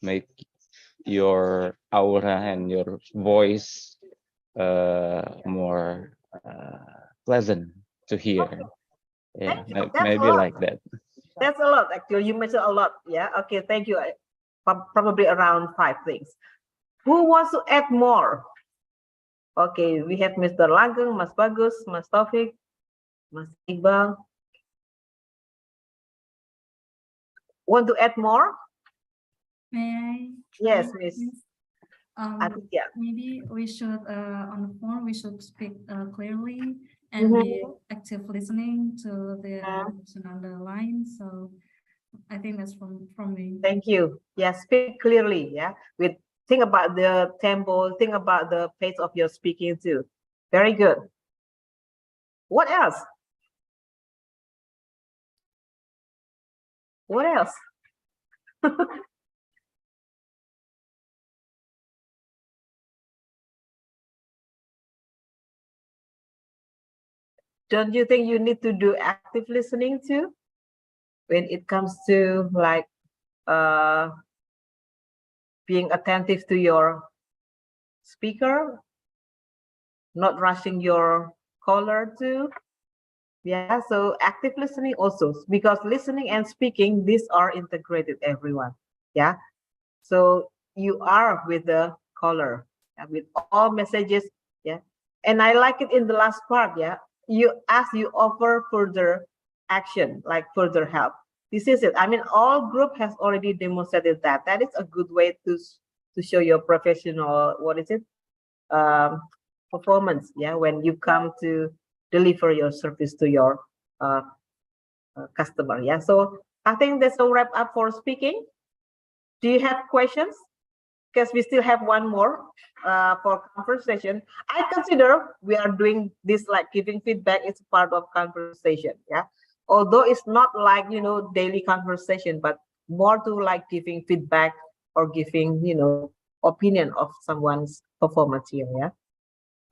Speaker 11: make your aura and your voice more pleasant to hear. Yeah,
Speaker 1: Thank you. That's a
Speaker 11: maybe
Speaker 1: lot.
Speaker 11: like that.
Speaker 1: That's a lot, actually. You mentioned a lot. Yeah. Okay. Thank you. Probably around 5 things. Who wants to add more? Okay, we have Mr. Langgeng, Mas Bagus, Mas Taufik, Mas Iqbal. Want to add more?
Speaker 9: May I?
Speaker 1: Yes, Miss.
Speaker 9: Yeah. Maybe we should on the phone we should speak clearly and be active listening to the person on the line. So I think that's from me.
Speaker 1: Thank you. Yeah, speak clearly. Yeah, think about the tempo, think about the pace of your speaking too. Very good. What else? What else? Don't you think you need to do active listening too? When it comes to like being attentive to your speaker, not rushing your caller too. Yeah, so active listening also, because listening and speaking, these are integrated, everyone. Yeah, so you are with the caller, with all messages. Yeah, and I like it in the last part. Yeah, you offer further action, like further help. This is it. I mean, all group has already demonstrated that. That is a good way to show your professional, what is it, performance. Yeah, when you come to deliver your service to your customer. Yeah, so I think that's a wrap up for speaking. Do you have questions? Because we still have one more for conversation. I consider we are doing this like giving feedback is part of conversation. Yeah, although it's not like daily conversation, but more to like giving feedback or giving opinion of someone's performance here. Yeah.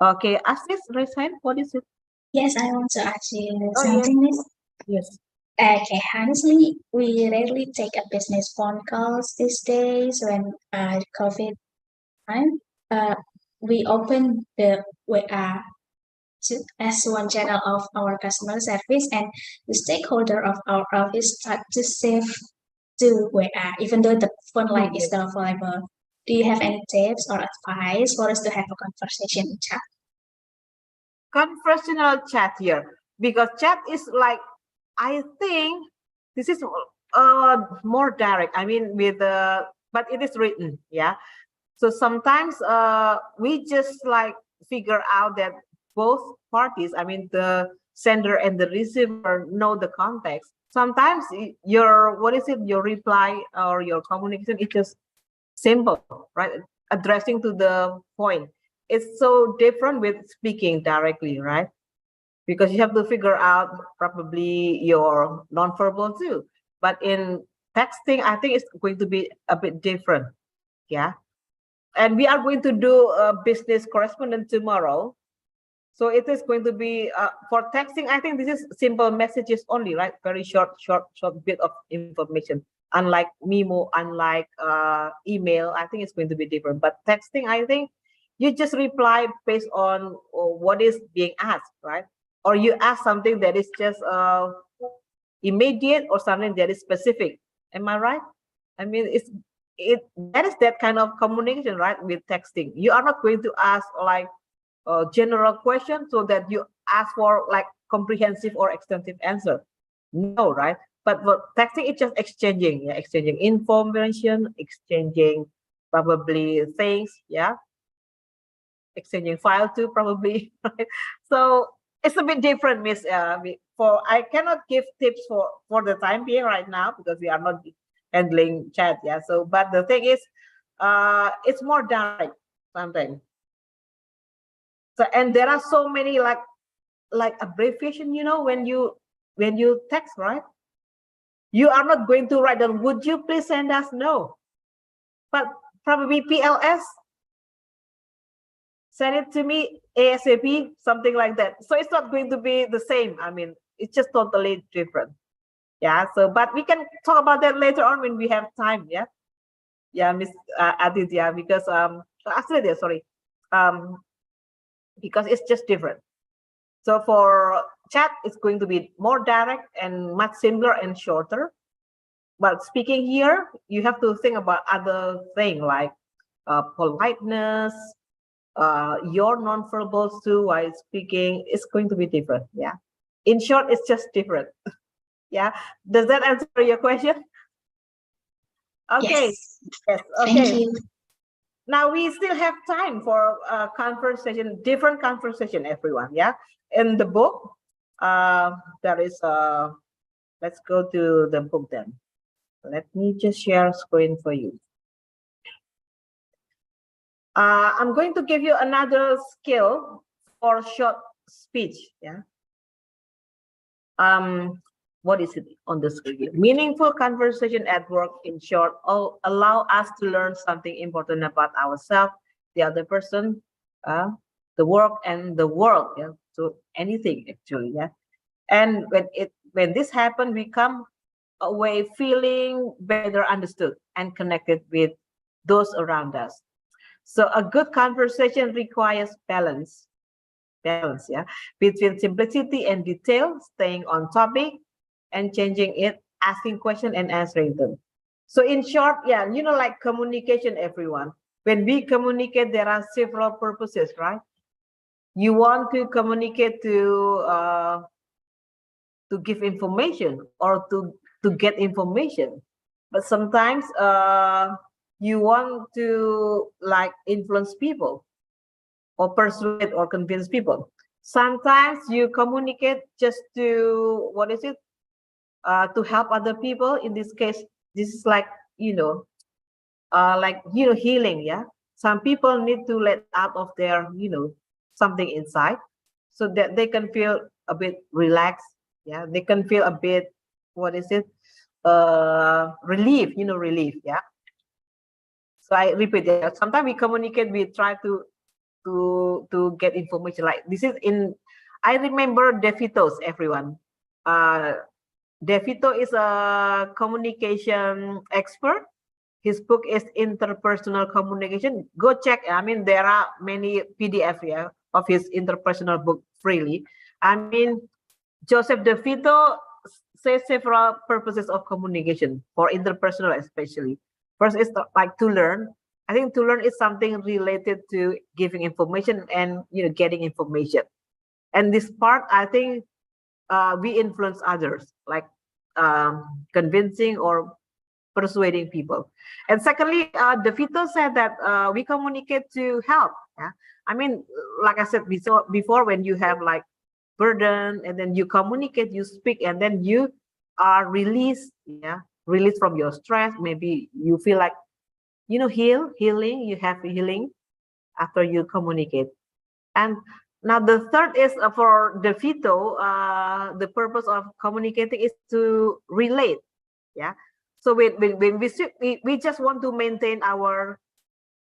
Speaker 1: Okay, ask this, raise hand. What is it?
Speaker 3: Yes, I want to ask you
Speaker 1: Oh,
Speaker 3: something, Miss.
Speaker 1: Yes.
Speaker 3: Okay, honestly, we rarely take a business phone calls these days when COVID time. We open the as one channel of our customer service, and the stakeholder of our office start to save to even though the phone line is not available. Do you have any tips or advice for us to have a conversation in chat?
Speaker 1: Conversational chat here, because chat is like, I think this is more direct. I mean, but it is written. Yeah. So sometimes we just like figure out that both parties, I mean, the sender and the receiver, know the context. Sometimes your reply or your communication is just simple, right? Addressing to the point. It's so different with speaking directly, right? Because you have to figure out probably your nonverbal too. But in texting, I think it's going to be a bit different. Yeah. And we are going to do a business correspondent tomorrow. So it is going to be for texting. I think this is simple messages only, right? Very short bit of information. Unlike memo, unlike email, I think it's going to be different. But texting, I think you just reply based on what is being asked, right? Or you ask something that is just immediate or something that is specific. Am I right? I mean, that is that kind of communication, right? With texting, you are not going to ask like a general question so that you ask for like comprehensive or extensive answer. No, right? But for texting, it's just exchanging, exchanging information, exchanging probably things, exchanging file too, probably. Right? So it's a bit different, Miss. I cannot give tips for the time being right now because we are not handling chat. Yeah. So, but the thing is, it's more direct sometimes. So, and there are so many like abbreviation. When you when you text, right? You are not going to write down, would you please send us? No. But probably PLS, send it to me ASAP, something like that. So it's not going to be the same. I mean, it's just totally different. Yeah, so, but we can talk about that later on when we have time, yeah? Yeah, Miss Aditya, because, Astrid, sorry. Because it's just different. So for chat, it's going to be more direct and much simpler and shorter. But speaking here, you have to think about other things like politeness, your nonverbals too while speaking. It's going to be different. Yeah. In short, it's just different. Yeah. Does that answer your question? Okay. Yes. Okay.
Speaker 3: Thank you.
Speaker 1: Now we still have time for conversation, different conversation, everyone. Yeah. In the book, there is let's go to the book then. Let me just share screen for you. I'm going to give you another skill for short speech. Yeah. What is it on the screen? Meaningful conversation at work, in short, allow us to learn something important about ourselves, the other person, the work, and the world. Yeah. So anything actually. Yeah. And when this happens, we come away feeling better understood and connected with those around us. So a good conversation requires balance, yeah, between simplicity and detail, staying on topic and changing it, asking questions and answering them. So in short, yeah, you know, like communication, everyone. When we communicate, there are several purposes, right? You want to communicate to give information or to get information, but sometimes you want to like influence people or persuade or convince people. Sometimes you communicate just to, what is it, to help other people. In this case, this is like, healing. Yeah, some people need to let out of their something inside so that they can feel a bit relaxed. Yeah, they can feel a bit, what is it, relief, relief. Yeah. So I repeat that. Sometimes we communicate, we try to get information. Like this is in, I remember DeVito's, everyone. DeVito is a communication expert. His book is Interpersonal Communication. Go check. I mean, there are many PDF, yeah, of his interpersonal book freely. I mean, Joseph DeVito says several purposes of communication for interpersonal, especially. First is like to learn. I think to learn is something related to giving information and getting information. And this part, I think we influence others, like convincing or persuading people. And secondly, DeVito said that we communicate to help. Yeah, I mean, like I said before, when you have like burden and then you communicate, you speak, and then you are released. Yeah, released from your stress. Maybe you feel like healing. You have healing after you communicate. And now the third is for DeVito. The purpose of communicating is to relate. Yeah. So when we speak, we just want to maintain our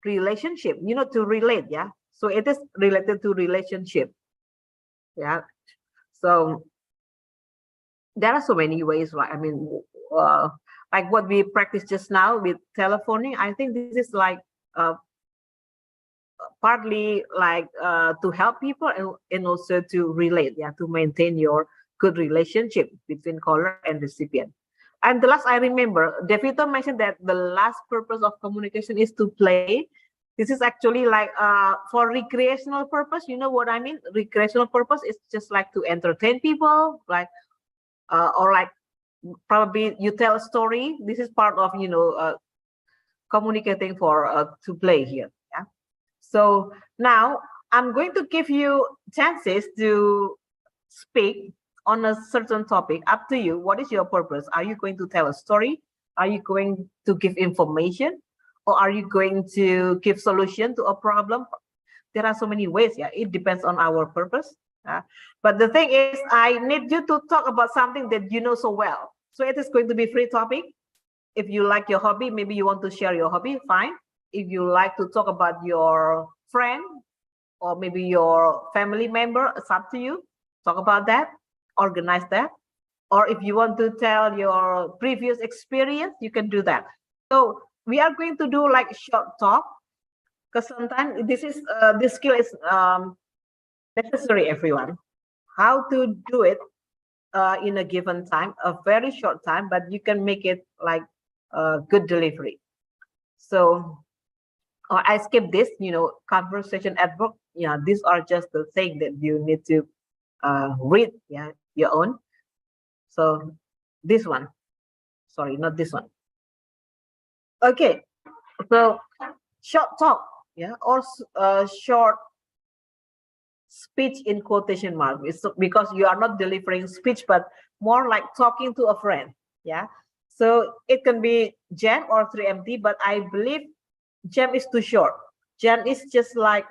Speaker 1: relationship, to relate. Yeah. So it is related to relationship. Yeah. So there are so many ways, right? I mean, like what we practice just now with telephoning, I think this is like partly like to help people and also to relate, yeah, to maintain your good relationship between caller and recipient. And the last I remember, DeVito mentioned that the last purpose of communication is to play. This is actually like for recreational purpose. You know what I mean? Recreational purpose is just like to entertain people, like or like probably you tell a story. This is part of communicating for to play here. Yeah. So now I'm going to give you chances to speak on a certain topic. Up to you. What is your purpose? Are you going to tell a story? Are you going to give information? Or are you going to give solution to a problem? There are so many ways. Yeah, it depends on our purpose. But the thing is, I need you to talk about something that you know so well. So it is going to be free topic. If you like your hobby, maybe you want to share your hobby, fine. If you like to talk about your friend or maybe your family member, it's up to you. Talk about that, organize that. Or if you want to tell your previous experience, you can do that. So we are going to do like short talk, because sometimes this skill is necessary, everyone. How to do it in a given time, a very short time, but you can make it like good delivery. So I skip this, conversation at work. Yeah, these are just the thing that you need to read, yeah, your own. So this one, sorry, not this one. Okay, so short talk, yeah, or short speech in quotation mark. It's because you are not delivering speech, but more like talking to a friend, yeah. So it can be jam or 3MT, but I believe jam is too short. Jam is just like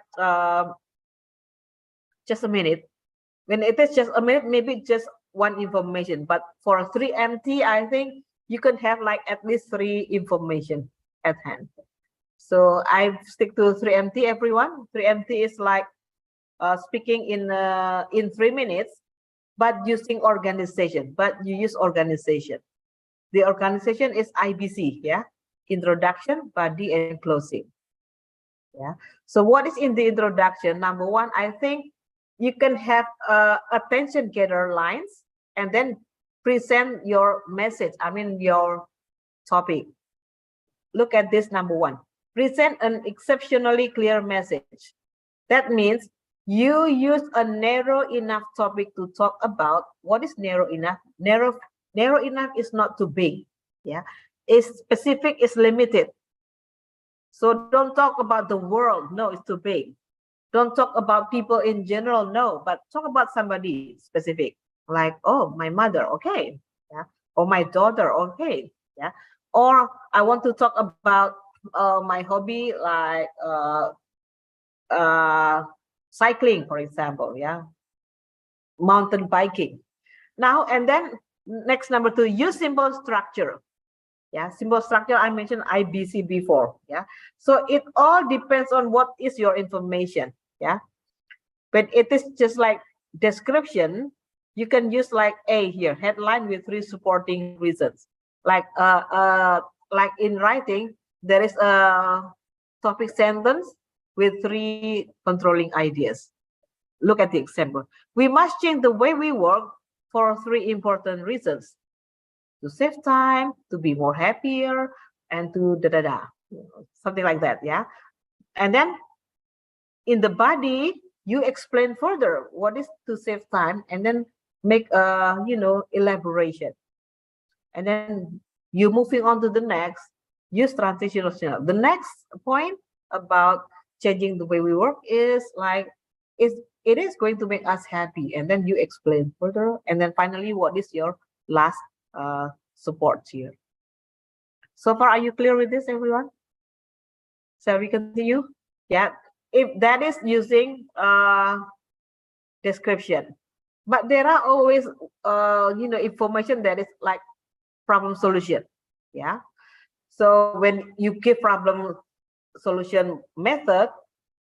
Speaker 1: just a minute. When it is just a minute, maybe just one information. But for 3MT, I think you can have like at least 3 information at hand. So I stick to 3MT, everyone. 3MT is like speaking in 3 minutes, but using organization. But you use organization. The organization is IBC, yeah. Introduction, body, and closing. Yeah. So what is in the introduction? Number one, I think you can have attention getter lines and then present your message. I mean your topic. Look at this number one. Present an exceptionally clear message. That means you use a narrow enough topic to talk about. What is narrow enough? Narrow enough is not too big. Yeah. It's specific, is limited. So don't talk about the world. No, it's too big. Don't talk about people in general. No, but talk about somebody specific. Like, oh, my mother. Okay. Yeah. Or my daughter. Okay. Yeah. Or I want to talk about my hobby, like cycling, for example. Yeah. Mountain biking. Now, and then next, number 2, use simple structure. Yeah, simple structure, I mentioned IBC before. Yeah, so it all depends on what is your information. Yeah, but it is just like description. You can use like A here, headline with 3 supporting reasons. Like in writing, there is a topic sentence with 3 controlling ideas. Look at the example. We must change the way we work for 3 important reasons: to save time, to be more happier, and to something like that. Yeah. And then in the body, you explain further what is to save time, and then make a elaboration. And then you moving on to the next, use transitional. The next point about changing the way we work is like it is going to make us happy, and then you explain further, and then finally what is your last support here. So far, are you clear with this, everyone? Shall we continue? Yeah, if that is using description, but there are always information that is like problem solution. Yeah, so when you give problem solution method,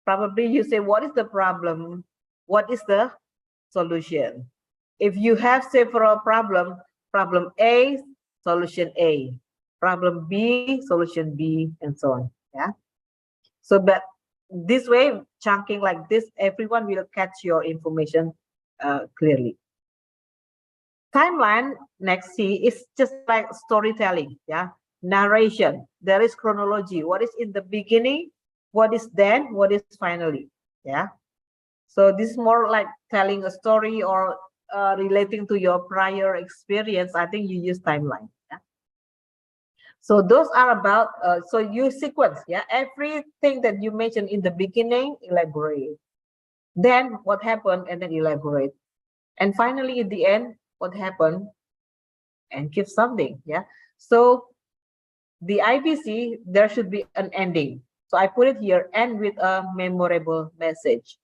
Speaker 1: probably you say what is the problem, what is the solution. If you have several problem A, solution A, problem B, solution B, and so on. Yeah. So, but this way, chunking like this, everyone will catch your information clearly. Timeline, next C, is just like storytelling. Yeah. Narration. There is chronology. What is in the beginning? What is then? What is finally? Yeah. So this is more like telling a story or relating to your prior experience. I think you use timeline. Yeah? So those are about, so you sequence, yeah, everything that you mentioned in the beginning, elaborate. Then what happened, and then elaborate. And finally, at the end, what happened, and give something, yeah. So the IBC, there should be an ending. So I put it here, end with a memorable message.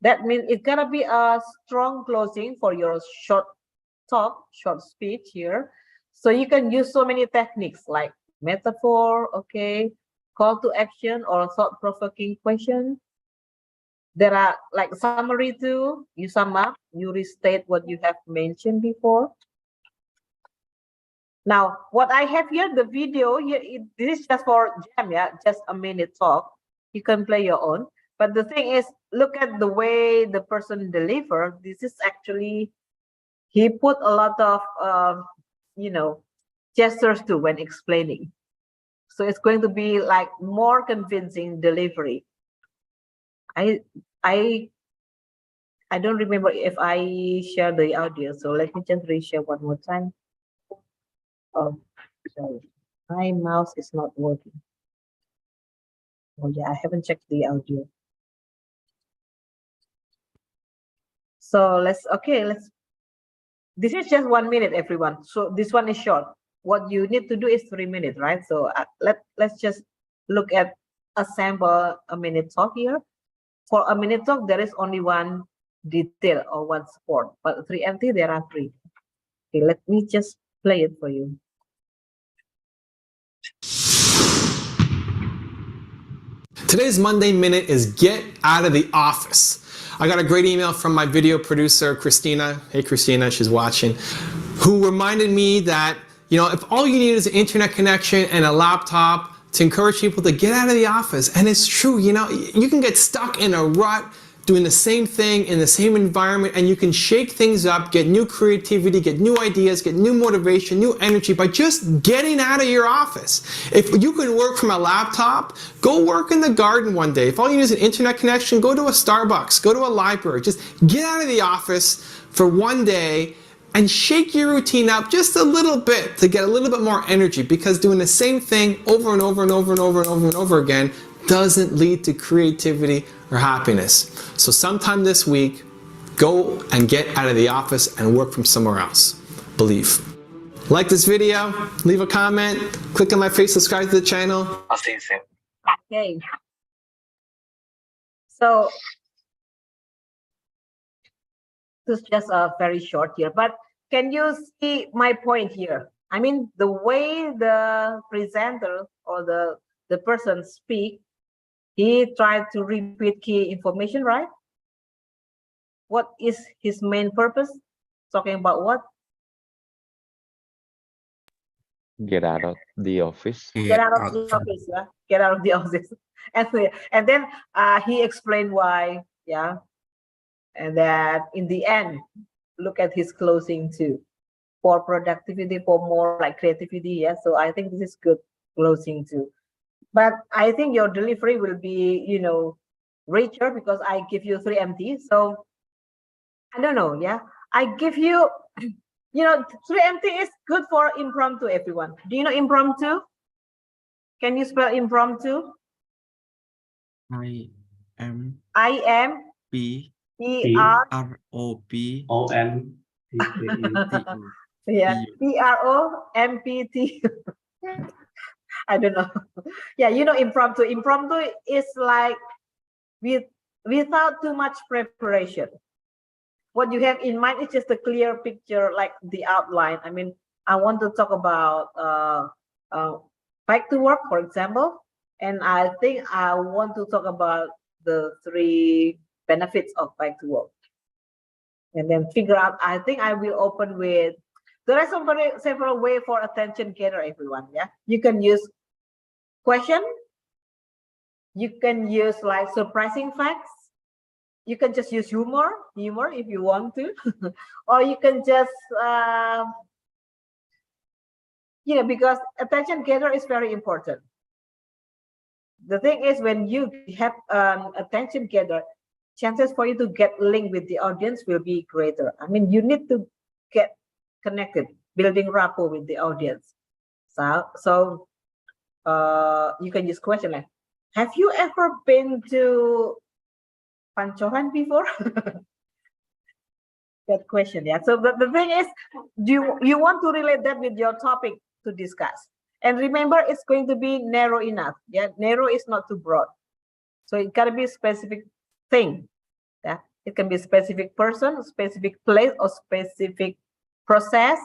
Speaker 1: That means it's gonna be a strong closing for your short talk, short speech here. So you can use so many techniques like metaphor, okay, call to action or thought-provoking question. There are like summary too. You sum up, you restate what you have mentioned before. Now, what I have here, the video here, this is just for jam, yeah, just a minute talk. You can play your own. But the thing is, look at the way the person delivered. This is actually, he put a lot of, gestures too when explaining. So it's going to be like more convincing delivery. I don't remember if I share the audio, so let me just reshare one more time. Oh, sorry, my mouse is not working. Oh yeah, I haven't checked the audio. So let's, this is just 1 minute, everyone. So this one is short. What you need to do is 3 minutes, right? So let's just look at a sample a minute talk here. For a minute talk, there is only one detail or one support, but 3MT, there are 3. Okay, let me just play it for you.
Speaker 12: Today's Monday Minute is get out of the office. I got a great email from my video producer, Christina. Hey, Christina, she's watching, who reminded me that, if all you need is an internet connection and a laptop to encourage people to get out of the office. And it's true, you can get stuck in a rut doing the same thing in the same environment, and you can shake things up, get new creativity, get new ideas, get new motivation, new energy by just getting out of your office. If you can work from a laptop, go work in the garden one day. If all you need is an internet connection, go to a Starbucks, go to a library. Just get out of the office for one day and shake your routine up just a little bit to get a little bit more energy, because doing the same thing over and over and over and over and over and over again doesn't lead to creativity or happiness. So sometime this week, go and get out of the office and work from somewhere else. Believe. Like this video, leave a comment, click on my face, subscribe to the channel. I'll see you soon.
Speaker 1: Okay. So this is just a very short here, but can you see my point here? I mean, the way the presenter or the person speak, he tried to repeat key information, right? What is his main purpose? Talking about what?
Speaker 11: Get out of the office.
Speaker 1: Get out of the office, yeah. Get out of the office. And then he explained why, yeah. And that in the end, look at his closing too. For productivity, for more like creativity, yeah. So I think this is good closing too. But I think your delivery will be, richer because I give you 3MT. So I don't know, yeah. I give you, 3MT is good for impromptu, everyone. Do you know impromptu? Can you spell impromptu?
Speaker 5: I am
Speaker 1: P
Speaker 5: R O P O N T T.
Speaker 1: Yeah, PROMPT. I don't know. Yeah, impromptu. Impromptu is like without too much preparation. What you have in mind is just a clear picture, like the outline. I mean, I want to talk about back to work, for example, and I think I want to talk about the 3 benefits of back to work, and then figure out. I think I will open with. There are several ways for attention getter, everyone. Yeah, you can use question. You can use like surprising facts. You can just use humor if you want to, or you can just, because attention getter is very important. The thing is, when you have attention getter, chances for you to get linked with the audience will be greater. I mean, you need to get connected, building rapport with the audience. So you can use question like, have you ever been to Pancoran before? That question, yeah. So the thing is, you want to relate that with your topic to discuss. And remember, it's going to be narrow enough. Yeah, narrow is not too broad. So it gotta be a specific thing. Yeah. It can be a specific person, a specific place, or specific process.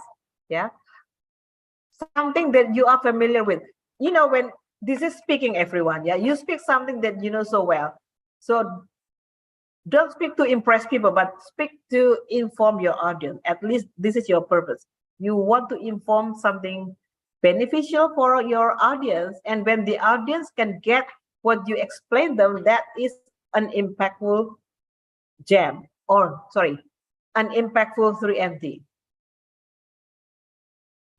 Speaker 1: Yeah. Something that you are familiar with. You know, when this is speaking, everyone, yeah, you speak something that you know so well. So don't speak to impress people, but speak to inform your audience. At least this is your purpose. You want to inform something beneficial for your audience. And when the audience can get what you explain them, that is an impactful gem, or sorry, an impactful 3MT.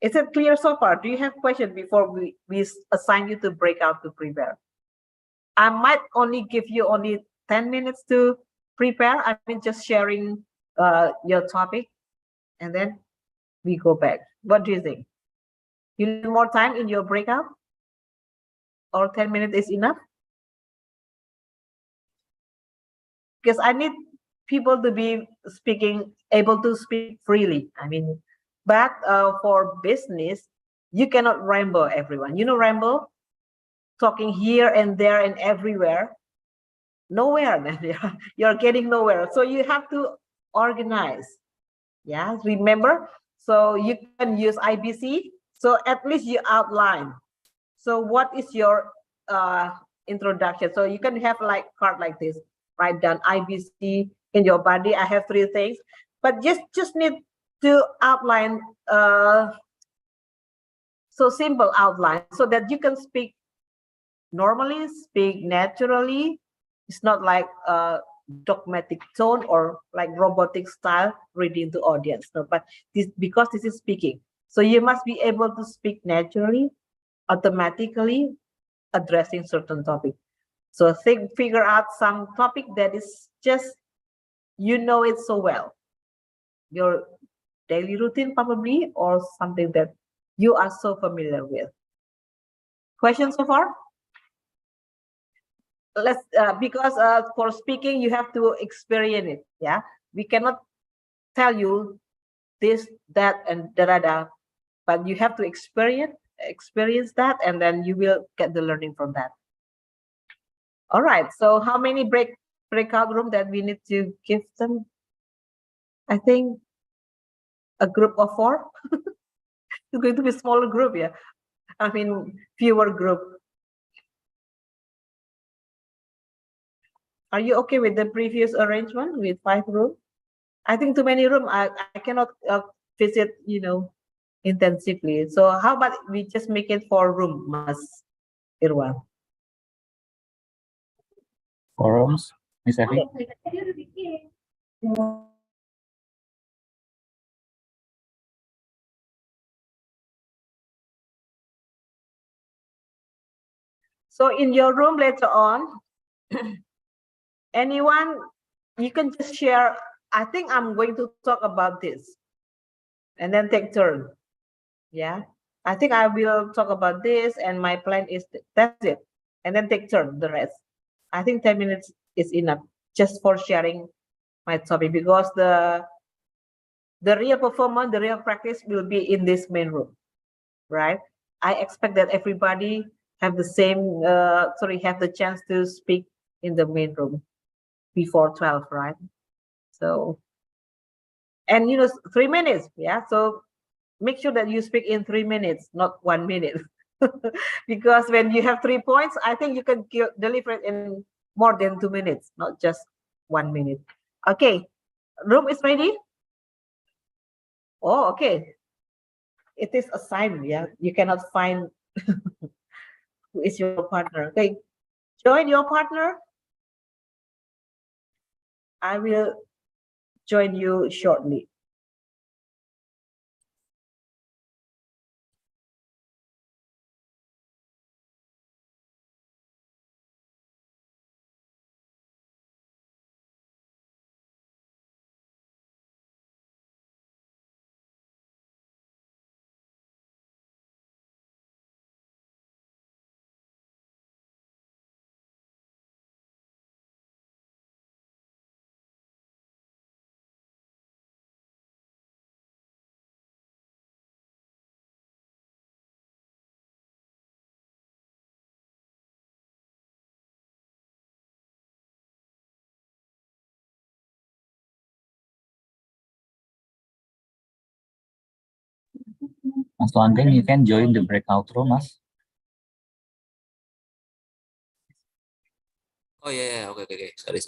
Speaker 1: Is it clear so far? Do you have questions before we assign you to break out to prepare? I might only give you only 10 minutes to prepare. I mean, just sharing your topic, and then we go back. What do you think? You need more time in your breakout, or 10 minutes is enough? Because I need people to be able to speak freely. I mean, but for business, you cannot ramble everyone. You know, ramble, talking here and there and everywhere. Nowhere, you're getting nowhere. So you have to organize. Yeah, remember? So you can use IBC. So at least you outline. So what is your introduction? So you can have like card like this. Write down IBC in your body. I have 3 things, but just need to outline. So simple outline so that you can speak normally, speak naturally. It's not like a dogmatic tone or like robotic style reading to audience. No, but because this is speaking. So you must be able to speak naturally, automatically, addressing certain topic. So figure out some topic that is just, you know it so well. Your daily routine probably, or something that you are so familiar with. Questions so far? Let's because for speaking you have to experience it. Yeah, we cannot tell you this, that, and da, but you have to experience that, and then you will get the learning from that. All right, so how many breakout room that we need to give them? I think a group of 4. It's going to be a smaller group. Yeah, I mean fewer group. Are you okay with the previous arrangement with 5 rooms? I think too many room. I cannot visit, you know, intensively. So how about we just make it 4 room, Mas Irwan?
Speaker 4: 4 rooms, Miss Evi?
Speaker 1: So in your room later on, anyone, you can just share. I think I'm going to talk about this, and then take turn. Yeah, I think I will talk about this, and my plan is that's it, and then take turn the rest. I think 10 minutes is enough just for sharing my topic, because the real performance, the real practice will be in this main room, right? I expect that everybody have the same, have the chance to speak in the main room before 12, right? So, and you know, 3 minutes, yeah. So make sure that you speak in 3 minutes, not 1 minute. Because when you have 3 points, I think you can deliver it in more than 2 minutes, not just 1 minute. Okay, room is ready. Oh, okay. It is assigned, yeah. You cannot find who is your partner. Okay, join your partner. I will join you shortly.
Speaker 4: Mas Landing, you can join the breakout room, Mas.
Speaker 18: Oh yeah, yeah. Okay. Sorry.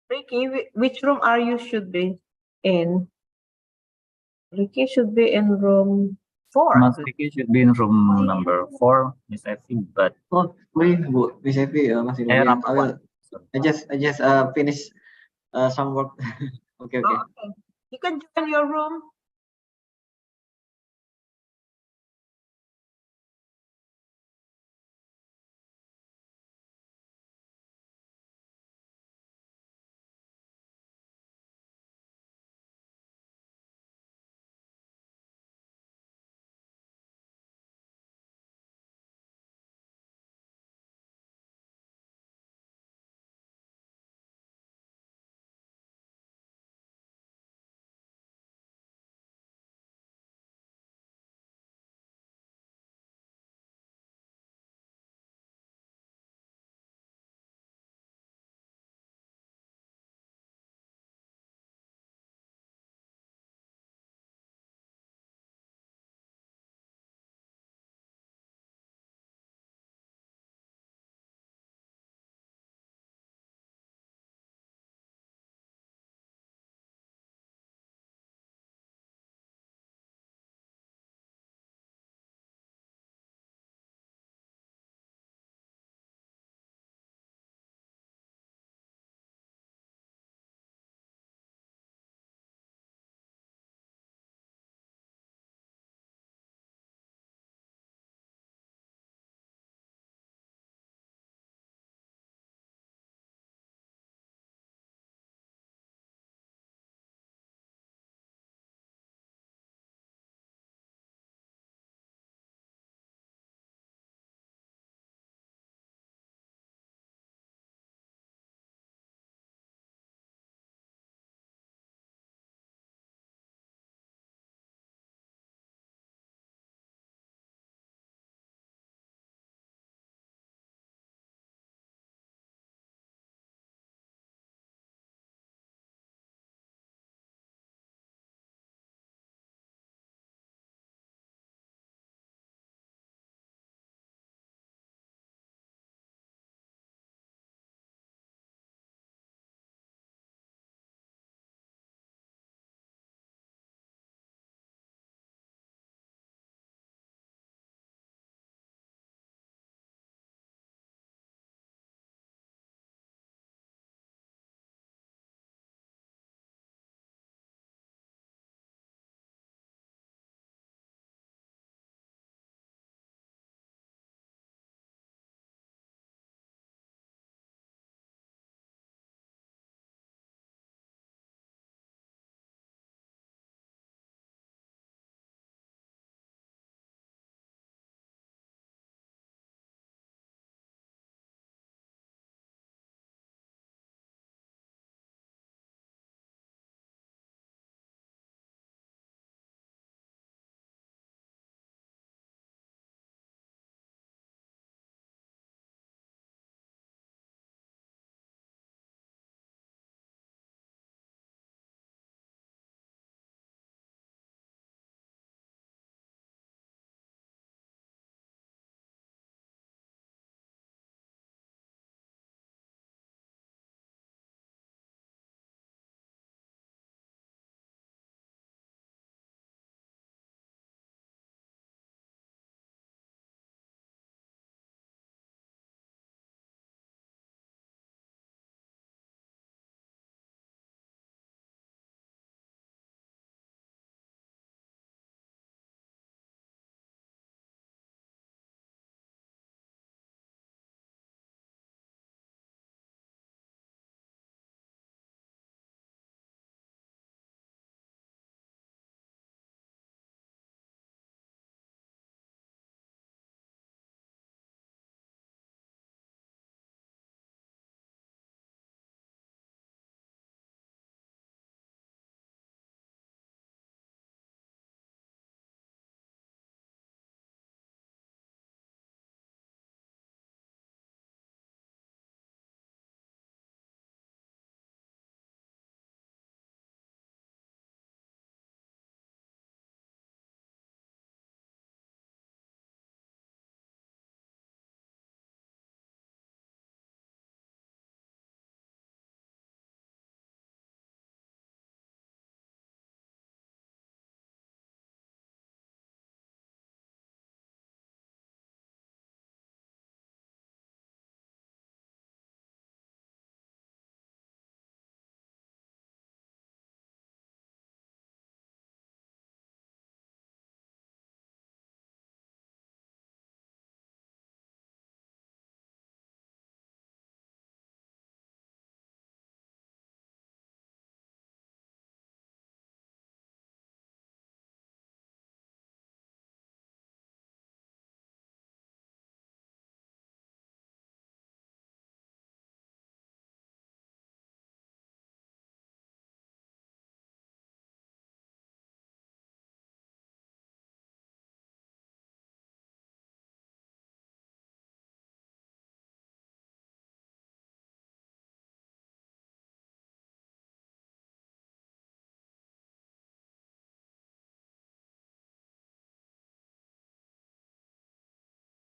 Speaker 1: Ricky, which room are you should be in? Ricky should be in room 4.
Speaker 4: Mas Vicky should be in room number 4, Miss Effie, but
Speaker 10: Oh, boleh Bu, Miss Evi masih login.
Speaker 4: number 1.
Speaker 10: I just finish some work. Okay, okay.
Speaker 1: Okay. You can join your room.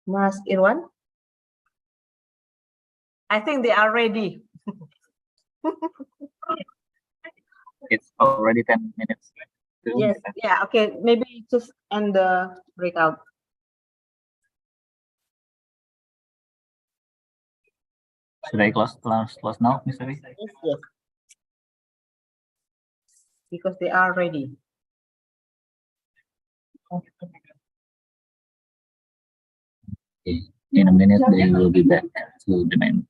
Speaker 1: Mas Irwan? I think they are ready.
Speaker 4: It's already 10 minutes.
Speaker 1: Yes, yeah, okay. Maybe just end the breakout.
Speaker 4: Should I close now, Mr. V?
Speaker 1: Yes, yes. Because they are ready.
Speaker 4: Okay. In a minute, they will be back to the main.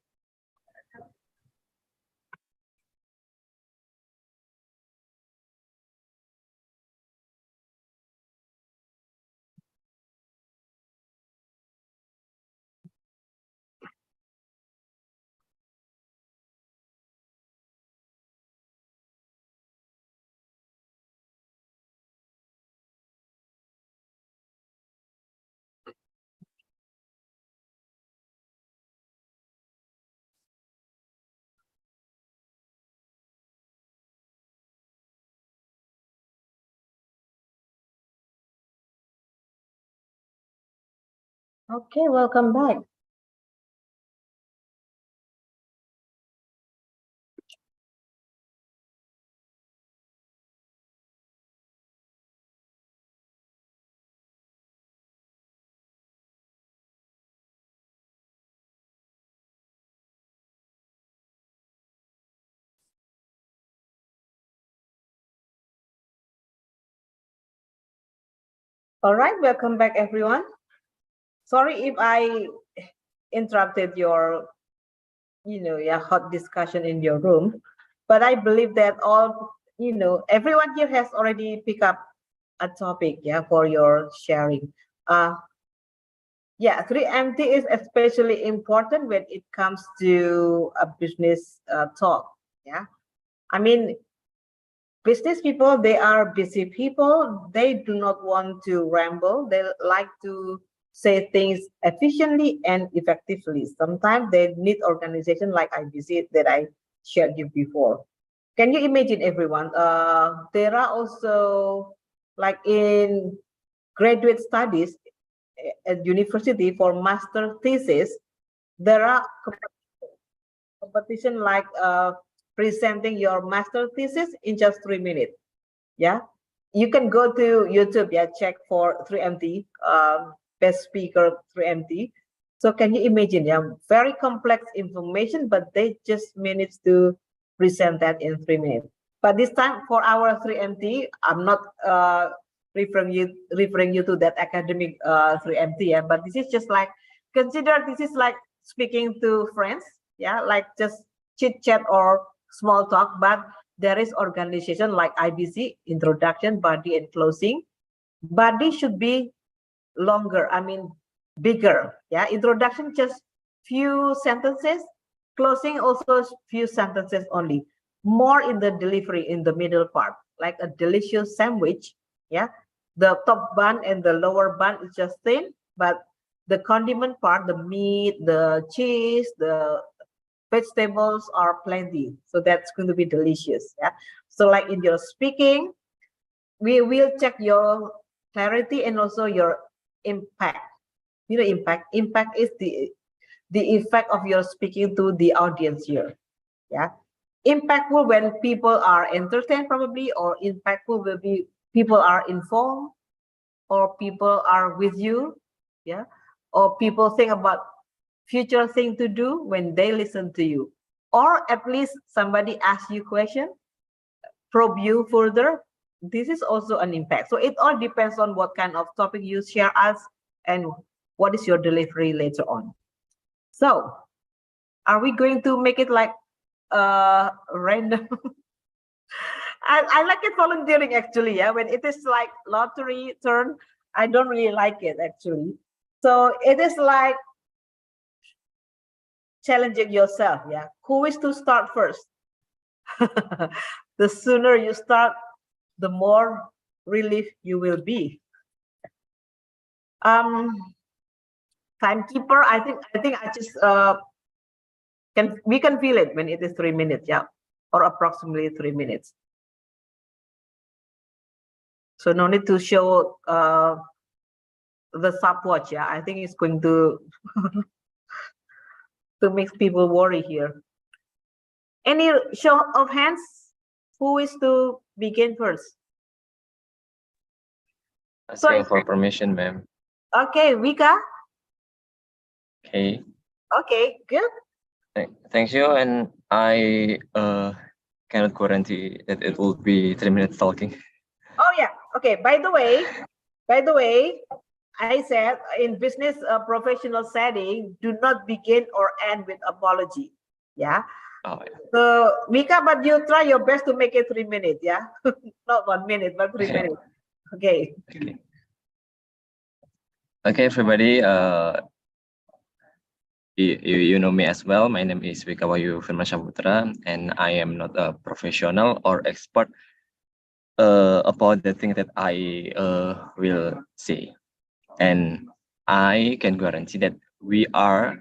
Speaker 1: Okay, welcome back. All right, welcome back, everyone. Sorry if I interrupted your, hot discussion in your room, but I believe that all, everyone here has already picked up a topic, for your sharing. Yeah, 3MT is especially important when it comes to a business talk. Yeah, I mean, business people, they are busy people. They do not want to ramble. They like to say things efficiently and effectively. Sometimes they need organization like IBC that I shared you before. Can you imagine, everyone? There are also, like in graduate studies at university for master thesis, there are competition like presenting your master thesis in just 3 minutes. Yeah, you can go to YouTube, check for 3MT, best speaker 3MT. So can you imagine, very complex information, but they just managed to present that in 3 minutes. But this time for our 3MT, I'm not referring you to that academic 3MT, but this is just like, consider this is like speaking to friends, like just chit chat or small talk, but there is organization like IBC, introduction, body, and closing. Body should be longer, I mean, bigger. Introduction just few sentences, closing also few sentences only. More in the delivery in the middle part, like a delicious sandwich. The top bun and the lower bun is just thin, but the condiment part, the meat, the cheese, the vegetables are plenty, so that's going to be delicious. So like in your speaking, we will check your clarity and also your impact. Impact is the effect of your speaking to the audience here. Impactful when people are entertained, probably, or impactful will be people are informed, or people are with you, or people think about future thing to do when they listen to you, or at least somebody asks you question, probe you further. This is also an impact. So it all depends on what kind of topic you share us and what is your delivery later on. So are we going to make it like random? I like it volunteering, actually. When it is like lottery turn, I don't really like it, actually. So it is like challenging yourself. Who is to start first? The sooner you start, the more relief you will be. Timekeeper, I think I just we can feel it when it is 3 minutes, or approximately 3 minutes. So no need to show the stopwatch. Yeah, I think it's going to to make people worry here. Any show of hands? Who is to begin first?
Speaker 22: Asking for permission, ma'am.
Speaker 1: Okay, Vika.
Speaker 22: Okay.
Speaker 1: Okay, good.
Speaker 22: Thank you. And I cannot guarantee that it will be 3 minutes talking.
Speaker 1: Oh yeah. Okay. By the way, I said in business professional setting, do not begin or end with apology. Yeah.
Speaker 22: Oh, yeah.
Speaker 1: So Mika, but you try your best to make it 3 minutes. Yeah. Not 1 minute, but 3 minutes. Okay.
Speaker 22: Okay, everybody. You know me as well. My name is Vika Wayu Firmansyahputra, and I am not a professional or expert about the thing that I will say. And I can guarantee that we are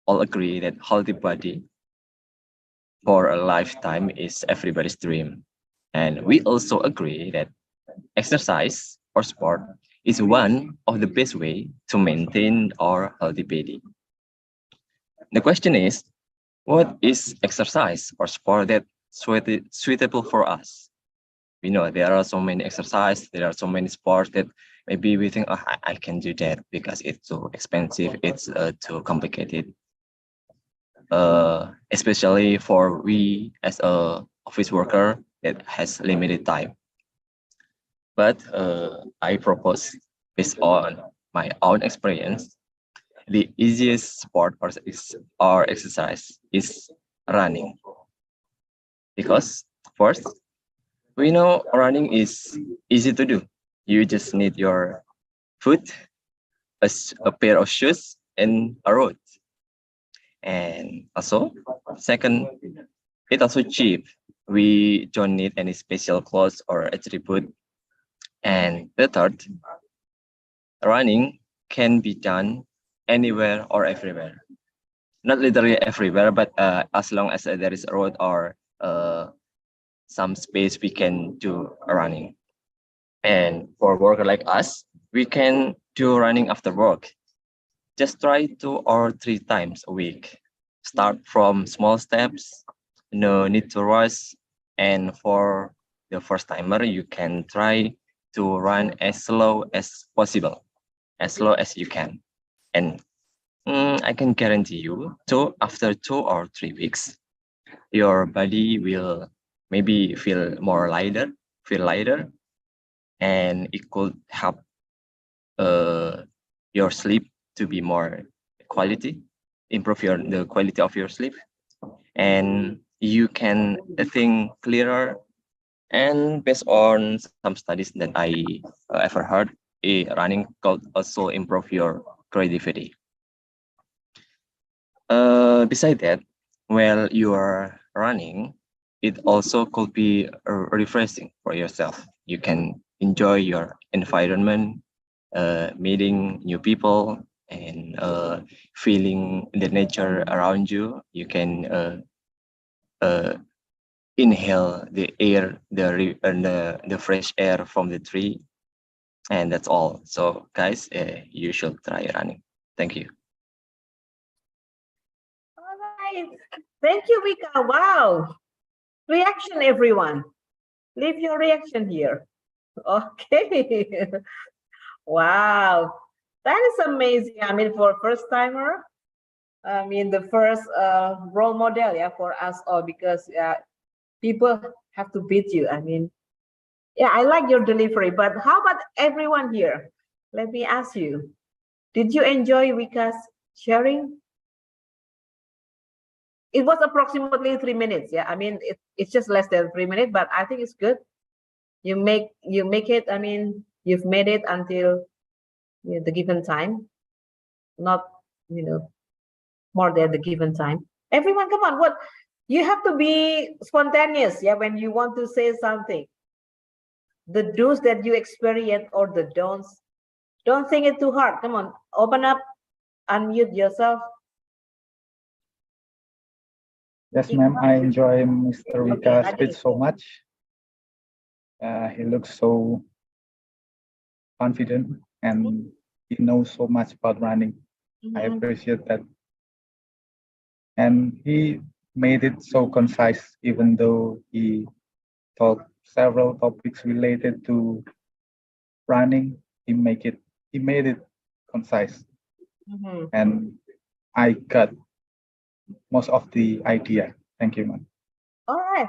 Speaker 22: all agree that healthy body for a lifetime is everybody's dream. And we also agree that exercise or sport is one of the best way to maintain our healthy body. The question is, what is exercise or sport that suitable for us? We know there are so many exercise, there are so many sports that maybe we think, oh, I can do that because it's too expensive, it's too complicated. Especially for we as a office worker that has limited time. But I propose, based on my own experience, the easiest sport or exercise is running. Because first, we know running is easy to do. You just need your foot, a pair of shoes, and a road. And also, second, it's also cheap. We don't need any special clothes or attribute. And the third, running can be done anywhere or everywhere. Not literally everywhere, but as long as there is a road or some space, we can do running. And for a worker like us, we can do running after work. Just try 2 or 3 times a week. Start from small steps, no need to rush. And for the first timer, you can try to run as slow as possible, as slow as you can. And I can guarantee you, after 2 or 3 weeks, your body will maybe feel lighter, and it could help your sleep to be more quality, improve the quality of your sleep, and you can think clearer. And based on some studies that I ever heard, running could also improve your creativity. Besides that, while you are running, it also could be refreshing for yourself. You can enjoy your environment, meeting new people, and feeling the nature around you. You can inhale the air, the fresh air from the tree, and that's all. So, guys, you should try running. Thank you.
Speaker 1: All right. Thank you, Vika. Wow. Reaction, everyone. Leave your reaction here. Okay. Wow. That is amazing. I mean, for a first timer, I mean, the first role model, yeah, for us all, because people have to beat you. I mean, yeah, I like your delivery, but how about everyone here? Let me ask you, did you enjoy Vika's sharing? It was approximately 3 minutes. Yeah, I mean, it's just less than 3 minutes, but I think it's good. You make it. I mean, you've made it until the given time, not more than the given time. Everyone, come on! What you have to be spontaneous. Yeah, when you want to say something, the do's that you experience or the don'ts. Don't think it too hard. Come on, open up, unmute yourself.
Speaker 21: Yes, ma'am. I enjoy Mr. Vika's speech so much. He looks so confident, and he knows so much about running. I appreciate that. And he made it so concise, even though he taught several topics related to running. He made it concise, and I got most of the idea. Thank you, man.
Speaker 1: All right.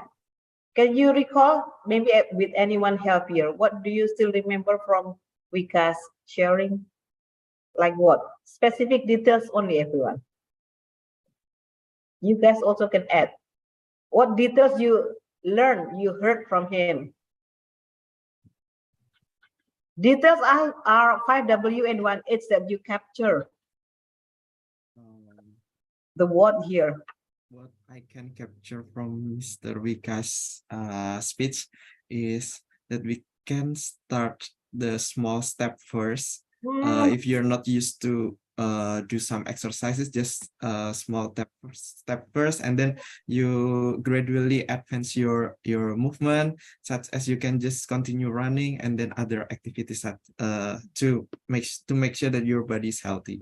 Speaker 1: Can you recall, maybe with anyone help here, what do you still remember from Vika's sharing? Like what? Specific details only, everyone. You guys also can add. What details you learned, you heard from him? Details are 5W and 1H that you capture. The word here.
Speaker 5: What I can capture from Mr. Vika's speech is that we can start the small step first. If you're not used to do some exercises, just small step first, and then you gradually advance your movement, such as you can just continue running and then other activities that to make sure that your body is healthy.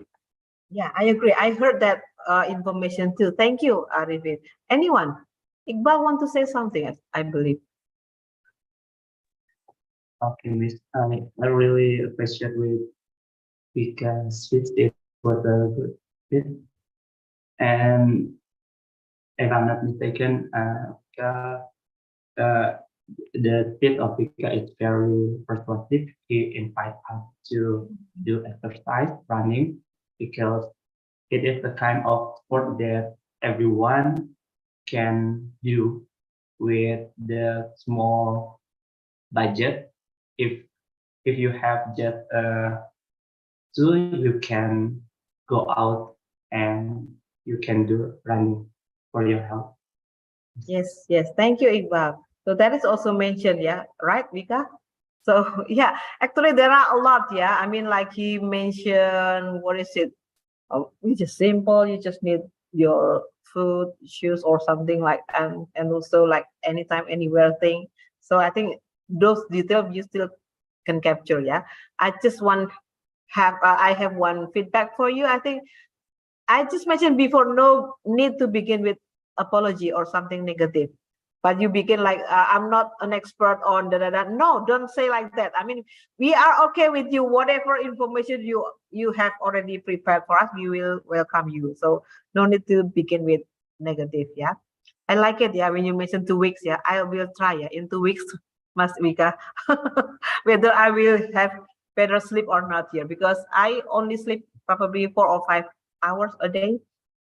Speaker 1: Yeah, I agree. I heard that information too. Thank you, Arifin. Anyone? Iqbal want to say something, I believe.
Speaker 6: Okay, Miss. I really appreciate with because it was a good fit. And if I'm not mistaken, the fit of Vika is very persuasive. He invites us to do exercise, running, because it is the kind of sport that everyone can do with the small budget. If you have just tool, you can go out and you can do running for your health.
Speaker 1: Yes, yes. Thank you, Iqbal. So that is also mentioned, yeah, right, Vika? So yeah, actually there are a lot, yeah. I mean, like he mentioned, what is it? It's just simple. You just need your food, shoes, or something like, and also like anytime, anywhere thing. So I think those details you still can capture, yeah. I just I have one feedback for you. I think I just mentioned before, no need to begin with apology or something negative. But you begin like, I'm not an expert on da. No, don't say like that. I mean, we are okay with you. Whatever information you have already prepared for us, we will welcome you. So no need to begin with negative, yeah. I like it, yeah, when you mentioned 2 weeks, yeah. I will try, yeah, in 2 weeks, Mas Vika, whether I will have better sleep or not here, because I only sleep probably 4 or 5 hours a day.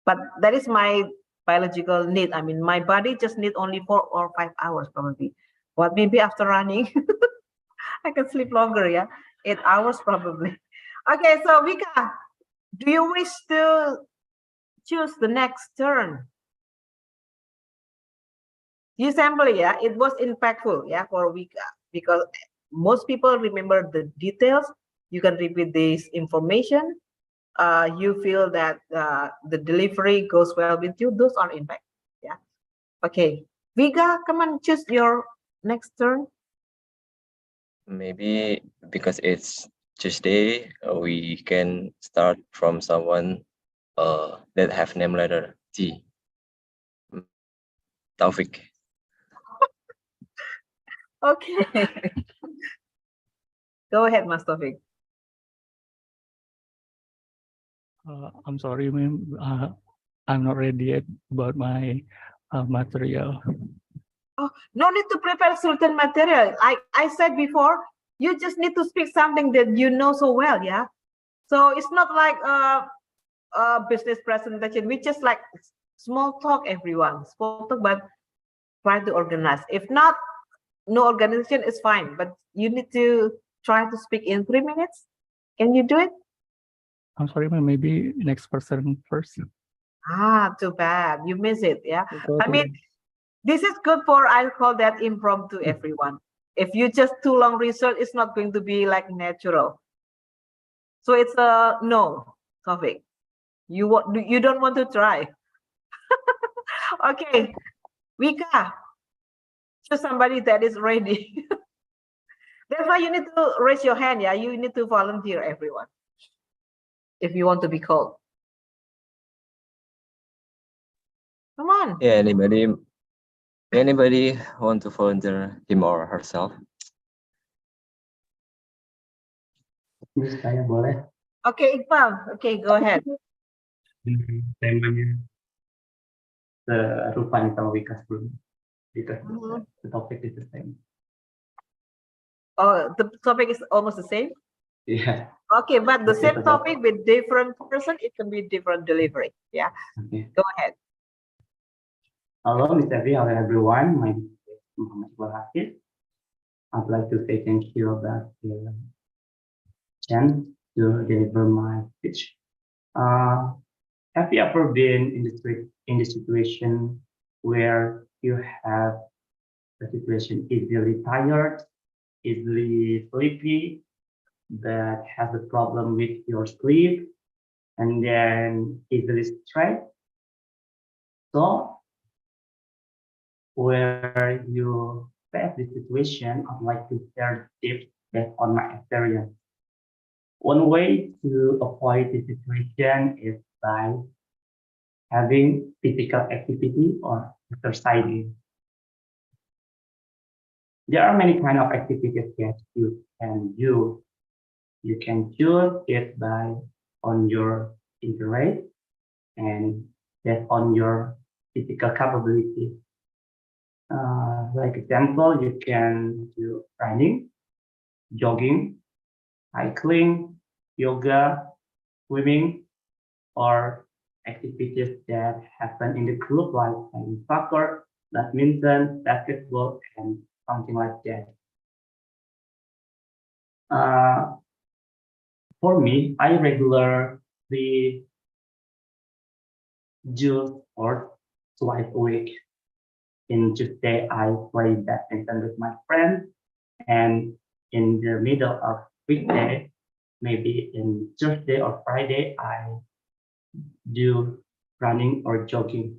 Speaker 1: But that is my biological need. I mean, my body just need only 4 or 5 hours probably. But maybe after running, I can sleep longer, yeah, 8 hours probably. Okay, so Vika, do you wish to choose the next turn? You sample, yeah, it was impactful, yeah, for Vika, because most people remember the details. You can repeat this information. You feel that the delivery goes well with you. Those are impact, yeah. Okay, Vika, come on, choose your next turn.
Speaker 22: Maybe because it's Tuesday, we can start from someone that have name letter T. Taufik.
Speaker 1: Okay. Go ahead, Mas Taufik.
Speaker 20: I'm sorry, ma'am. I'm not ready yet about my material.
Speaker 1: Oh, no need to prepare certain material. Like I said before, you just need to speak something that you know so well, yeah. So it's not like a business presentation. We just like small talk, everyone. Small talk, but try to organize. If not, no organization is fine. But you need to try to speak in 3 minutes. Can you do it?
Speaker 20: I'm sorry, ma'am. Maybe next person first.
Speaker 1: Ah, too bad. You miss it, yeah. I mean, this is good for, I call that impromptu, everyone. If you just too long research, it's not going to be like natural. So it's a no topic. You don't want to try. Okay, Vika, choose somebody that is ready. That's why you need to raise your hand, yeah. You need to volunteer, everyone. if you want to be called? Come on.
Speaker 22: Yeah, anybody want to volunteer him or herself?
Speaker 6: Saya boleh.
Speaker 1: Okay, Iqbal. Okay, go ahead.
Speaker 6: Temanya serupa nih sama Wikas dulu. Because the topic is the same.
Speaker 1: Oh, the topic is almost the same?
Speaker 6: Yeah.
Speaker 1: Okay, but the
Speaker 6: It's
Speaker 1: same
Speaker 6: about-
Speaker 1: topic with different person, it can be different delivery. Yeah.
Speaker 6: Okay.
Speaker 1: Go ahead.
Speaker 6: Hello, Mr. V. Hello, everyone. My name is Muhammad Iqbal Hafiz. I'd like to say thank you about the chance to deliver my speech. Have you ever been in the situation where you have a situation easily tired, easily sleepy, that has a problem with your sleep, and then easily stressed? So where you face this situation, I'd like to share tips based on my experience. One way to avoid this situation is by having physical activity or exercising. There are many kind of activities that you can do. You can choose it by on your interest and based on your physical capability. Like example, you can do running, jogging, cycling, yoga, swimming, or activities that happen in the group like playing soccer, badminton, basketball, and something like that. For me, I regularly do sport twice a week. In Tuesday, I play badminton with my friends, and in the middle of weekday, maybe in Thursday or Friday, I do running or jogging.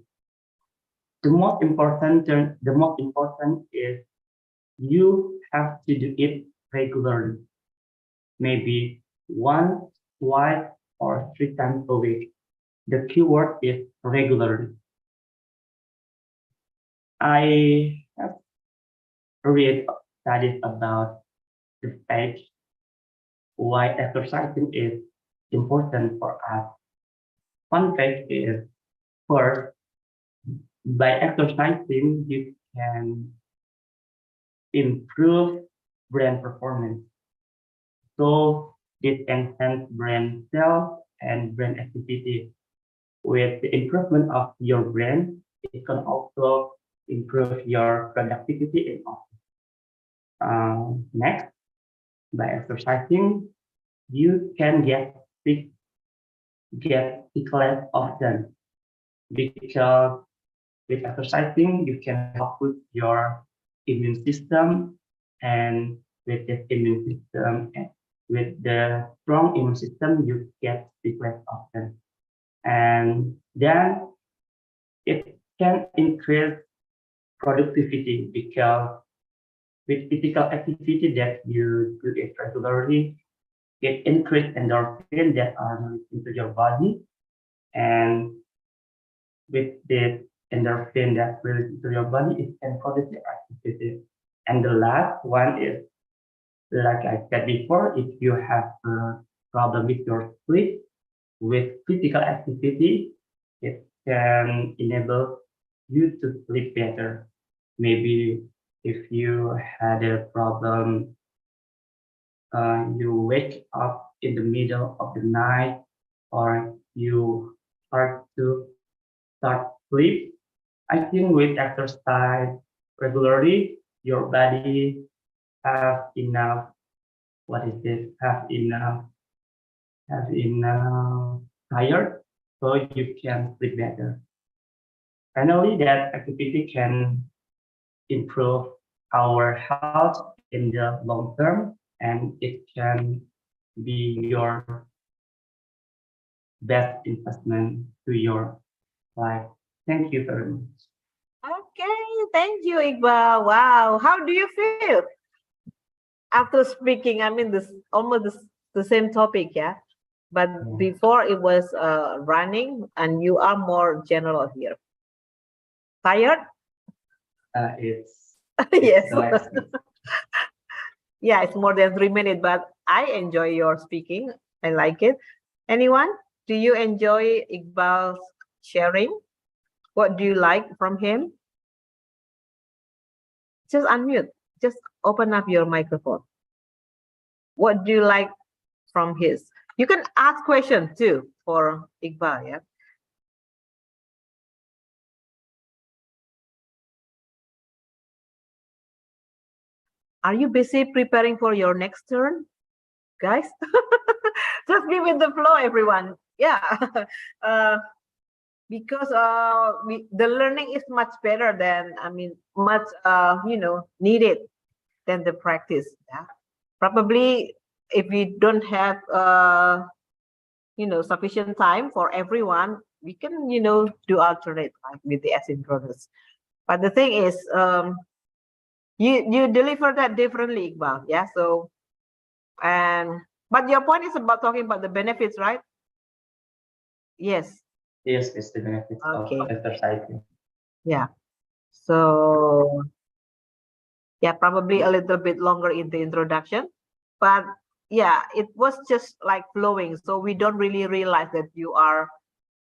Speaker 6: The most important is you have to do it regularly, maybe once, twice, or 3 times a week. The keyword is regularly. I have read studies about the fact why exercising is important for us. Fun fact is, first, by exercising, you can improve brain performance. So this enhances brain cells and brain activity. With the improvement of your brain, it can also improve your productivity in office. Next, by exercising, you can get sick less often, because with exercising, you can help with your immune system, and with the immune system, with the strong immune system, you get sick less often. And then it can increase productivity, because with physical activity that you do it regularly, it increases endorphin that are released into your body, and with the endorphin that released into your body, it can produce the activity. And the last one is, like I said before, if you have a problem with your sleep, with physical activity, it can enable you to sleep better. Maybe if you had a problem, you wake up in the middle of the night, or you start to sleep. I think with exercise regularly, your body have enough, have enough tired, so you can sleep better. Finally, that activity can improve our health in the long term, and it can be your best investment to your life. Thank you very much.
Speaker 1: Okay, thank you, Iqbal. Wow, how do you feel after speaking? I mean, this almost the same topic, yeah. but before it was running, and you are more general here. Tired?
Speaker 6: It's
Speaker 1: Yes.
Speaker 6: relaxing.
Speaker 1: Yeah, it's more than 3 minutes, but I enjoy your speaking. I like it. Anyone? Do you enjoy Iqbal's sharing? What do you like from him? Just unmute. Just open up your microphone. What do you like from his? You can ask questions too for Iqbal, yeah? Are you busy preparing for your next turn, guys? Just be with the flow, everyone. Yeah. Because the learning is much better than, much needed than the practice. Yeah. Probably if we don't have sufficient time for everyone, we can do alternate, like with the asynchronous. But the thing is, you deliver that differently, Iqbal. Yeah. So but your point is about talking about the benefits, right? Yes.
Speaker 6: Yes, it's the benefits
Speaker 1: Okay.
Speaker 6: of exercising.
Speaker 1: Yeah. So yeah, probably a little bit longer in the introduction, but yeah, it was just like flowing. So we don't really realize that you are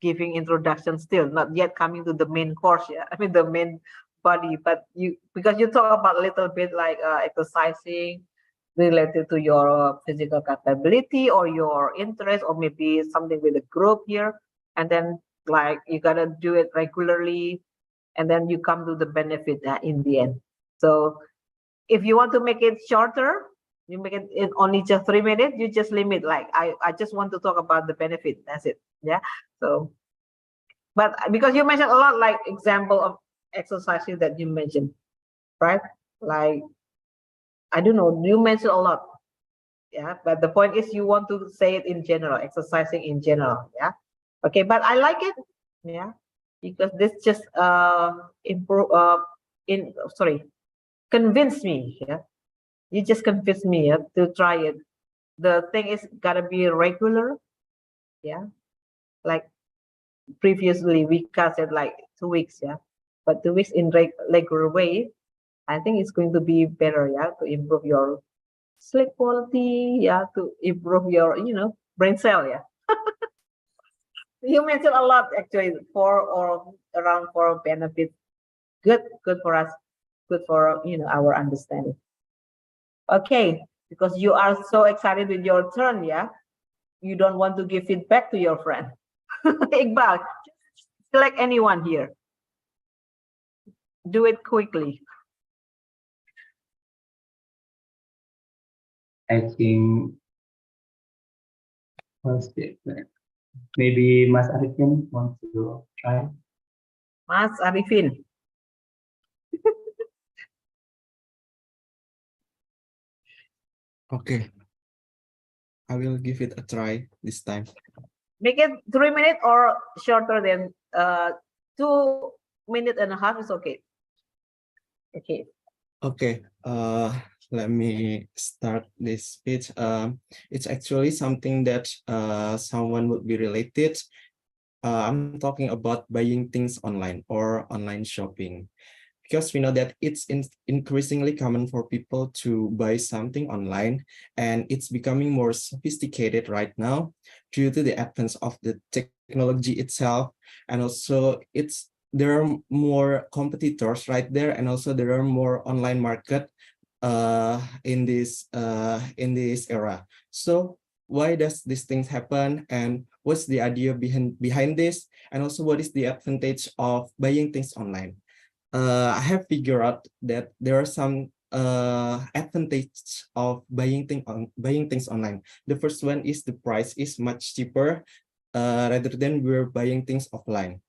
Speaker 1: giving introduction still, not yet coming to the main course. Yeah, the main body, but because you talk about a little bit like exercising related to your physical capability or your interest, or maybe something with a group here, and then like you gotta do it regularly, and then you come to the benefit in the end. So if you want to make it shorter, you make it in only just 3 minutes, you just limit, like I just want to talk about the benefit, that's it. Yeah. So but because you mentioned a lot, like example of exercises that you mentioned, right? Like I don't know, you mentioned a lot. Yeah, but the point is you want to say it in general, exercising in general. Yeah. Okay, but I like it. Yeah, because this just improve convince me. Yeah, you just convince me to try it. The thing is gotta be regular. Yeah, like previously we said like 2 weeks. Yeah, but 2 weeks in regular way, I think it's going to be better. Yeah, to improve your sleep quality. Yeah, to improve your brain cell. Yeah. You mentioned a lot actually, around 4 benefits. Good for us, good for our understanding. Okay, because you are so excited with your turn, yeah, you don't want to give feedback to your friend. Iqbal, select anyone here, do it quickly.
Speaker 6: I think maybe Mas Arifin wants to try.
Speaker 1: Mas Arifin.
Speaker 5: Okay, I will give it a try this time.
Speaker 1: Make it 3 minutes or shorter than 2.5 minutes is okay. Okay.
Speaker 5: Okay, let me start this speech. It's actually something that someone would be related. I'm talking about buying things online or online shopping, because we know that it's increasingly common for people to buy something online, and it's becoming more sophisticated right now due to the advance of the technology itself, and also there are more competitors right there, and also there are more online market in this era. So why does these things happen, and what's the idea behind this, and also what is the advantage of buying things online? I have figured out that there are some advantages of buying things online. The first one is the price is much cheaper rather than we're buying things offline.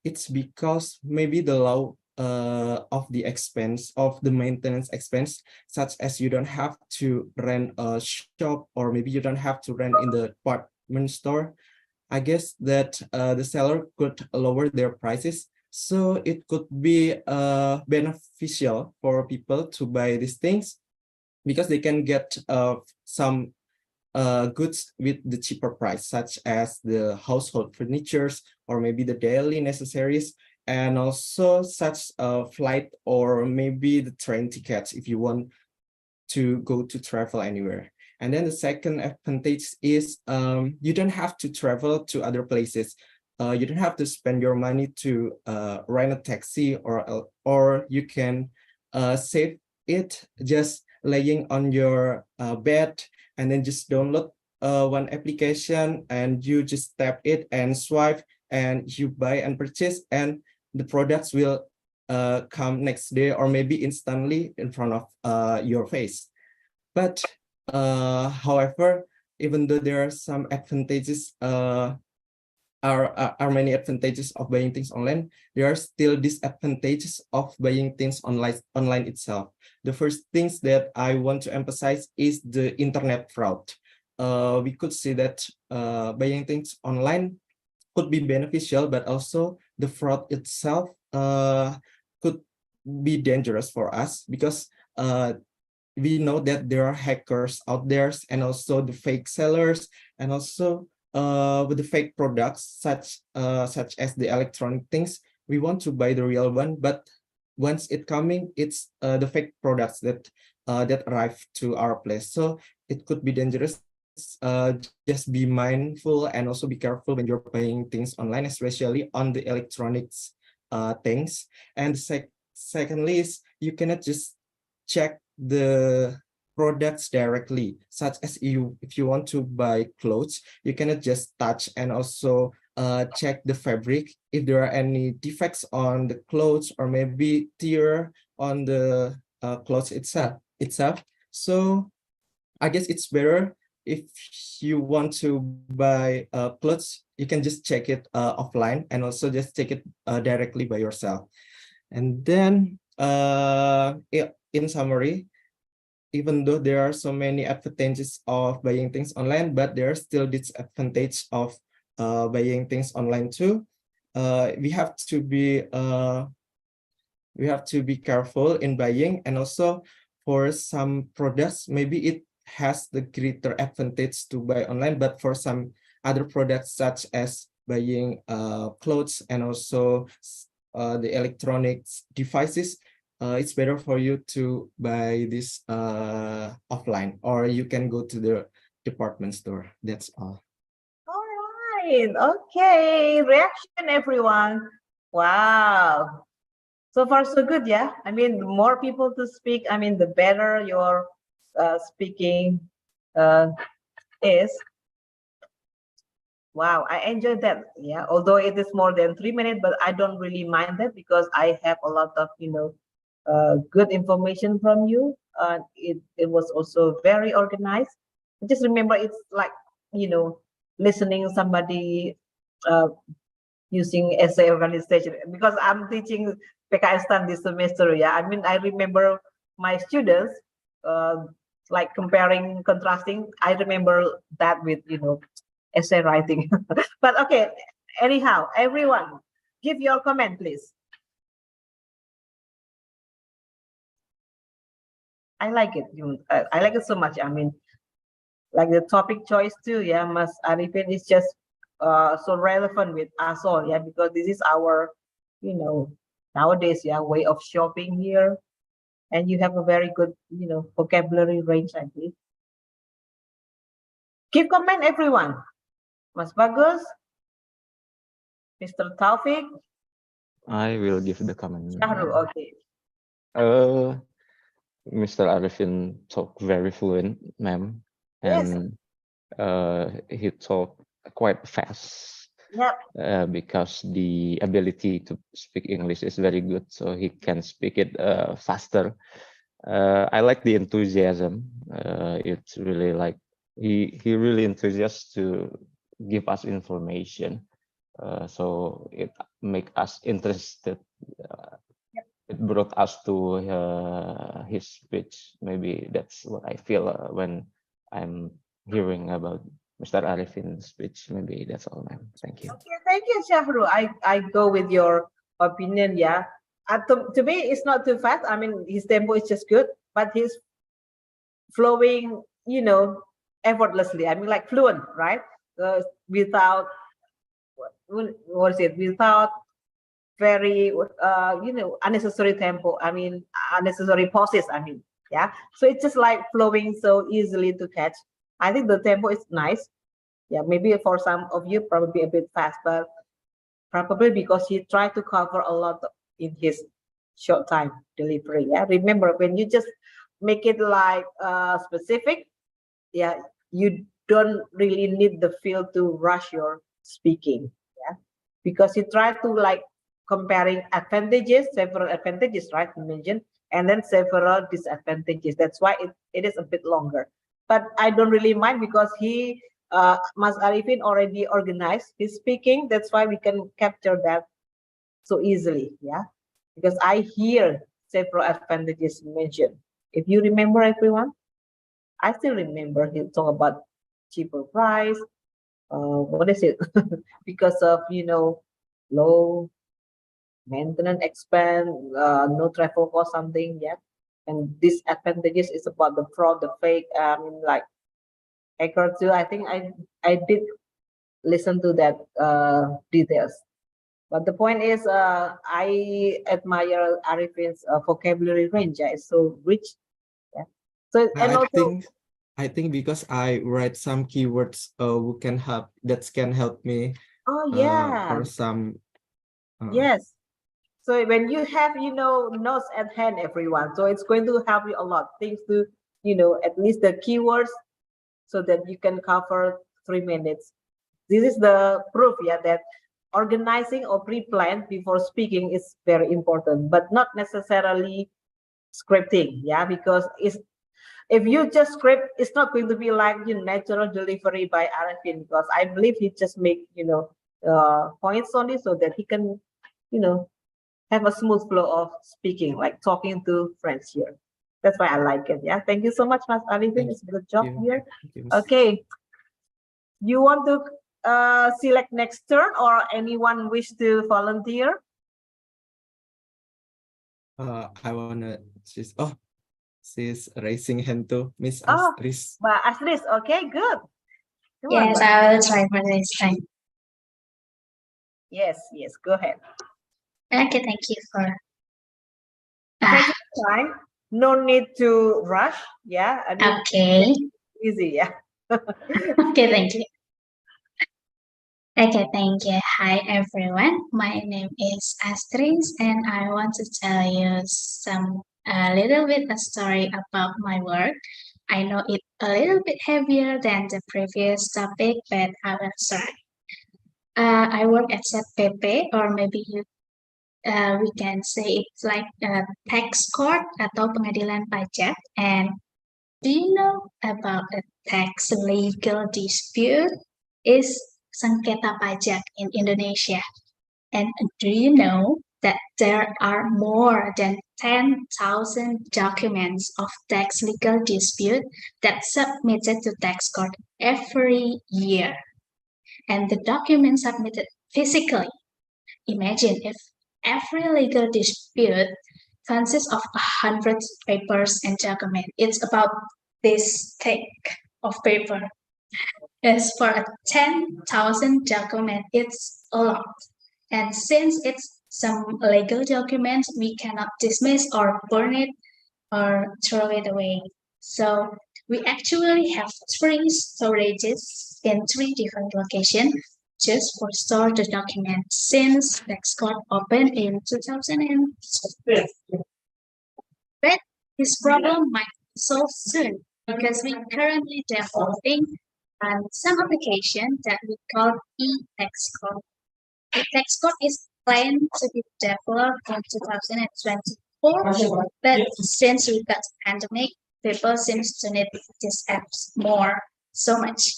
Speaker 5: It's because maybe the low of the expense of the maintenance expense, such as you don't have to rent a shop, or maybe you don't have to rent in the department store. I guess that the seller could lower their prices, so it could be beneficial for people to buy these things, because they can get some goods with the cheaper price, such as the household furnitures or maybe the daily necessaries, and also such a flight or maybe the train tickets if you want to go to travel anywhere. And then the second advantage is you don't have to travel to other places. You don't have to spend your money to rent a taxi, or you can save it just laying on your bed, and then just download one application and you just tap it and swipe and you buy and purchase, and the products will come next day or maybe instantly in front of your face. But however, even though there are some advantages, are many advantages of buying things online, there are still disadvantages of buying things online itself. The first things that I want to emphasize is the internet fraud. We could see that buying things online could be beneficial, but also the fraud itself could be dangerous for us, because we know that there are hackers out there, and also the fake sellers, and also with the fake products such as the electronic things. We want to buy the real one, but once it coming, it's the fake products that arrive to our place. So it could be dangerous. Just be mindful and also be careful when you're buying things online, especially on the electronics things. And secondly is you cannot just check the products directly, such as if you want to buy clothes, you cannot just touch and also check the fabric if there are any defects on the clothes or maybe tear on the clothes itself. So I guess it's better if you want to buy clothes, you can just check it offline and also just check it directly by yourself. And then in summary, even though there are so many advantages of buying things online, but there are still disadvantages of buying things online too. We have to be careful in buying, and also for some products, maybe it has the greater advantage to buy online, but for some other products such as buying clothes and also the electronics devices, it's better for you to buy this offline, or you can go to the department store. That's all.
Speaker 1: All right. Okay. Reaction, everyone. Wow. So far, so good. Yeah. I mean, the more people to speak, I mean, the better your speaking is. Wow, I enjoyed that. Yeah, although it is more than 3 minutes, but I don't really mind that because I have a lot of good information from you. It was also very organized. Just remember, it's like listening somebody using essay organization, because I'm teaching PKS STAN this semester. Yeah, I mean, I remember my students like comparing, contrasting. I remember that with essay writing. But okay, anyhow, everyone, give your comment, please. I like it. I like it so much. I mean, like the topic choice too. Yeah, Mas Arifin is just so relevant with us all. Yeah, because this is our, nowadays, yeah, way of shopping here, and you have a very good, vocabulary range, I believe. Give comment, everyone. Mas Bagus, Mr. Taufik.
Speaker 11: I will give the comment.
Speaker 1: Syahrul, okay.
Speaker 11: Mr. Arifin talked very fluent, ma'am, and he talked quite fast.
Speaker 1: Yep.
Speaker 11: Because the ability to speak English is very good, so he can speak it faster. I like the enthusiasm. It's really like he really enthusiastic to give us information. So it make us interested. It brought us to his speech. Maybe that's what I feel when I'm hearing about Mr. Arifin's speech. Maybe that's all, ma'am. Thank you.
Speaker 1: Okay, thank you, Syahrul. I go with your opinion. Yeah, to me, it's not too fast. I mean, his tempo is just good, but his flowing, effortlessly. I mean, like fluent, right? Without what is it? Without very unnecessary tempo. I mean, unnecessary pauses. I mean, yeah. So it's just like flowing so easily to catch. I think the tempo is nice. Yeah, maybe for some of you probably a bit fast, but probably because he tried to cover a lot in his short time delivery. Yeah, remember when you just make it like specific, yeah, you don't really need the feel to rush your speaking. Yeah, because you try to like comparing advantages, several advantages, right? You mentioned, and then several disadvantages. That's why it is a bit longer. But I don't really mind because Mas Arifin already organized his speaking. That's why we can capture that so easily. Yeah, because I hear several advantages mentioned. If you remember, everyone, I still remember he talk about cheaper price. What is it? Because of low maintenance expense, no travel cost, something. Yeah, and disadvantages is about the fraud, the fake. I mean, like hacker too. I think I did listen to that details. But the point is, I admire Arifin's vocabulary range. Yeah, it's so rich. Yeah. So and also,
Speaker 5: I think because I write some keywords who can help that can help me
Speaker 1: oh yeah,
Speaker 5: for some
Speaker 1: yes. So when you have notes at hand, everyone, so it's going to help you a lot. Things to at least the keywords, so that you can cover 3 minutes. This is the proof, yeah, that organizing or pre-planned before speaking is very important, but not necessarily scripting. Yeah, because if you just script, it's not going to be like natural delivery by Arifin, because I believe he just make points only so that he can have a smooth flow of speaking, like talking to friends here. That's why I like it. Yeah, thank you so much, Mas Arifin. It's a good job here. Okay, you want to select next turn, or anyone wish to volunteer?
Speaker 5: I wanna she's raising hand too, Miss
Speaker 1: Oh,
Speaker 5: Astris.
Speaker 1: Astris, okay, good. Come
Speaker 3: Yes,
Speaker 1: on,
Speaker 3: I will try for this time.
Speaker 1: yes, go ahead.
Speaker 3: Okay, thank you for.
Speaker 1: Take your time. No need to rush. Yeah. I mean,
Speaker 3: Okay.
Speaker 1: Easy. Yeah.
Speaker 3: Okay, thank you. Okay, thank you. Hi, everyone. My name is Astris, and I want to tell you a little bit a story about my work. I know it's a little bit heavier than the previous topic, but I will try. I work at ZPP, or maybe we can say it's like a tax court atau pengadilan pajak. And do you know about a tax legal dispute? Is sengketa pajak in Indonesia. And do you know that there are more than 10,000 documents of tax legal dispute that submitted to tax court every year? And the documents submitted physically. Imagine if every legal dispute consists of 100 papers and documents. It's about this thick of paper. As for a 10,000 document, it's a lot. And since it's some legal document, we cannot dismiss or burn it or throw it away. So we actually have 3 storages in 3 different locations just for store the document since tax court opened in 2006. But this problem might be solved soon because we currently developing some application that we call e-tax code. E-tax code is planned to be developed in 2024, but since we got pandemic, people seems to need these apps so much.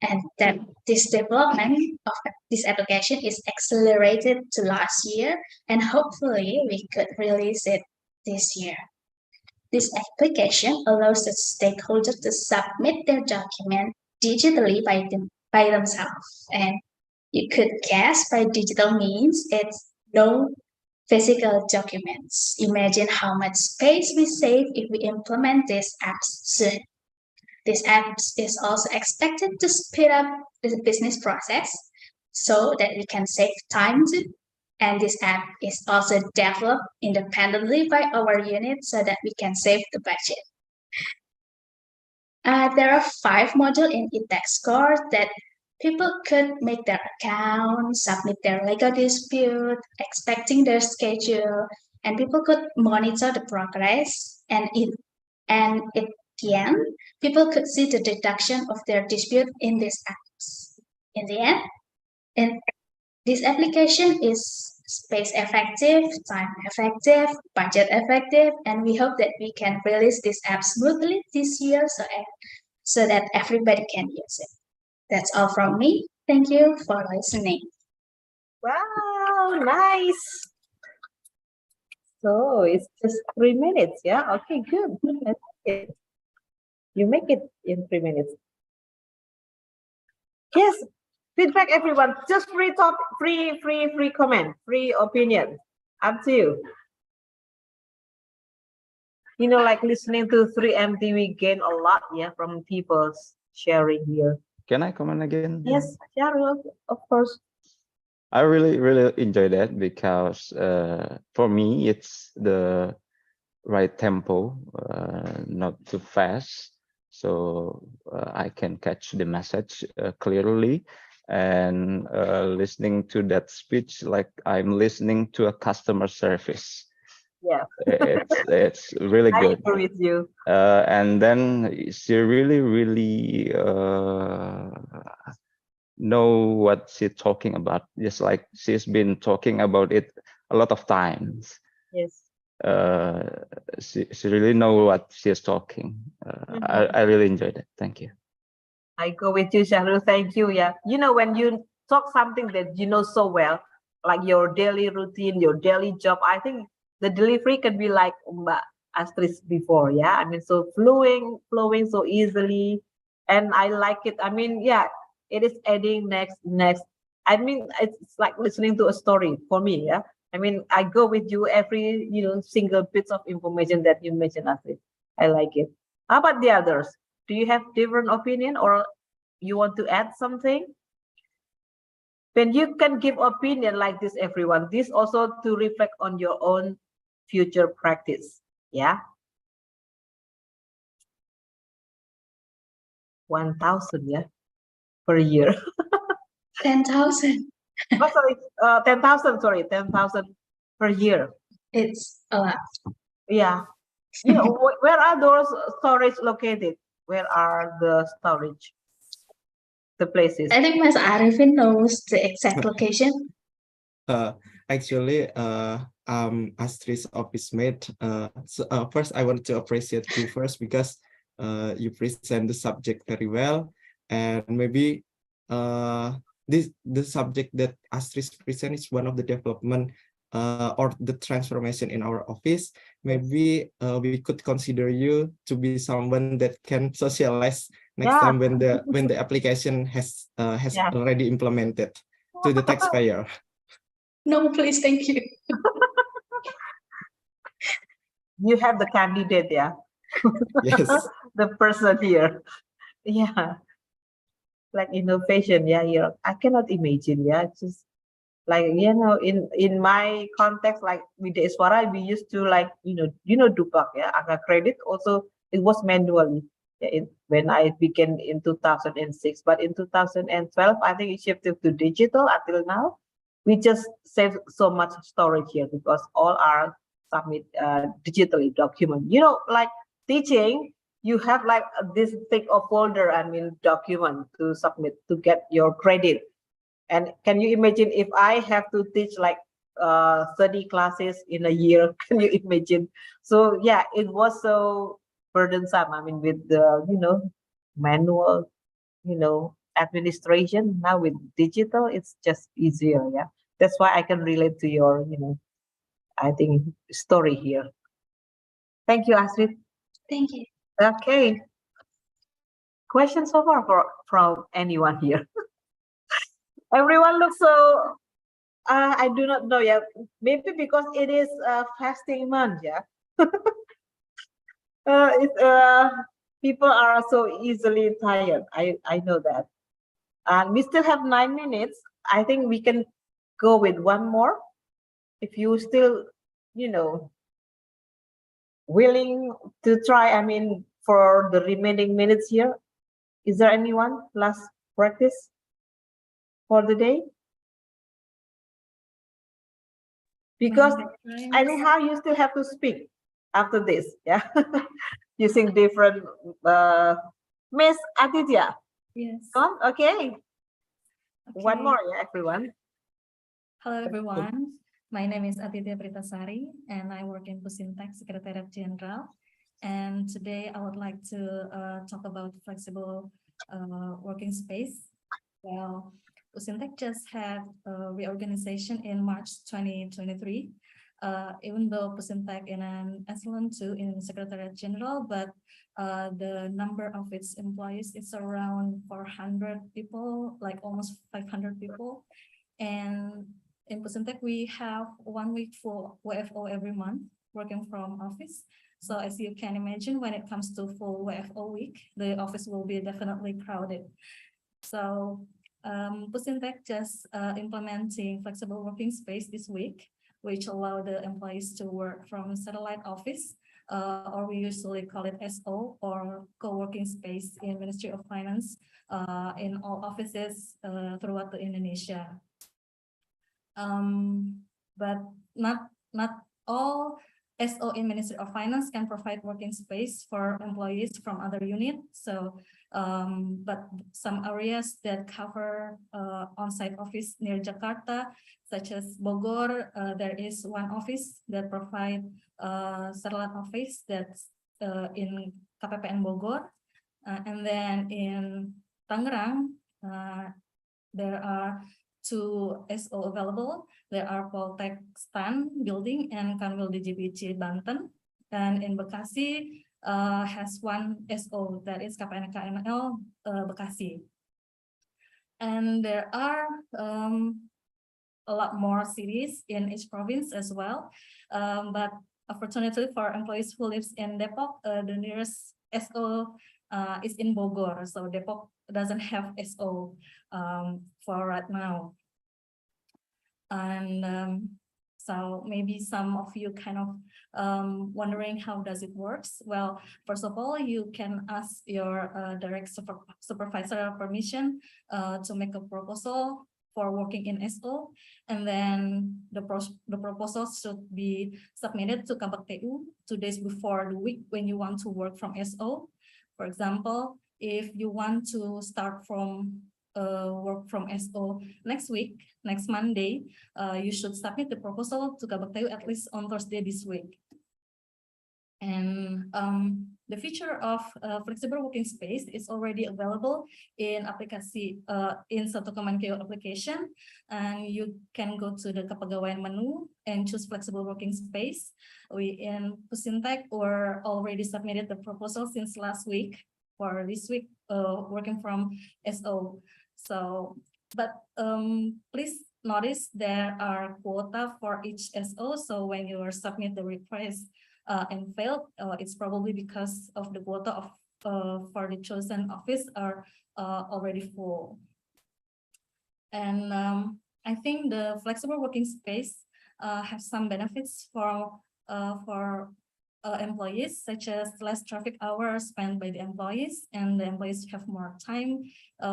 Speaker 3: And that this development of this application is accelerated to last year, and hopefully we could release it this year. This application allows the stakeholders to submit their document digitally by themselves. And you could guess by digital means it's no physical documents. Imagine how much space we save if we implement these apps soon. This app is also expected to speed up the business process so that we can save time too. And this app is also developed independently by our unit so that we can save the budget. There are 5 modules in e-tax course that people could make their account, submit their legal dispute, expecting their schedule, and people could monitor the progress. And at the end, people could see the deduction of their dispute in these apps. In the end, this application is space effective, time effective, budget effective, and we hope that we can release this app smoothly this year so that everybody can use it. That's all from me. Thank you for listening.
Speaker 1: Wow, nice. So it's just 3 minutes, yeah? Okay, good. That's it. You make it in 3 minutes. Yes, feedback, everyone. Just free talk, free comment, free opinion. Up to you. You know, like listening to 3MT, we gain a lot, yeah, from people's sharing here.
Speaker 11: Can I comment again?
Speaker 1: Yes, yeah, of course.
Speaker 11: I really enjoy that because for me it's the right tempo, not too fast, so I can catch the message clearly, and listening to that speech like I'm listening to a customer service.
Speaker 1: Yeah,
Speaker 11: it's really good.
Speaker 1: I agree with you.
Speaker 11: And then she really know what she's talking about, just like she's been talking about it a lot of times.
Speaker 1: Yes.
Speaker 11: She really know what she's talking. I really enjoyed it. Thank you.
Speaker 1: I go with you, Shahrul. Thank you. Yeah, you know, when you talk something that you know so well, like your daily routine, your daily job, I think the delivery can be like Mbak Astrid before. Yeah, I mean, so flowing so easily, and I like it. I mean, yeah, it is adding next. I mean, it's like listening to a story for me. Yeah, I mean, I go with you every single bits of information that you mentioned, Astrid. I like it. How about the others? Do you have different opinion, or you want to add something? When you can give opinion like this, everyone, this also to reflect on your own future practice. Yeah. 1,000, yeah, per year.
Speaker 3: 10,000.
Speaker 1: Oh, sorry, 10,000. Sorry, 10,000 per year.
Speaker 3: It's a lot.
Speaker 1: Yeah. You know, where are those storage located? Where are the storage? The places.
Speaker 3: I think Mas Arifin knows the exact location.
Speaker 5: Actually, Astrid's office mate. First, I want to appreciate you first because you present the subject very well, and maybe the subject that Astrid present is one of the development or the transformation in our office. Maybe we could consider you to be someone that can socialize next time when the application has already implemented to the taxpayer.
Speaker 3: No, please, thank you.
Speaker 1: You have the candidate, yeah.
Speaker 5: Yes.
Speaker 1: The person here. Yeah. Like innovation, yeah, here. I cannot imagine, yeah. It's just like, you know, in my context, like with the Iswara, we used to like, Dupak, yeah, Angka credit also, it was manually. Yeah, when I began in 2006, but in 2012, I think it shifted to digital until now. We just save so much storage here because all are submit digitally document. You know, like teaching, you have like this thick of folder, I mean, document to submit to get your credit. And can you imagine if I have to teach like 30 classes in a year? Can you imagine? So yeah, it was so burdensome. I mean, with the manual, administration. Now with digital, it's just easier. Yeah, that's why I can relate to your I think story here. Thank you, Astrid.
Speaker 3: Thank you.
Speaker 1: Okay. Questions so far from anyone here? Everyone looks so. I do not know. Yeah, maybe because it is a fasting month. Yeah. It's People are so easily tired. I know that. And we still have 9 minutes. I think we can go with one more. If you still, willing to try, I mean, for the remaining minutes here, is there anyone last practice for the day? Because anyhow, you still have to speak after this, yeah, using different, Miss Aditya.
Speaker 9: Yes.
Speaker 1: Okay. One more, yeah, everyone.
Speaker 9: Hello, everyone. My name is Aditya Pritasari, and I work in Pusintech Secretariat General. And today I would like to talk about flexible working space. Well, Pusintech just had a reorganization in March 2023. Even though Pusintech in an echelon 2 in Secretariat General, but the number of its employees is around 400 people, like almost 500 people. And in Pusintech, we have 1 week for WFO every month, working from office. So as you can imagine, when it comes to full WFO week, the office will be definitely crowded. So Pusintech just implementing flexible working space this week, which allow the employees to work from satellite office, or we usually call it SO, or co-working space in Ministry of Finance, in all offices throughout the Indonesia. But not all SO in Ministry of Finance can provide working space for employees from other units. So, but some areas that cover on-site office near Jakarta, such as Bogor, there is one office that provide satellite office that's in KPPN Bogor, and then in Tangerang, there are 2 SO available. There are Poltek Stan building and Kanwil DJBC Banten. And in Bekasi has 1 SO, that is KPN KML Bekasi. And there are a lot more cities in each province as well. But unfortunately for employees who lives in Depok, the nearest SO is in Bogor. So Depok doesn't have SO for right now. And so maybe some of you kind of wondering how does it works. Well, first of all, you can ask your direct supervisor permission to make a proposal for working in SO, and then the proposal should be submitted to KBKTU 2 days before the week when you want to work from SO. For example, if you want to start from work from SO next week, next Monday, you should submit the proposal to KBKTU at least on Thursday this week. And the feature of flexible working space is already available in aplikasi in Satu Kemenkeu application, and you can go to the Kepegawaian menu and choose flexible working space. We in Pusintech were already submitted the proposal since last week for this week working from SO. So, but please notice there are quota for each SO. So when you submit the request and failed, it's probably because of the quota of for the chosen office are already full. And I think the flexible working space have some benefits for employees, such as less traffic hours spent by the employees, and the employees have more time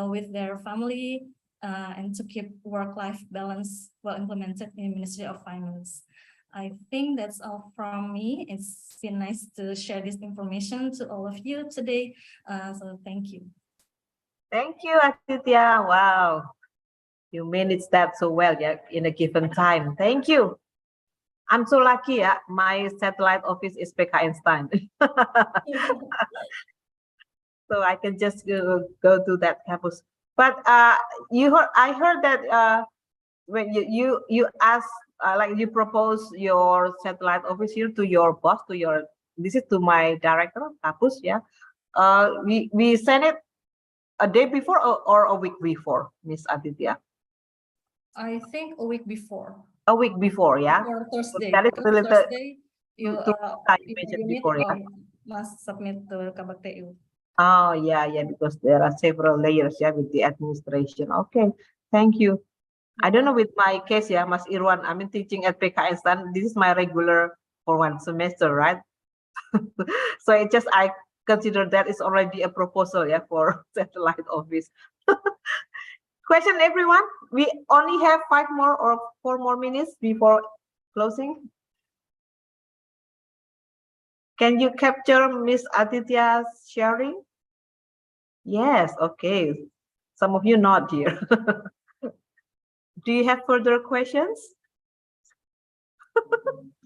Speaker 9: with their family, and to keep work-life balance well implemented in Ministry of Finance. I think that's all from me. It's been nice to share this information to all of you today. So thank you.
Speaker 1: Thank you, Aditya. Wow, you managed that so well, yeah, in a given time. Thank you. I'm so lucky, yeah. My satellite office is PKN Stein. So I can just go to that campus. But I heard that when you ask, like you propose your satellite office here to your boss, this is to my director, Kapus, yeah. We send it a day before or a week before, Miss Aditya?
Speaker 9: I think a week before.
Speaker 1: A week before, yeah.
Speaker 9: Or Thursday.
Speaker 1: So that is
Speaker 9: Because Thursday, you
Speaker 1: mentioned
Speaker 9: unit
Speaker 1: before, yeah.
Speaker 9: must submit to KBKTU.
Speaker 1: Oh, yeah, yeah, because there are several layers, yeah, with the administration. Okay, thank you. I don't know with my case, yeah, Mas Irwan, I'm teaching at PKN Stan. This is my regular for one semester, right? So it just, I consider that is already a proposal, yeah, for satellite office. Question, everyone? We only have 5 more or 4 more minutes before closing. Can you capture Miss Aditya's sharing? Yes, okay. Some of you nod here. Do you have further questions?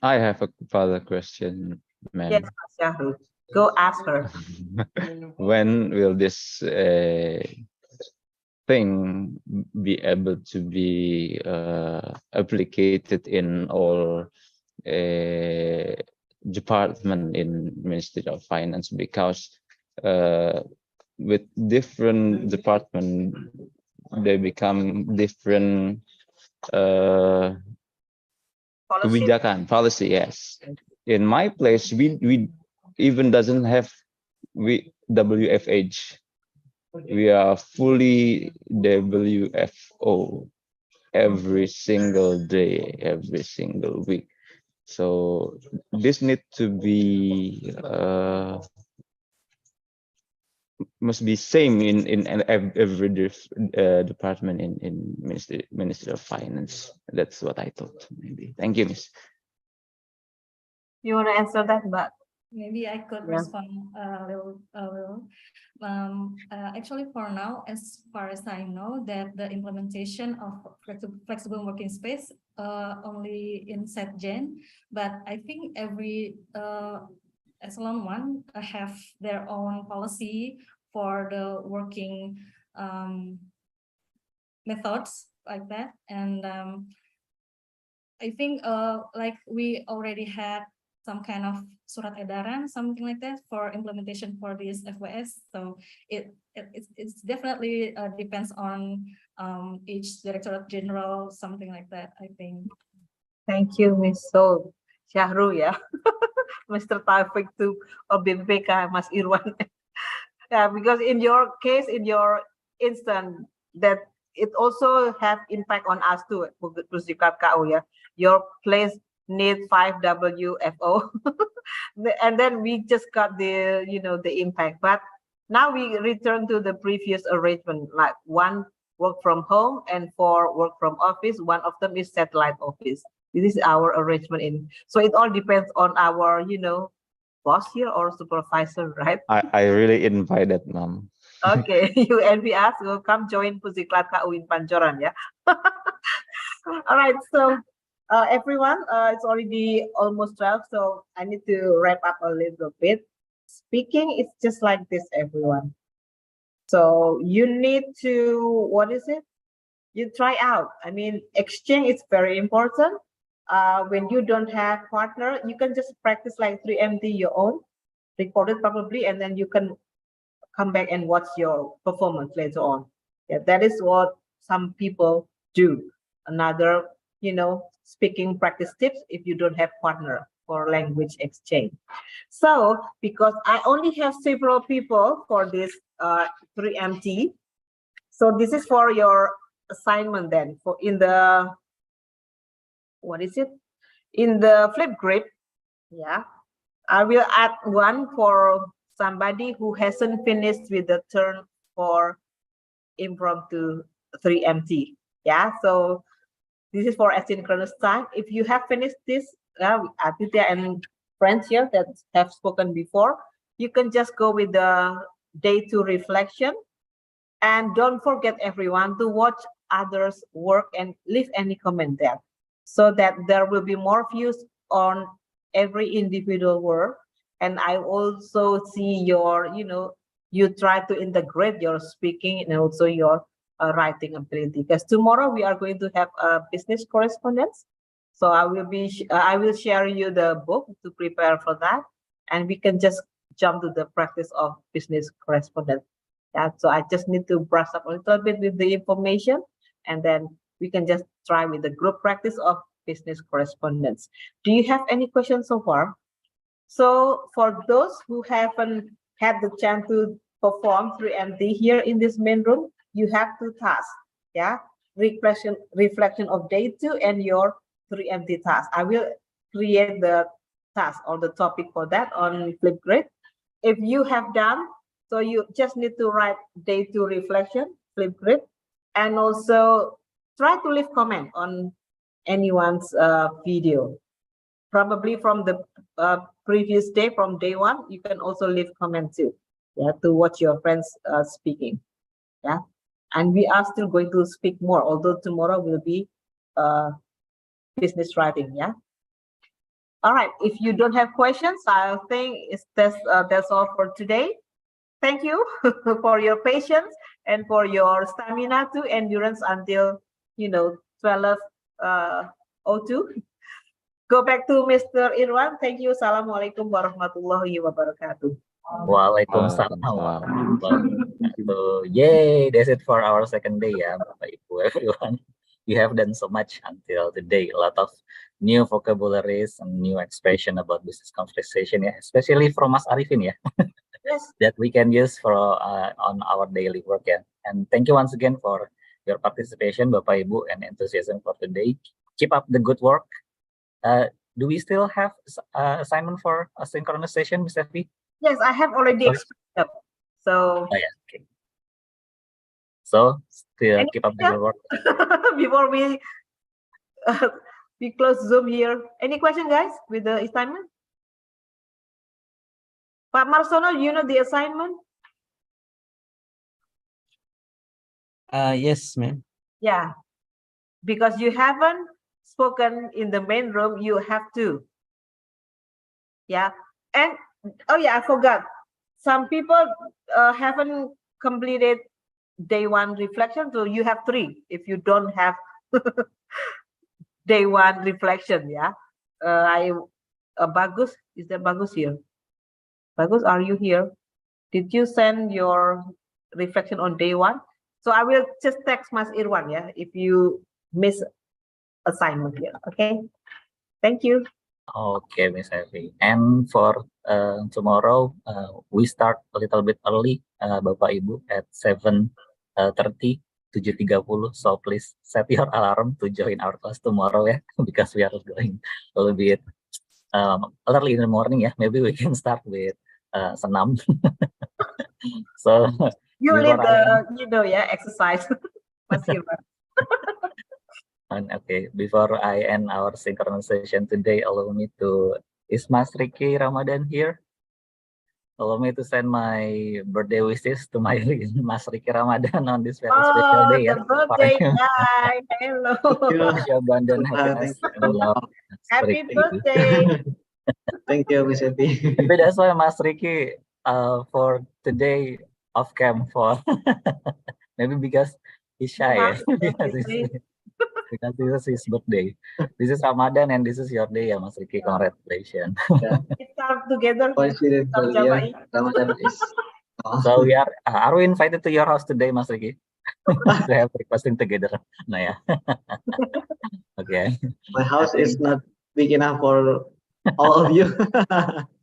Speaker 11: I have a further question, ma'am.
Speaker 1: Yes, Mas Syahrul. Go ask her.
Speaker 11: When will this thing be able to be applicated in all department in Ministry of Finance? Because with different department, they become different kebijakan, policy. Yes, in my place, we even doesn't have WFH. We are fully WFO every single day, every single week. So this need to be must be same in every department in Ministry of Finance. That's what I thought. Maybe. Thank you, Miss.
Speaker 1: You want to answer that, but
Speaker 9: maybe I could respond a little. Actually, for now, as far as I know, that the implementation of flexible working space only in SetGen, but I think every echelon one have their own policy for the working methods like that, and I think like we already had some kind of surat edaran, something like that, for implementation for this FYS. So it's definitely depends on each Directorate General, something like that, I think.
Speaker 1: Thank you, Miss Sol Syahrul, yeah. Mr. Taufik to BPK, Mas Irwan. Yeah, because in your case, in your instant, that it also have impact on us too. Yeah, your place need 5 WFO, and then we just got the the impact. But now we return to the previous arrangement, like 1 work from home and 4 work from office. One of them is satellite office. This is our arrangement in. So it all depends on our boss here or supervisor, right?
Speaker 11: I really invite that, Mom.
Speaker 1: Okay, you envy us, will come join Pusiklat KU in Pancoran, yeah. All right, so everyone, it's already almost 12, so I need to wrap up a little bit. Speaking is just like this, everyone. So you need to, what is it? You try out. I mean, exchange is very important. When you don't have partner, you can just practice like 3MD your own, record it probably, and then you can come back and watch your performance later on. Yeah, that is what some people do. Another, speaking practice tips if you don't have partner for language exchange. So because I only have several people for this 3MT, so this is for your assignment then. For in the, what is it? In the Flipgrid, yeah, I will add one for somebody who hasn't finished with the turn for impromptu 3MT. Yeah, so this is for asynchronous time. If you have finished this, Aditya and friends here that have spoken before, you can just go with the day 2 reflection. And don't forget, everyone, to watch others work and leave any comment there, so that there will be more views on every individual work. And I also see your, you try to integrate your speaking and also your writing ability. Because tomorrow we are going to have a business correspondence. So I will share you the book to prepare for that. And we can just jump to the practice of business correspondence. Yeah, so I just need to brush up a little bit with the information, and then we can just try with the group practice of business correspondence. Do you have any questions so far? So for those who haven't had the chance to perform 3MD here in this main room, you have 2 tasks. Yeah, reflection of day 2 and your 3MD task. I will create the task or the topic for that on Flipgrid. If you have done, so you just need to write day 2 reflection, Flipgrid, and also try to leave comment on anyone's video. Probably from the previous day, from day 1, you can also leave comment too, yeah, to watch your friends speaking. Yeah, and we are still going to speak more, although tomorrow will be business writing. Yeah. All right. If you don't have questions, I think that's all for today. Thank you for your patience and for your stamina to endurance until 12:02. Go back to Mr. Irwan. Thank you. Assalamualaikum warahmatullahi wabarakatuh.
Speaker 4: Waalaikumsalam warahmatullahi wabarakatuh. Yay, that's it for our second day, ya, Bapak Ibu, everyone. You have done so much until today. A lot of new vocabularies and new expression about business conversation, ya, especially from Mas Arifin, ya,
Speaker 1: yes,
Speaker 4: that we can use for on our daily work, ya. And thank you once again for your participation, Bapak Ibu, and enthusiasm for today. Keep up the good work. Do we still have assignment for a synchronization, Ms. Effie?
Speaker 1: Yes, I have already explained up. So.
Speaker 4: Oh, yeah, okay. So still keep up the good work.
Speaker 1: Before we close Zoom here. Any question, guys, with the assignment? Pak Marsono, you know the assignment?
Speaker 2: Yes, ma'am.
Speaker 1: Yeah, because you haven't spoken in the main room, you have to. Yeah, and oh yeah, I forgot. Some people haven't completed day 1 reflection, so you have 3 if you don't have day 1 reflection. Yeah, Bagus, is there Bagus here? Bagus, are you here? Did you send your reflection on day 1? So I will just text Mas Irwan, yeah, if you miss assignment here. Okay, thank you.
Speaker 4: Okay, Miss Effie. And for tomorrow, we start a little bit early, Bapak Ibu, at 7:30, 7:30. So please set your alarm to join our class tomorrow, ya, because we are going a little bit early in the morning, ya. Maybe we can start with senam. So
Speaker 1: you lead the exercise. Mas Irwan.
Speaker 4: And okay, before I end our synchronization today, allow me to, is Mas Ricky Ramadan here? Allow me to send my birthday wishes to my Mas Ricky Ramadan on this very special day.
Speaker 1: The birthday guy, hello.
Speaker 4: Wish you abundant happiness and love.
Speaker 1: Happy birthday.
Speaker 10: Thank you, Miss Epi.
Speaker 4: But that's why Mas Ricky for today off cam for maybe because he's shy, because this is his birthday. This is Ramadan and this is your day, ya, Mas Ricky. Congratulations.
Speaker 10: Yeah.
Speaker 1: We start together.
Speaker 10: Ramadan is.
Speaker 4: So we are we invited to your house today, Mas Ricky? To have breakfasting together. No, yeah. Okay.
Speaker 10: My house is not big enough for all of you.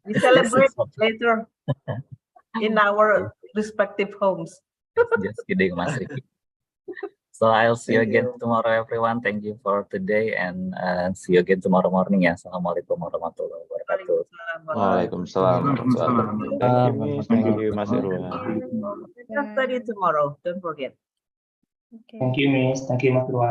Speaker 1: We celebrate later in our respective homes.
Speaker 4: Just kidding, Mas Ricky. So I'll see you again tomorrow, everyone. Thank you for today, and see you again tomorrow morning, ya. Assalamualaikum warahmatullahi wabarakatuh.
Speaker 11: Waalaikumsalam warahmatullahi wabarakatuh. Thank you, Mas Irwan.
Speaker 1: Let's study tomorrow. Don't forget.
Speaker 6: Thank you, Miss. Thank you, Mas Irwan.